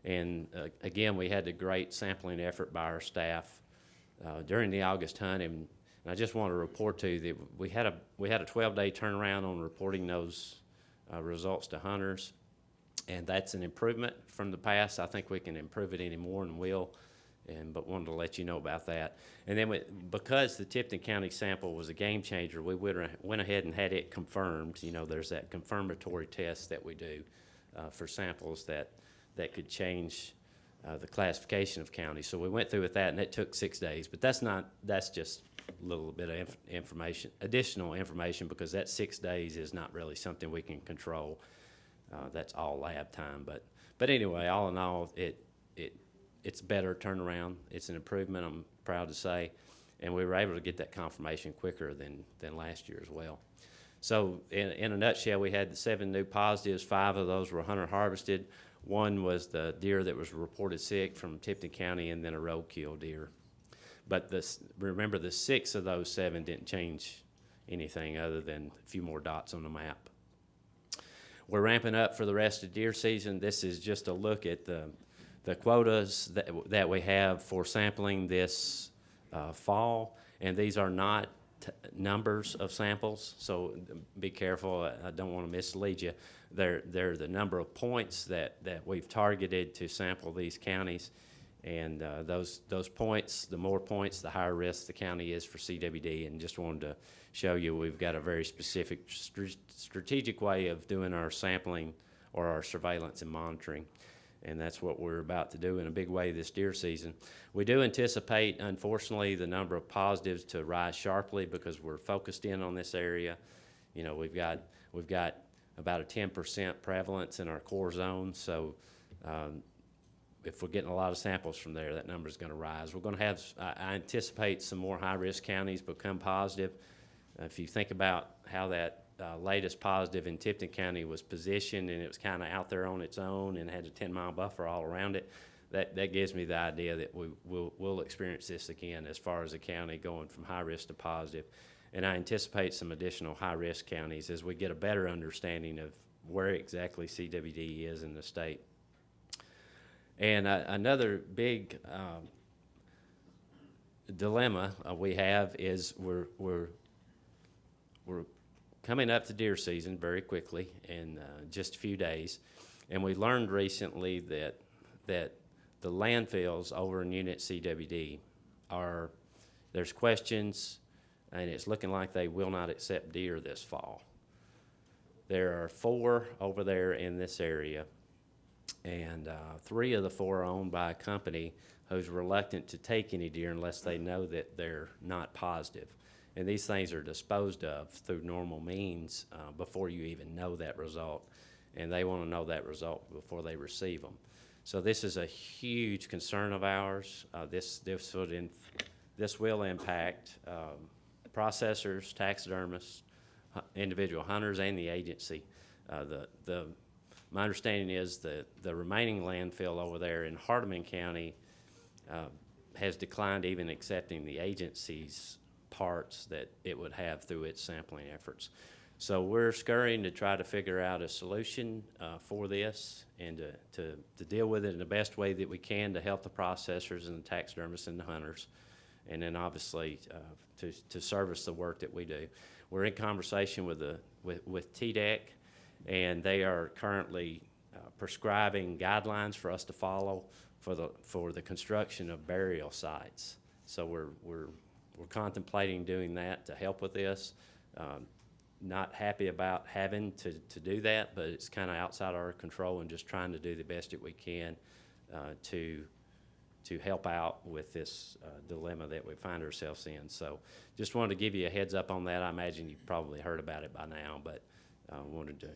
And again, we had a great sampling effort by our staff during the August hunt, and I just want to report to you that we had a 12-day turnaround on reporting those results to hunters. And that's an improvement from the past. I think we can improve it any more, and will, but wanted to let you know about that. And then because the Tipton County sample was a game changer, we went ahead and had it confirmed. There's that confirmatory test that we do for samples that could change the classification of counties. So we went through with that, and it took 6 days. But that's just a little bit of additional information, because that 6 days is not really something we can control. That's all lab time, but anyway, all in all, it's better turnaround. It's an improvement, I'm proud to say, and we were able to get that confirmation quicker than last year as well. So in a nutshell, we had the 7 new positives. 5 of those were hunter harvested. 1 was the deer that was reported sick from Tipton County, and then a roadkill deer. But remember, the 6 of those 7 didn't change anything other than a few more dots on the map. we're ramping up for the rest of deer season. This is just a look at the quotas that we have for sampling this fall, and these are not numbers of samples, so be careful. I don't want to mislead you. They're the number of points that we've targeted to sample these counties, and those points, the more points, the higher risk the county is for CWD. And just wanted to show you we've got a very specific strategic way of doing our sampling or our surveillance and monitoring. And that's what we're about to do in a big way this deer season. We do anticipate, unfortunately, the number of positives to rise sharply because we're focused in on this area. You know, we've got about a 10% prevalence in our core zone, so if we're getting a lot of samples from there, that number is going to rise. We're going to have, I anticipate some more high-risk counties become positive. If you think about how that latest positive in Tipton County was positioned, and it was kind of out there on its own and had a 10-mile buffer all around it, that gives me the idea that we'll experience this again as far as the county going from high risk to positive. And I anticipate some additional high-risk counties as we get a better understanding of where exactly CWD is in the state. And another big dilemma we have is we're coming up to deer season very quickly in just a few days, and we learned recently that the landfills over in Unit CWD there's questions, and it's looking like they will not accept deer this fall. There are 4 over there in this area, and 3 of the 4 are owned by a company who's reluctant to take any deer unless they know that they're not positive. And these things are disposed of through normal means before you even know that result. And they want to know that result before they receive them. So this is a huge concern of ours. This will impact processors, taxidermists, individual hunters, and the agency. My understanding is that the remaining landfill over there in Hardeman County has declined even accepting the agency's parts that it would have through its sampling efforts. So we're scurrying to try to figure out a solution for this and to deal with it in the best way that we can to help the processors and the taxidermists and the hunters, and then obviously to service the work that we do. We're in conversation with TDEC, and they are currently prescribing guidelines for us to follow for the construction of burial sites. So we're contemplating doing that to help with this. Not happy about having to do that, but it's kind of outside our control, and just trying to do the best that we can to help out with this dilemma that we find ourselves in. So just wanted to give you a heads up on that. I imagine you've probably heard about it by now, but wanted to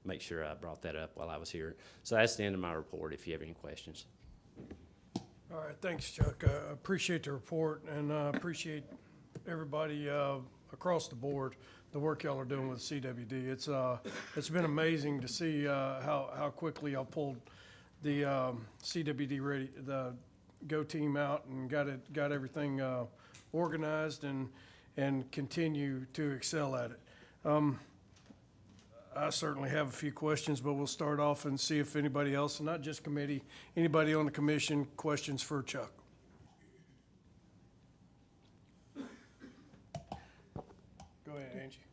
make sure I brought that up while I was here. So that's the end of my report, if you have any questions. All right, thanks, Chuck. I appreciate the report, and I appreciate everybody across the board, the work y'all are doing with CWD. It's been amazing to see how quickly y'all pulled the CWD ready, the Go team out, and got everything organized and continue to excel at it. I certainly have a few questions, but we'll start off and see if anybody else, not just committee, anybody on the commission, questions for Chuck. Go ahead, Angie.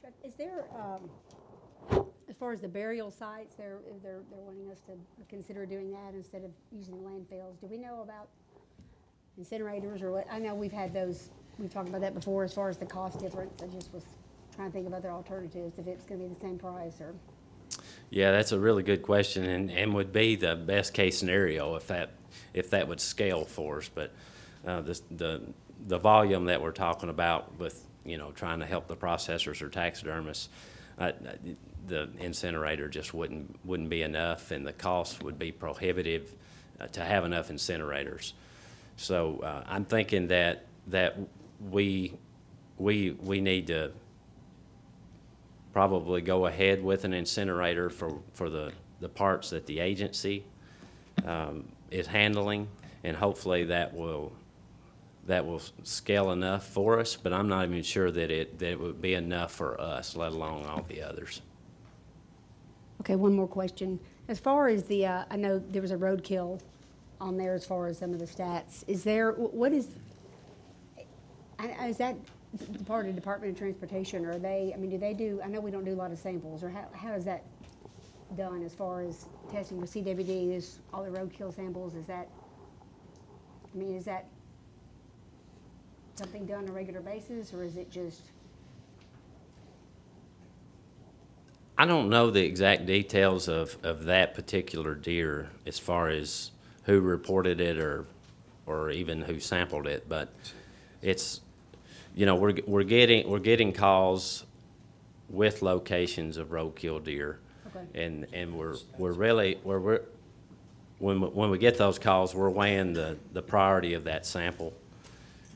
Chuck, is there, as far as the burial sites, they're wanting us to consider doing that instead of using landfills. Do we know about incinerators or what? I know we've had those, we've talked about that before as far as the cost difference. I just was trying to think of other alternatives, if it's going to be the same price or. Yeah, that's a really good question, and would be the best case scenario if that would scale for us. But the volume that we're talking about with trying to help the processors or taxidermists, the incinerator just wouldn't be enough, and the cost would be prohibitive to have enough incinerators. So I'm thinking that we need to probably go ahead with an incinerator for the parts that the agency is handling, and hopefully that will that will scale enough for us, but I'm not even sure that it would be enough for us, let alone all the others. Okay, one more question. As far as the, I know there was a roadkill on there as far as some of the stats. Is there, what is that part of the Department of Transportation, or are they, I mean, do they do, I know we don't do a lot of samples, or how is that done as far as testing with CWD, is all the roadkill samples, is that, I mean, is that something done on a regular basis, or is it just? I don't know the exact details of that particular deer as far as who reported it or even who sampled it, but it's, you know, we're getting calls with locations of roadkill deer. Okay. And when we get those calls, we're weighing the priority of that sample.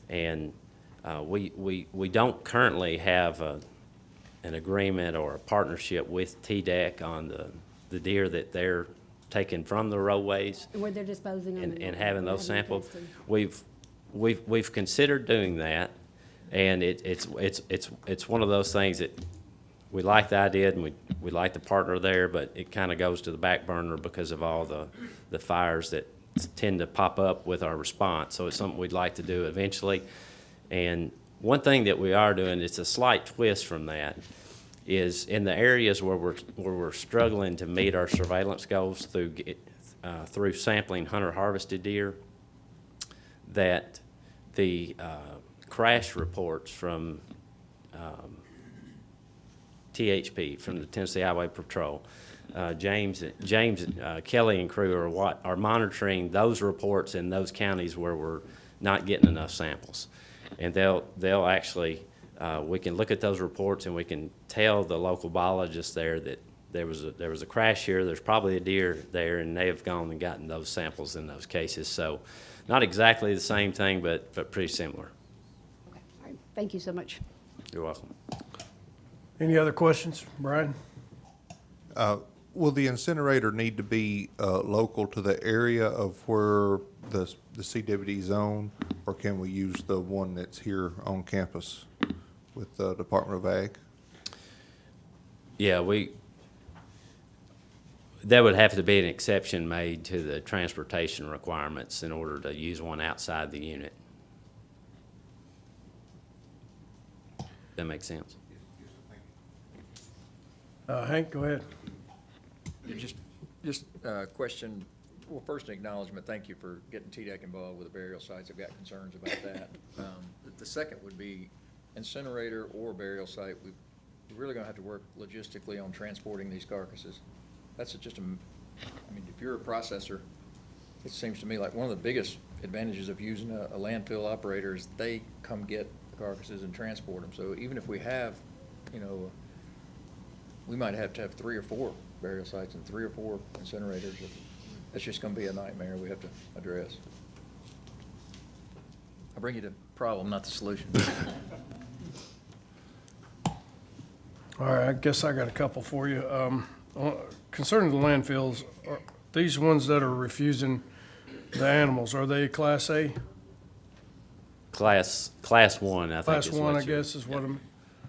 And we don't currently have an agreement or a partnership with TDEC on the deer that they're taking from the roadways And where they're disposing of them. and having those sampled. tested. We've considered doing that, and it's one of those things that we like the idea and we like the partner there, but it kind of goes to the back burner because of all the fires that tend to pop up with our response. So it's something we'd like to do eventually. And one thing that we are doing, it's a slight twist from that, is in the areas where we're struggling to meet our surveillance goals through sampling hunter-harvested deer, that the crash reports from THP, from the Tennessee Highway Patrol, James Kelly and crew are monitoring those reports in those counties where we're not getting enough samples. And they'll actually, we can look at those reports and we can tell the local biologists there that there was a crash here, there's probably a deer there, and they have gone and gotten those samples in those cases. So not exactly the same thing, but pretty similar. Okay, all right, thank you so much. You're welcome. Any other questions, Brian? Will the incinerator need to be local to the area of where the CWD zone, or can we use the one that's here on campus with the Department of Ag? Yeah, there would have to be an exception made to the transportation requirements in order to use one outside the unit. That makes sense. Hank, go ahead. Just a question. Well, first an acknowledgement. Thank you for getting TDEC involved with the burial sites. I've got concerns about that. The second would be incinerator or burial site. We're really going to have to work logistically on transporting these carcasses. That's just I mean, if you're a processor, it seems to me like one of the biggest advantages of using a landfill operator is they come get the carcasses and transport them. So even if we have, you know, we might have to have 3 or 4 burial sites and 3 or 4 incinerators. That's just going to be a nightmare we have to address. I bring you the problem, not the solution. All right, I guess I got a couple for you. Concerning the landfills, are these ones that are refusing the animals, are they Class A? Class 1, I think. Class 1, I guess, is what I'm.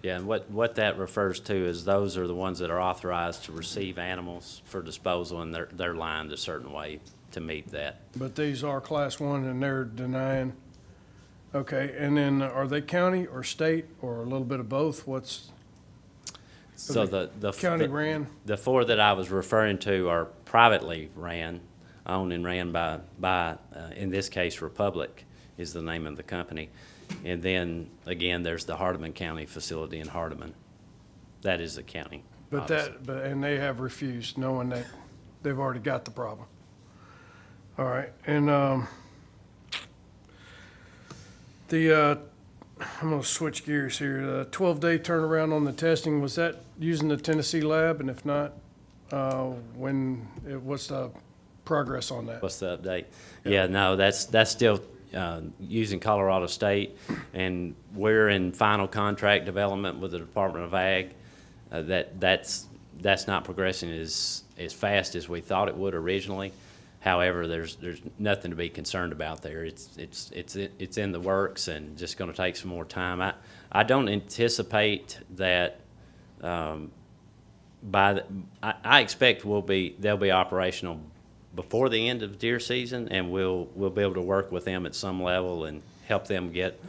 Yeah, and what that refers to is those are the ones that are authorized to receive animals for disposal, and they're lined a certain way to meet that. But these are Class 1 and they're denying. Okay, and then are they county or state or a little bit of both? So the county ran? The 4 that I was referring to are privately ran, owned and ran by in this case, Republic is the name of the company. And then, again, there's the Hardeman County facility in Hardeman. That is the county. But and they have refused, knowing that they've already got the problem. All right, and I'm gonna switch gears here. The 12-day turnaround on the testing, was that using the Tennessee lab? And if not, what's the progress on that? What's the update? Yeah, no, that's still using Colorado State, and we're in final contract development with the Department of Ag. That's not progressing as fast as we thought it would originally. However, there's nothing to be concerned about there. It's in the works and just going to take some more time. I don't anticipate that I expect they'll be operational before the end of deer season, and we'll be able to work with them at some level and help them get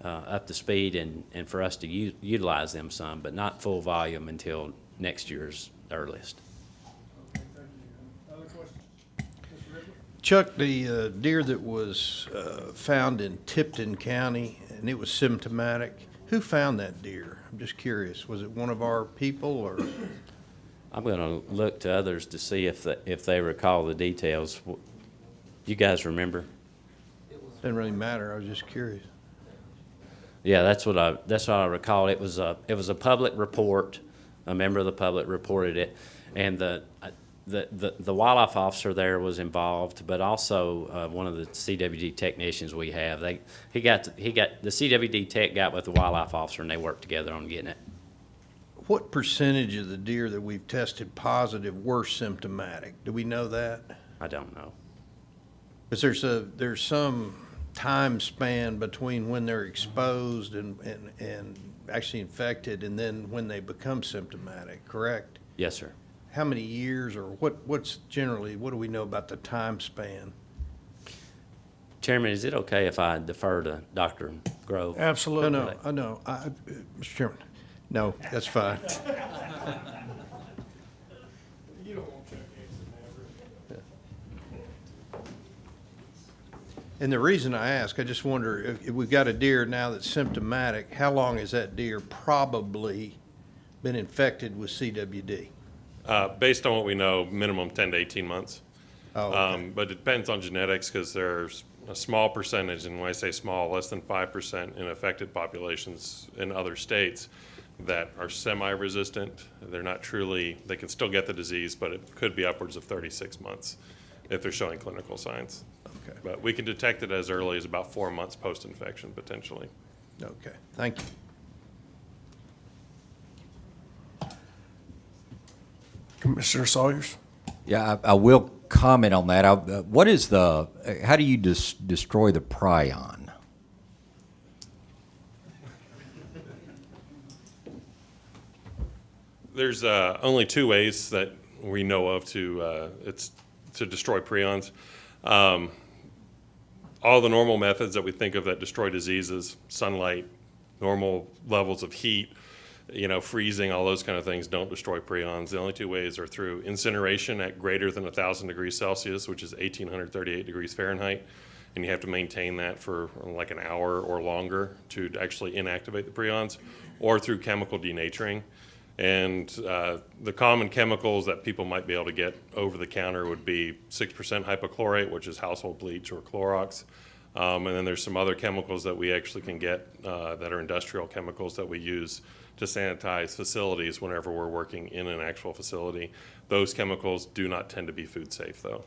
up to speed and for us to utilize them some, but not full volume until next year's earliest. Chuck, the deer that was found in Tipton County, and it was symptomatic, who found that deer? I'm just curious. Was it one of our people, or? I'm going to look to others to see if they recall the details. You guys remember? Didn't really matter. I was just curious. Yeah, that's what I recall. It was a public report. A member of the public reported it, and the wildlife officer there was involved, but also one of the CWD technicians we have. The CWD tech got with the wildlife officer, and they worked together on getting it. What percentage of the deer that we've tested positive were symptomatic? Do we know that? I don't know. Because there's some time span between when they're exposed and actually infected, and then when they become symptomatic, correct? Yes, sir. How many years, or what do we know about the time span? Chairman, is it okay if I defer to Dr. Grove? Absolutely. No, Mr. Chairman, no, that's fine. You don't want Chuck answering that. And the reason I ask, I just wonder, if we've got a deer now that's symptomatic, how long has that deer probably been infected with CWD? Based on what we know, minimum 10 to 18 months. Oh, okay. But it depends on genetics, because there's a small percentage, and when I say small, less than 5% in affected populations in other states that are semi-resistant. They're not truly, they can still get the disease, but it could be upwards of 36 months if they're showing clinical signs. Okay. But we can detect it as early as about 4 months post-infection, potentially. Okay, thank you. Commissioner Sawyers? Yeah, I will comment on that. How do you destroy the prion? There's only two ways that we know of to destroy prions. All the normal methods that we think of that destroy diseases, sunlight, normal levels of heat, freezing, all those kind of things don't destroy prions. The only two ways are through incineration at greater than 1,000 degrees Celsius, which is 1,838 degrees Fahrenheit, and you have to maintain that for like an hour or longer to actually inactivate the prions, or through chemical denaturing. And the common chemicals that people might be able to get over the counter would be 6% hypochlorite, which is household bleach or Clorox. And then there's some other chemicals that we actually can get that are industrial chemicals that we use to sanitize facilities whenever we're working in an actual facility. Those chemicals do not tend to be food safe, though.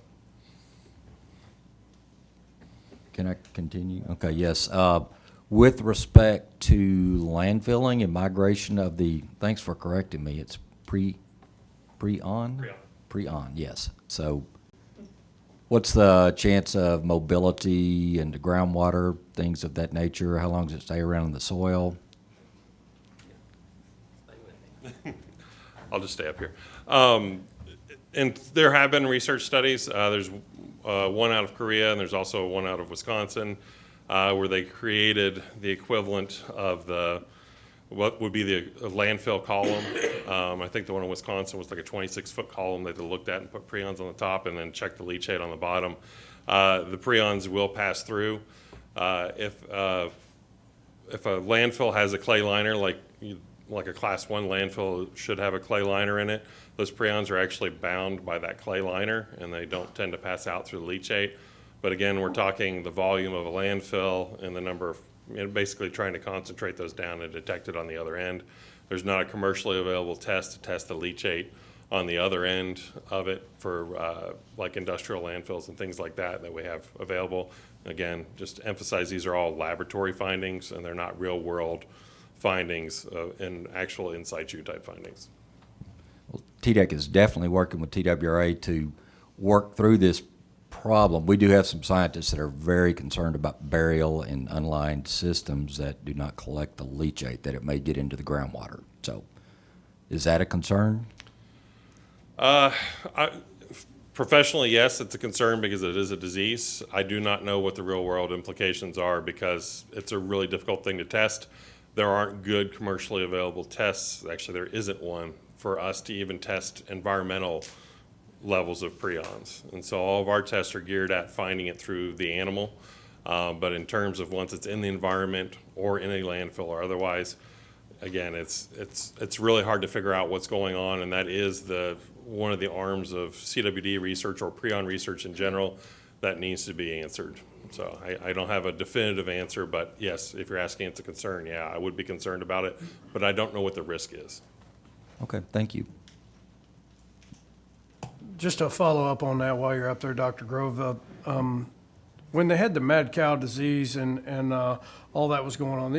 Can I continue? Okay, yes. With respect to landfilling and migration of thanks for correcting me, it's prion? Prion, yes. So what's the chance of mobility into groundwater, things of that nature? How long does it stay around in the soil? I'll just stay up here. And there have been research studies. There's one out of Korea, and there's also one out of Wisconsin, where they created the equivalent of what would be the landfill column. I think the one in Wisconsin was like a 26-foot column that they looked at and put prions on the top and then checked the leachate on the bottom. The prions will pass through. If a landfill has a clay liner, like a Class 1 landfill should have a clay liner in it, those prions are actually bound by that clay liner, and they don't tend to pass out through the leachate. But again, we're talking the volume of a landfill and the number of, basically trying to concentrate those down and detect it on the other end. There's not a commercially available test to test the leachate on the other end of it for like industrial landfills and things like that we have available. Again, just to emphasize, these are all laboratory findings, and they're not real world findings and actual in situ type findings. Well, TDEC is definitely working with TWRA to work through this problem. We do have some scientists that are very concerned about burial in unlined systems that do not collect the leachate, that it may get into the groundwater. So is that a concern? Professionally, yes, it's a concern because it is a disease. I do not know what the real world implications are because it's a really difficult thing to test. There aren't good commercially available tests. Actually, there isn't one for us to even test environmental levels of prions. And so all of our tests are geared at finding it through the animal. But in terms of once it's in the environment or in a landfill or otherwise, again, it's really hard to figure out what's going on, and that is one of the arms of CWD research or prion research in general that needs to be answered. So I don't have a definitive answer, but yes, if you're asking it's a concern, yeah, I would be concerned about it, but I don't know what the risk is. Okay, thank you. Just to follow up on that while you're up there, Dr. Grove, when they had the mad cow disease and all that was going on,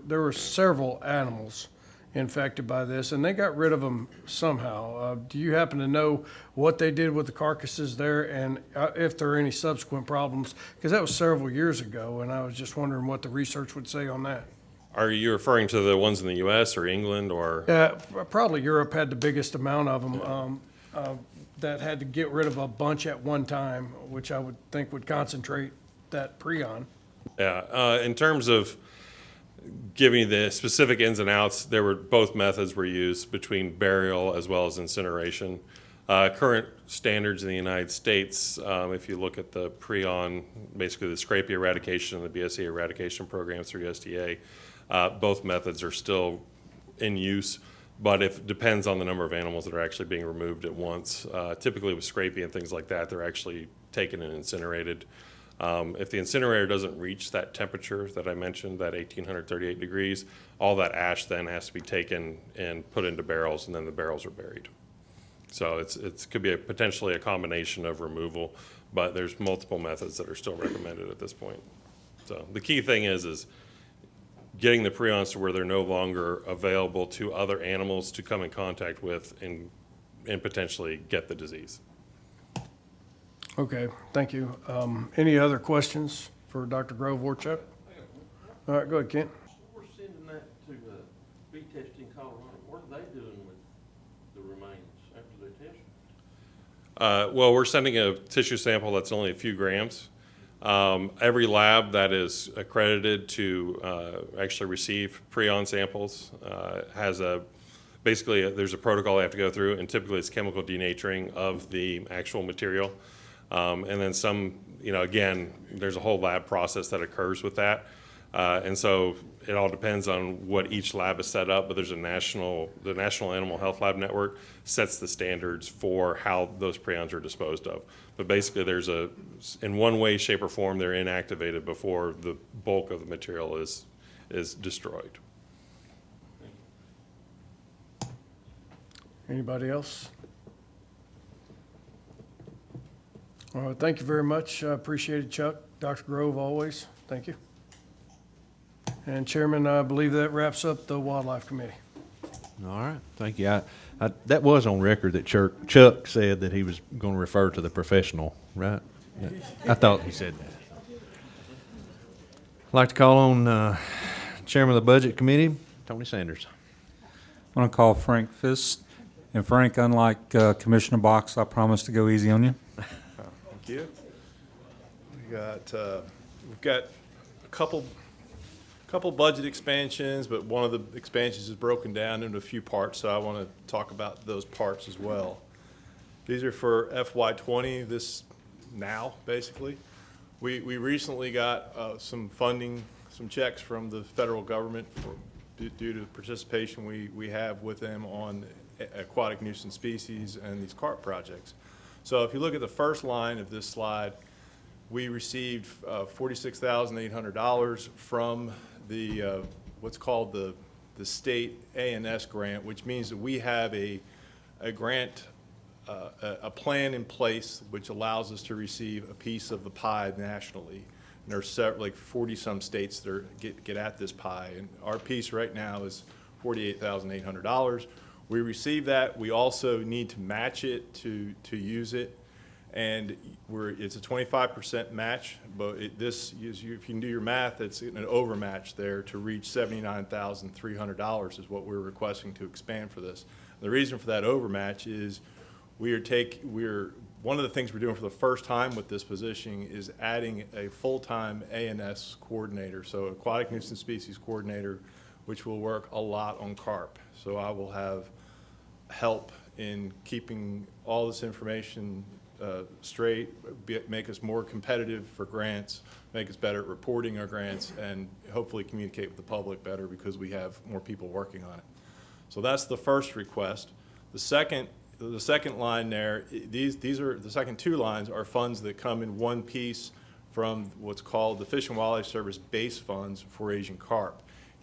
there were several animals infected by this, and they got rid of them somehow. Do you happen to know what they did with the carcasses there, and if there are any subsequent problems? Because that was several years ago, and I was just wondering what the research would say on that. Are you referring to the ones in the U.S. or England or? Probably Europe had the biggest amount of them. That had to get rid of a bunch at one time, which I would think would concentrate that prion. Yeah, in terms of giving you the specific ins and outs, both methods were used between burial as well as incineration. Current standards in the United States, if you look at the prion, basically the scrapie eradication and the BSE eradication programs through USDA, both methods are still in use. But it depends on the number of animals that are actually being removed at once. Typically with scrapie and things like that, they're actually taken and incinerated. If the incinerator doesn't reach that temperature that I mentioned, that 1838 degrees, all that ash then has to be taken and put into barrels, and then the barrels are buried. So it could be potentially a combination of removal, but there's multiple methods that are still recommended at this point. So the key thing is getting the prions to where they're no longer available to other animals to come in contact with and potentially get the disease. Okay, thank you. Any other questions for Dr. Grove or Chuck? All right, go ahead, Kent. We're sending that to be tested in Colorado. What are they doing with the remains after they test them? Well, we're sending a tissue sample that's only a few grams. Every lab that is accredited to actually receive prion samples has there's a protocol they have to go through, and typically it's chemical denaturing of the actual material. And then again, there's a whole lab process that occurs with that. And so it all depends on what each lab is set up, but there's the National Animal Health Lab Network sets the standards for how those prions are disposed of. But basically in one way, shape, or form, they're inactivated before the bulk of the material is destroyed. Anybody else? All right, thank you very much. I appreciate it, Chuck. Dr. Grove, always. Thank you. And Chairman, I believe that wraps up the Wildlife Committee. All right, thank you. That was on record that Chuck said that he was going to refer to the professional, right? I thought he said that. I'd like to call on Chairman of the Budget Committee, Tony Sanders. I want to call Frank Fiss. And Frank, unlike Commissioner Box, I promise to go easy on you. Thank you. We've got a couple budget expansions, but one of the expansions is broken down into a few parts, so I want to talk about those parts as well. These are for FY20, this now, basically. We recently got some funding, some checks from the federal government due to the participation we have with them on aquatic nuisance species and these carp projects. So if you look at the first line of this slide, we received $46,800 from the what's called the state A&S grant, which means that we have a grant, a plan in place which allows us to receive a piece of the pie nationally. And there's like 40-some states that get at this pie, and our piece right now is $48,800. We receive that. We also need to match it to use it. And it's a 25% match, but this is, if you can do your math, it's an overmatch there to reach $79,300 is what we're requesting to expand for this. The reason for that overmatch is one of the things we're doing for the first time with this position is adding a full-time ANS coordinator, so aquatic nuisance species coordinator, which will work a lot on carp. So I will have help in keeping all this information straight, make us more competitive for grants, make us better at reporting our grants, and hopefully communicate with the public better because we have more people working on it. So that's the first request. The second line there, these are the second two lines are funds that come in one piece from what's called the Fish and Wildlife Service base funds for Asian carp.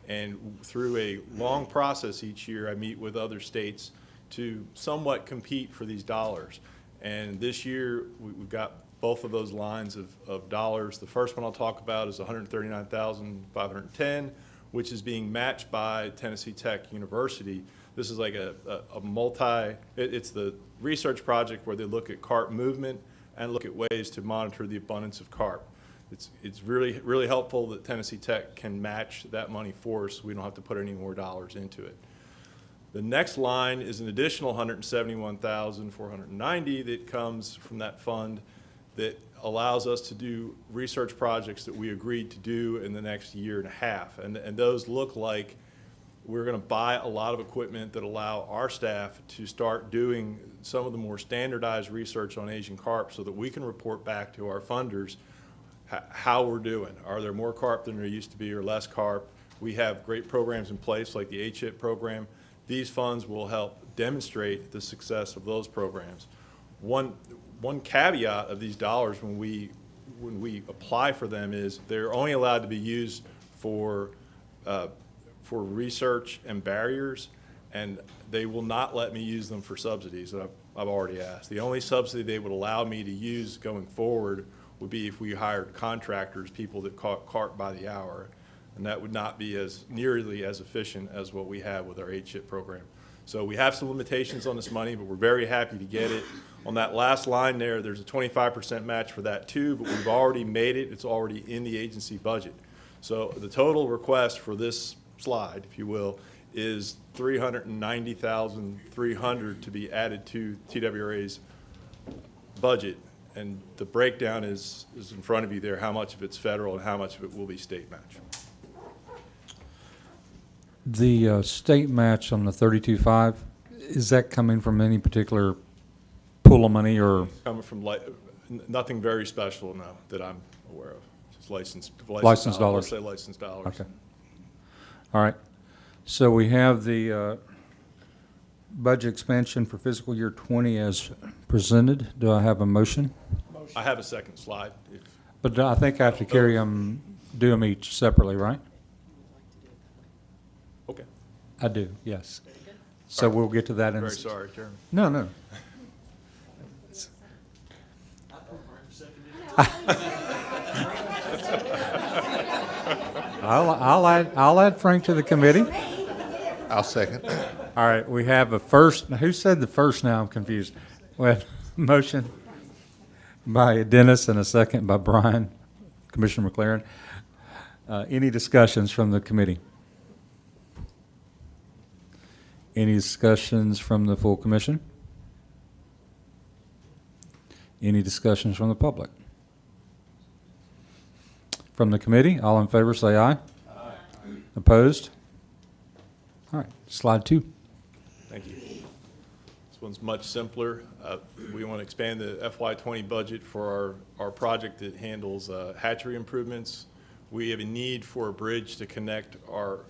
And through a long process each year, I meet with other states to somewhat compete for these dollars. And this year, we've got both of those lines of dollars. The first one I'll talk about is $139,510, which is being matched by Tennessee Tech University. This is like it's the research project where they look at carp movement and look at ways to monitor the abundance of carp. It's really, really helpful that Tennessee Tech can match that money for us so we don't have to put any more dollars into it. The next line is an additional $171,490 that comes from that fund that allows us to do research projects that we agreed to do in the next year and a half. And those look like we're going to buy a lot of equipment that allow our staff to start doing some of the more standardized research on Asian carp so that we can report back to our funders how we're doing. Are there more carp than there used to be or less carp? We have great programs in place like the HIP program. These funds will help demonstrate the success of those programs. One caveat of these dollars when we apply for them is they're only allowed to be used for research and barriers, and they will not let me use them for subsidies that I've already asked. The only subsidy they would allow me to use going forward would be if we hired contractors, people that caught carp by the hour. And that would not be nearly as efficient as what we have with our HIP program. So we have some limitations on this money, but we're very happy to get it. On that last line there's a 25% match for that too, but we've already made it. It's already in the agency budget. So the total request for this slide, if you will, is $390,300 to be added to TWRA's budget. And the breakdown is in front of you there, how much of it's federal and how much of it will be state match. The state match on the 32.5, is that coming from any particular pool of money or? Coming from nothing very special, no, that I'm aware of. Just licensed Licensed dollars. Let's say licensed dollars. Okay. All right. So we have the budget expansion for fiscal year 20 as presented. Do I have a motion? I have a second slide. But I think I have to do them each separately, right? Okay. I do, yes. So we'll get to that in a Very sorry, Chairman. No. I'll add Frank to the committee. I'll second. All right, we have a first. Who said the first now? I'm confused. We have a motion by Dennis and a second by Brian, Commissioner McLaren. Any discussions from the committee? Any discussions from the full commission? Any discussions from the public? From the committee, all in favor say aye. Aye. Opposed? All right, slide 2. Thank you. This one's much simpler. We want to expand the FY20 budget for our project that handles hatchery improvements. We have a need for a bridge to connect our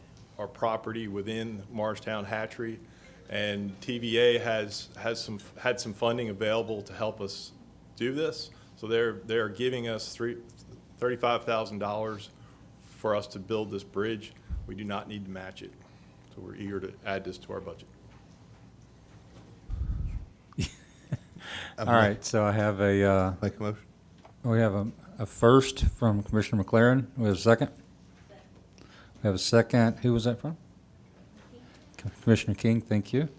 property within Morristown Hatchery, and TVA had some funding available to help us do this. So they're giving us $35,000 for us to build this bridge. We do not need to match it, so we're eager to add this to our budget. All right, so I have a make a motion. We have a first from Commissioner McLaren. We have a second. We have a second. Who was that from? Commissioner King, thank you.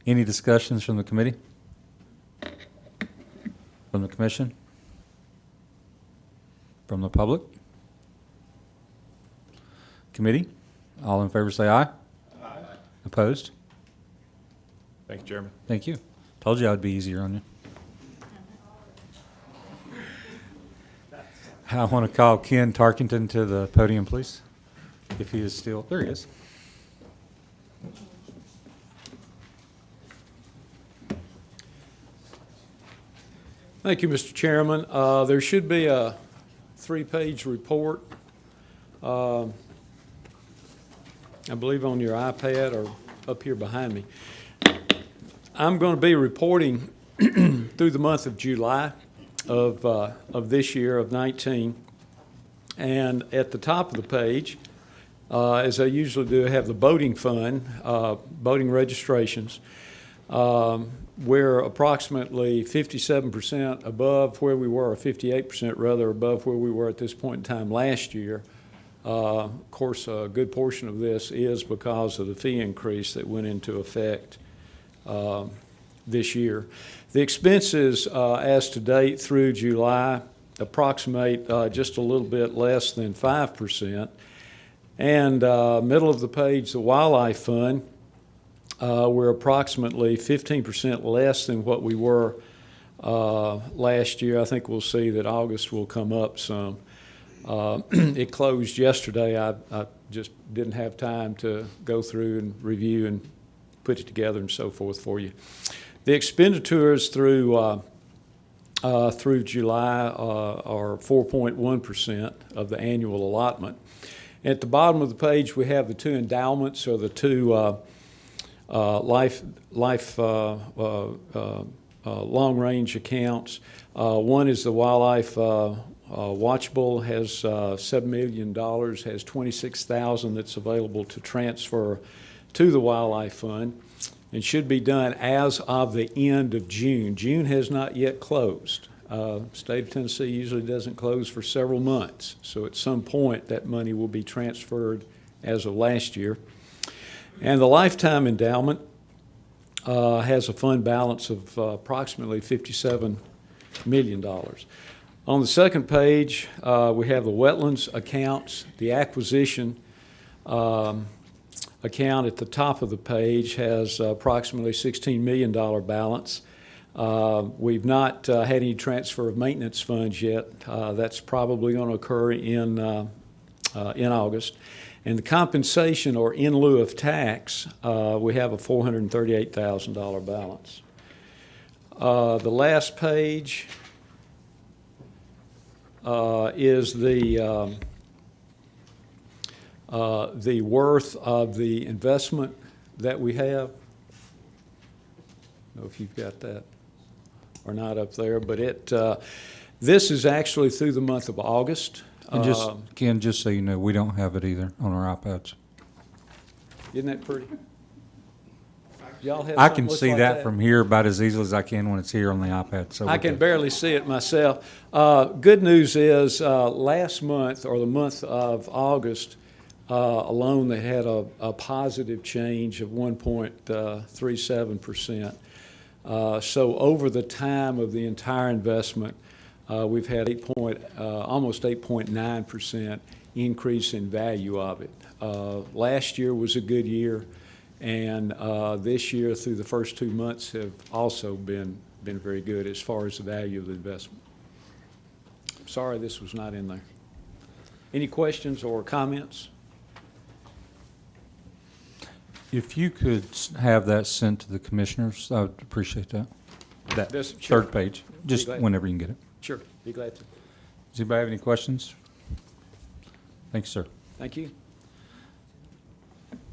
Any discussions from the committee? From the commission? From the public? Committee? All in favor say aye. Aye. Opposed? Thank you, Chairman. Thank you. Told you I'd be easier on you. I want to call Ken Tarkington to the podium, please, if he is still, there he is. Thank you, Mr. Chairman. There should be a 3-page report, I believe on your iPad or up here behind me. I'm going to be reporting through the month of July of this year, of 19. And at the top of the page, as I usually do, I have the boating fund, boating registrations. We're approximately 57% above where we were, or 58% rather, above where we were at this point in time last year. Of course, a good portion of this is because of the fee increase that went into effect this year. The expenses as to date through July approximate just a little bit less than 5%. And middle of the page, the Wildlife Fund, we're approximately 15% less than what we were last year. I think we'll see that August will come up some. It closed yesterday. I just didn't have time to go through and review and put it together and so forth for you. The expenditures through July are 4.1% of the annual allotment. At the bottom of the page, we have the two endowments, or the two long-range accounts. One is the Wildlife Watchable, has $7 million, has $26,000 that's available to transfer to the Wildlife Fund, and should be done as of the end of June. June has not yet closed. State of Tennessee usually doesn't close for several months, so at some point that money will be transferred as of last year. And the Lifetime Endowment has a fund balance of approximately $57 million. On the second page, we have the wetlands accounts. The acquisition account at the top of the page has approximately $16 million balance. We've not had any transfer of maintenance funds yet. That's probably going to occur in August. And the compensation, or in lieu of tax, we have a $438,000 balance. The last page is the worth of the investment that we have. I don't know if you've got that or not up there, but this is actually through the month of August. And just, Ken, just so you know, we don't have it either on our iPads. Isn't that pretty? Y'all have I something can looks see like that from here about as easily as I can when it's here on the iPad. So I can barely see it myself. Good news is last month, or the month of August alone, they had a positive change of 1.37%. So over the time of the entire investment, we've had almost 8.9% increase in value of it. Last year was a good year, and this year through the first 2 months have also been very good as far as the value of the investment. Sorry this was not in there. Any questions or comments? if you could have that sent to the commissioners, I would appreciate that. That Sure. third page, Be just glad. whenever you can get it. Sure, be glad to. Does anybody have any questions? Thanks, sir. Thank you.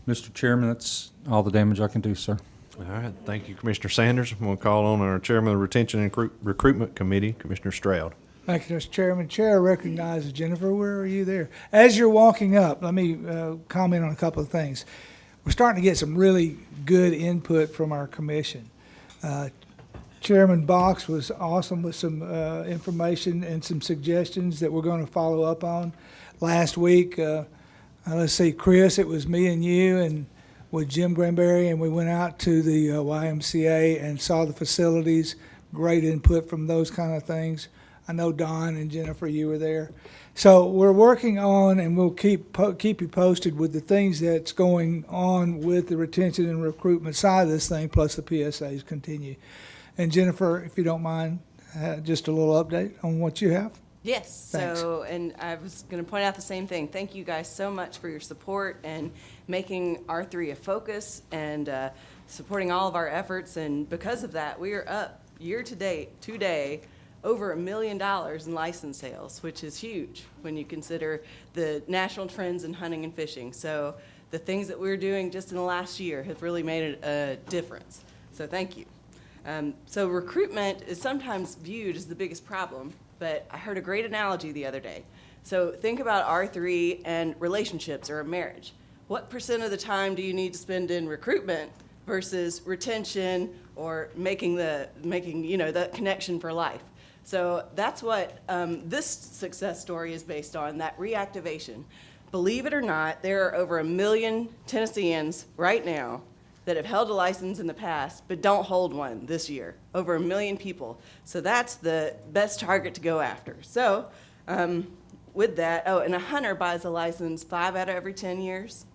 Mr. Chairman, that's all the damage I can do, sir. All right, thank you, Commissioner Sanders. I'm going to call on our Chairman of the Retention and Recruitment Committee, Commissioner Stroud. Thank you, Mr. Chairman. Chair recognizes Jennifer. Where are you there? As you're walking up, let me comment on a couple of things. We're starting to get some really good input from our commission. Chairman Box was awesome with some information and some suggestions that we're going to follow up on. Last week, let's see, Chris, it was me and you and with Jim Granberry, and we went out to the YMCA and saw the facilities. great input from those kind of things. I know Don and Jennifer, you were there. So we're working on, and we'll keep you posted with the things that's going on with the retention and recruitment side of this thing, plus the PSAs continue. And Jennifer, if you don't mind, just a little update on what you have. Yes, Thanks. so, and I was going to point out the same thing. Thank you guys so much for your support and making R3 a focus and supporting all of our efforts. And because of that, we are up year to date, today, over $1 million in license sales, which is huge when you consider the national trends in hunting and fishing. So the things that we're doing just in the last year have really made a difference. So thank you. So recruitment is sometimes viewed as the biggest problem, but I heard a great analogy the other day. So think about R3 and relationships or a marriage. What % of the time do you need to spend in recruitment versus retention or making that connection for life? So that's what this success story is based on, that reactivation. Believe it or not, there are over 1 million Tennesseans right now that have held a license in the past but don't hold one this year. Over 1 million people. So that's the best target to go after. So with that, and a hunter buys a license 5 out of every 10 years.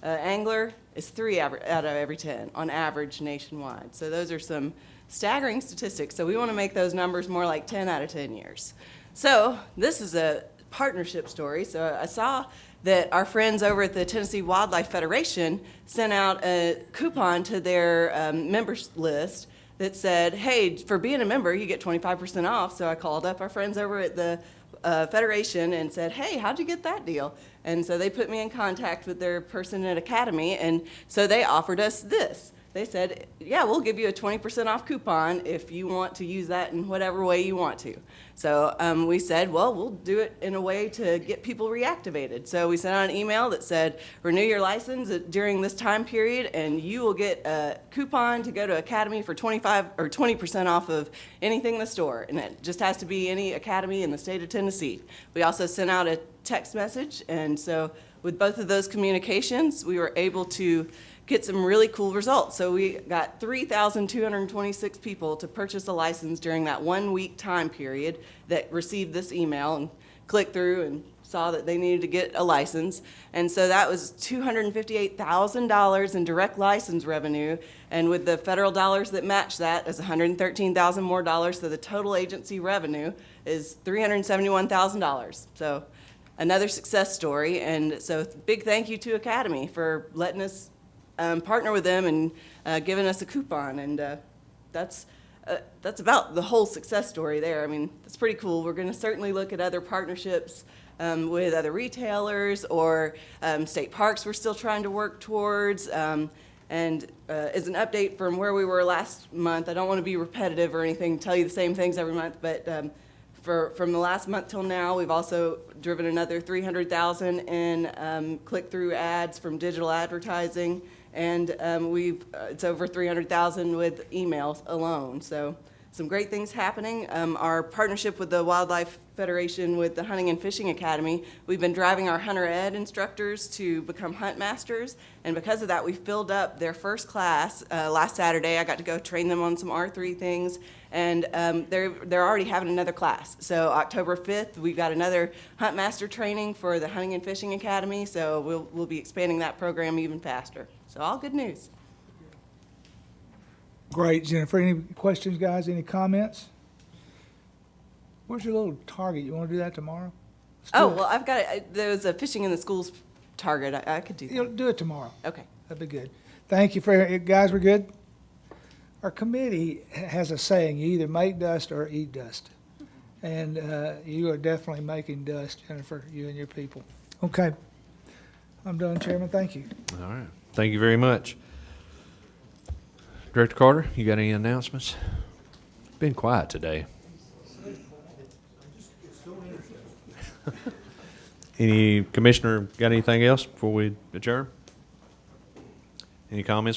Angler is 3 out of every 10 on average nationwide. So those are some staggering statistics. So we want to make those numbers more like 10 out of 10 years. So this is a partnership story. So I saw that our friends over at the Tennessee Wildlife Federation sent out a coupon to their members list that said, hey, for being a member, you get 25% off. So I called up our friends over at the Federation and said, hey, how'd you get that deal? And so they put me in contact with their person at Academy, and so they offered us this. They said, yeah, we'll give you a 20% off coupon if you want to use that in whatever way you want to. So we said, well, we'll do it in a way to get people reactivated. So we sent out an email that said, renew your license during this time period, and you will get a coupon to go to Academy for 25 or 20% off of anything in the store. And it just has to be any Academy in the state of Tennessee. We also sent out a text message, and so with both of those communications, we were able to get some really cool results. So we got 3,226 people to purchase a license during that 1 week time period that received this email and clicked through and saw that they needed to get a license. And so that was $258,000 in direct license revenue. And with the federal dollars that match that, is $113,000 more dollars. So the total agency revenue is $371,000. So another success story. And so big thank you to Academy for letting us partner with them and giving us a coupon, and that's about the whole success story there. I mean, that's pretty cool. We're going to certainly look at other partnerships with other retailers or state parks we're still trying to work towards. And as an update from where we were last month, I don't want to be repetitive or anything, tell you the same things every month, but from the last month till now, we've also driven another $300,000 in click-through ads from digital advertising. And it's over $300,000 with emails alone. So some great things happening. Our partnership with the Wildlife Federation with the Hunting and Fishing Academy, we've been driving our hunter ed instructors to become hunt masters. And because of that, we filled up their first class last Saturday. I got to go train them on some R3 things. And they're already having another class. So October 5th, we've got another hunt master training for the Hunting and Fishing Academy. So we'll be expanding that program even faster. So all good news. Great, Jennifer. Any questions, guys? Any comments? Where's your little target? You want to do that tomorrow? Well, I've got it. There was a fishing in the schools target. I could do that. You'll do it tomorrow. Okay. That'd be good. Thank you for guys. We're good. Our committee has a saying: you either make dust or eat dust, and you are definitely making dust, Jennifer. You and your people. Okay. I'm done, Chairman. Thank you. All right. Thank you very much. Director Carter, you got any announcements? Been quiet today. Any commissioner got anything else before we adjourn? Any comments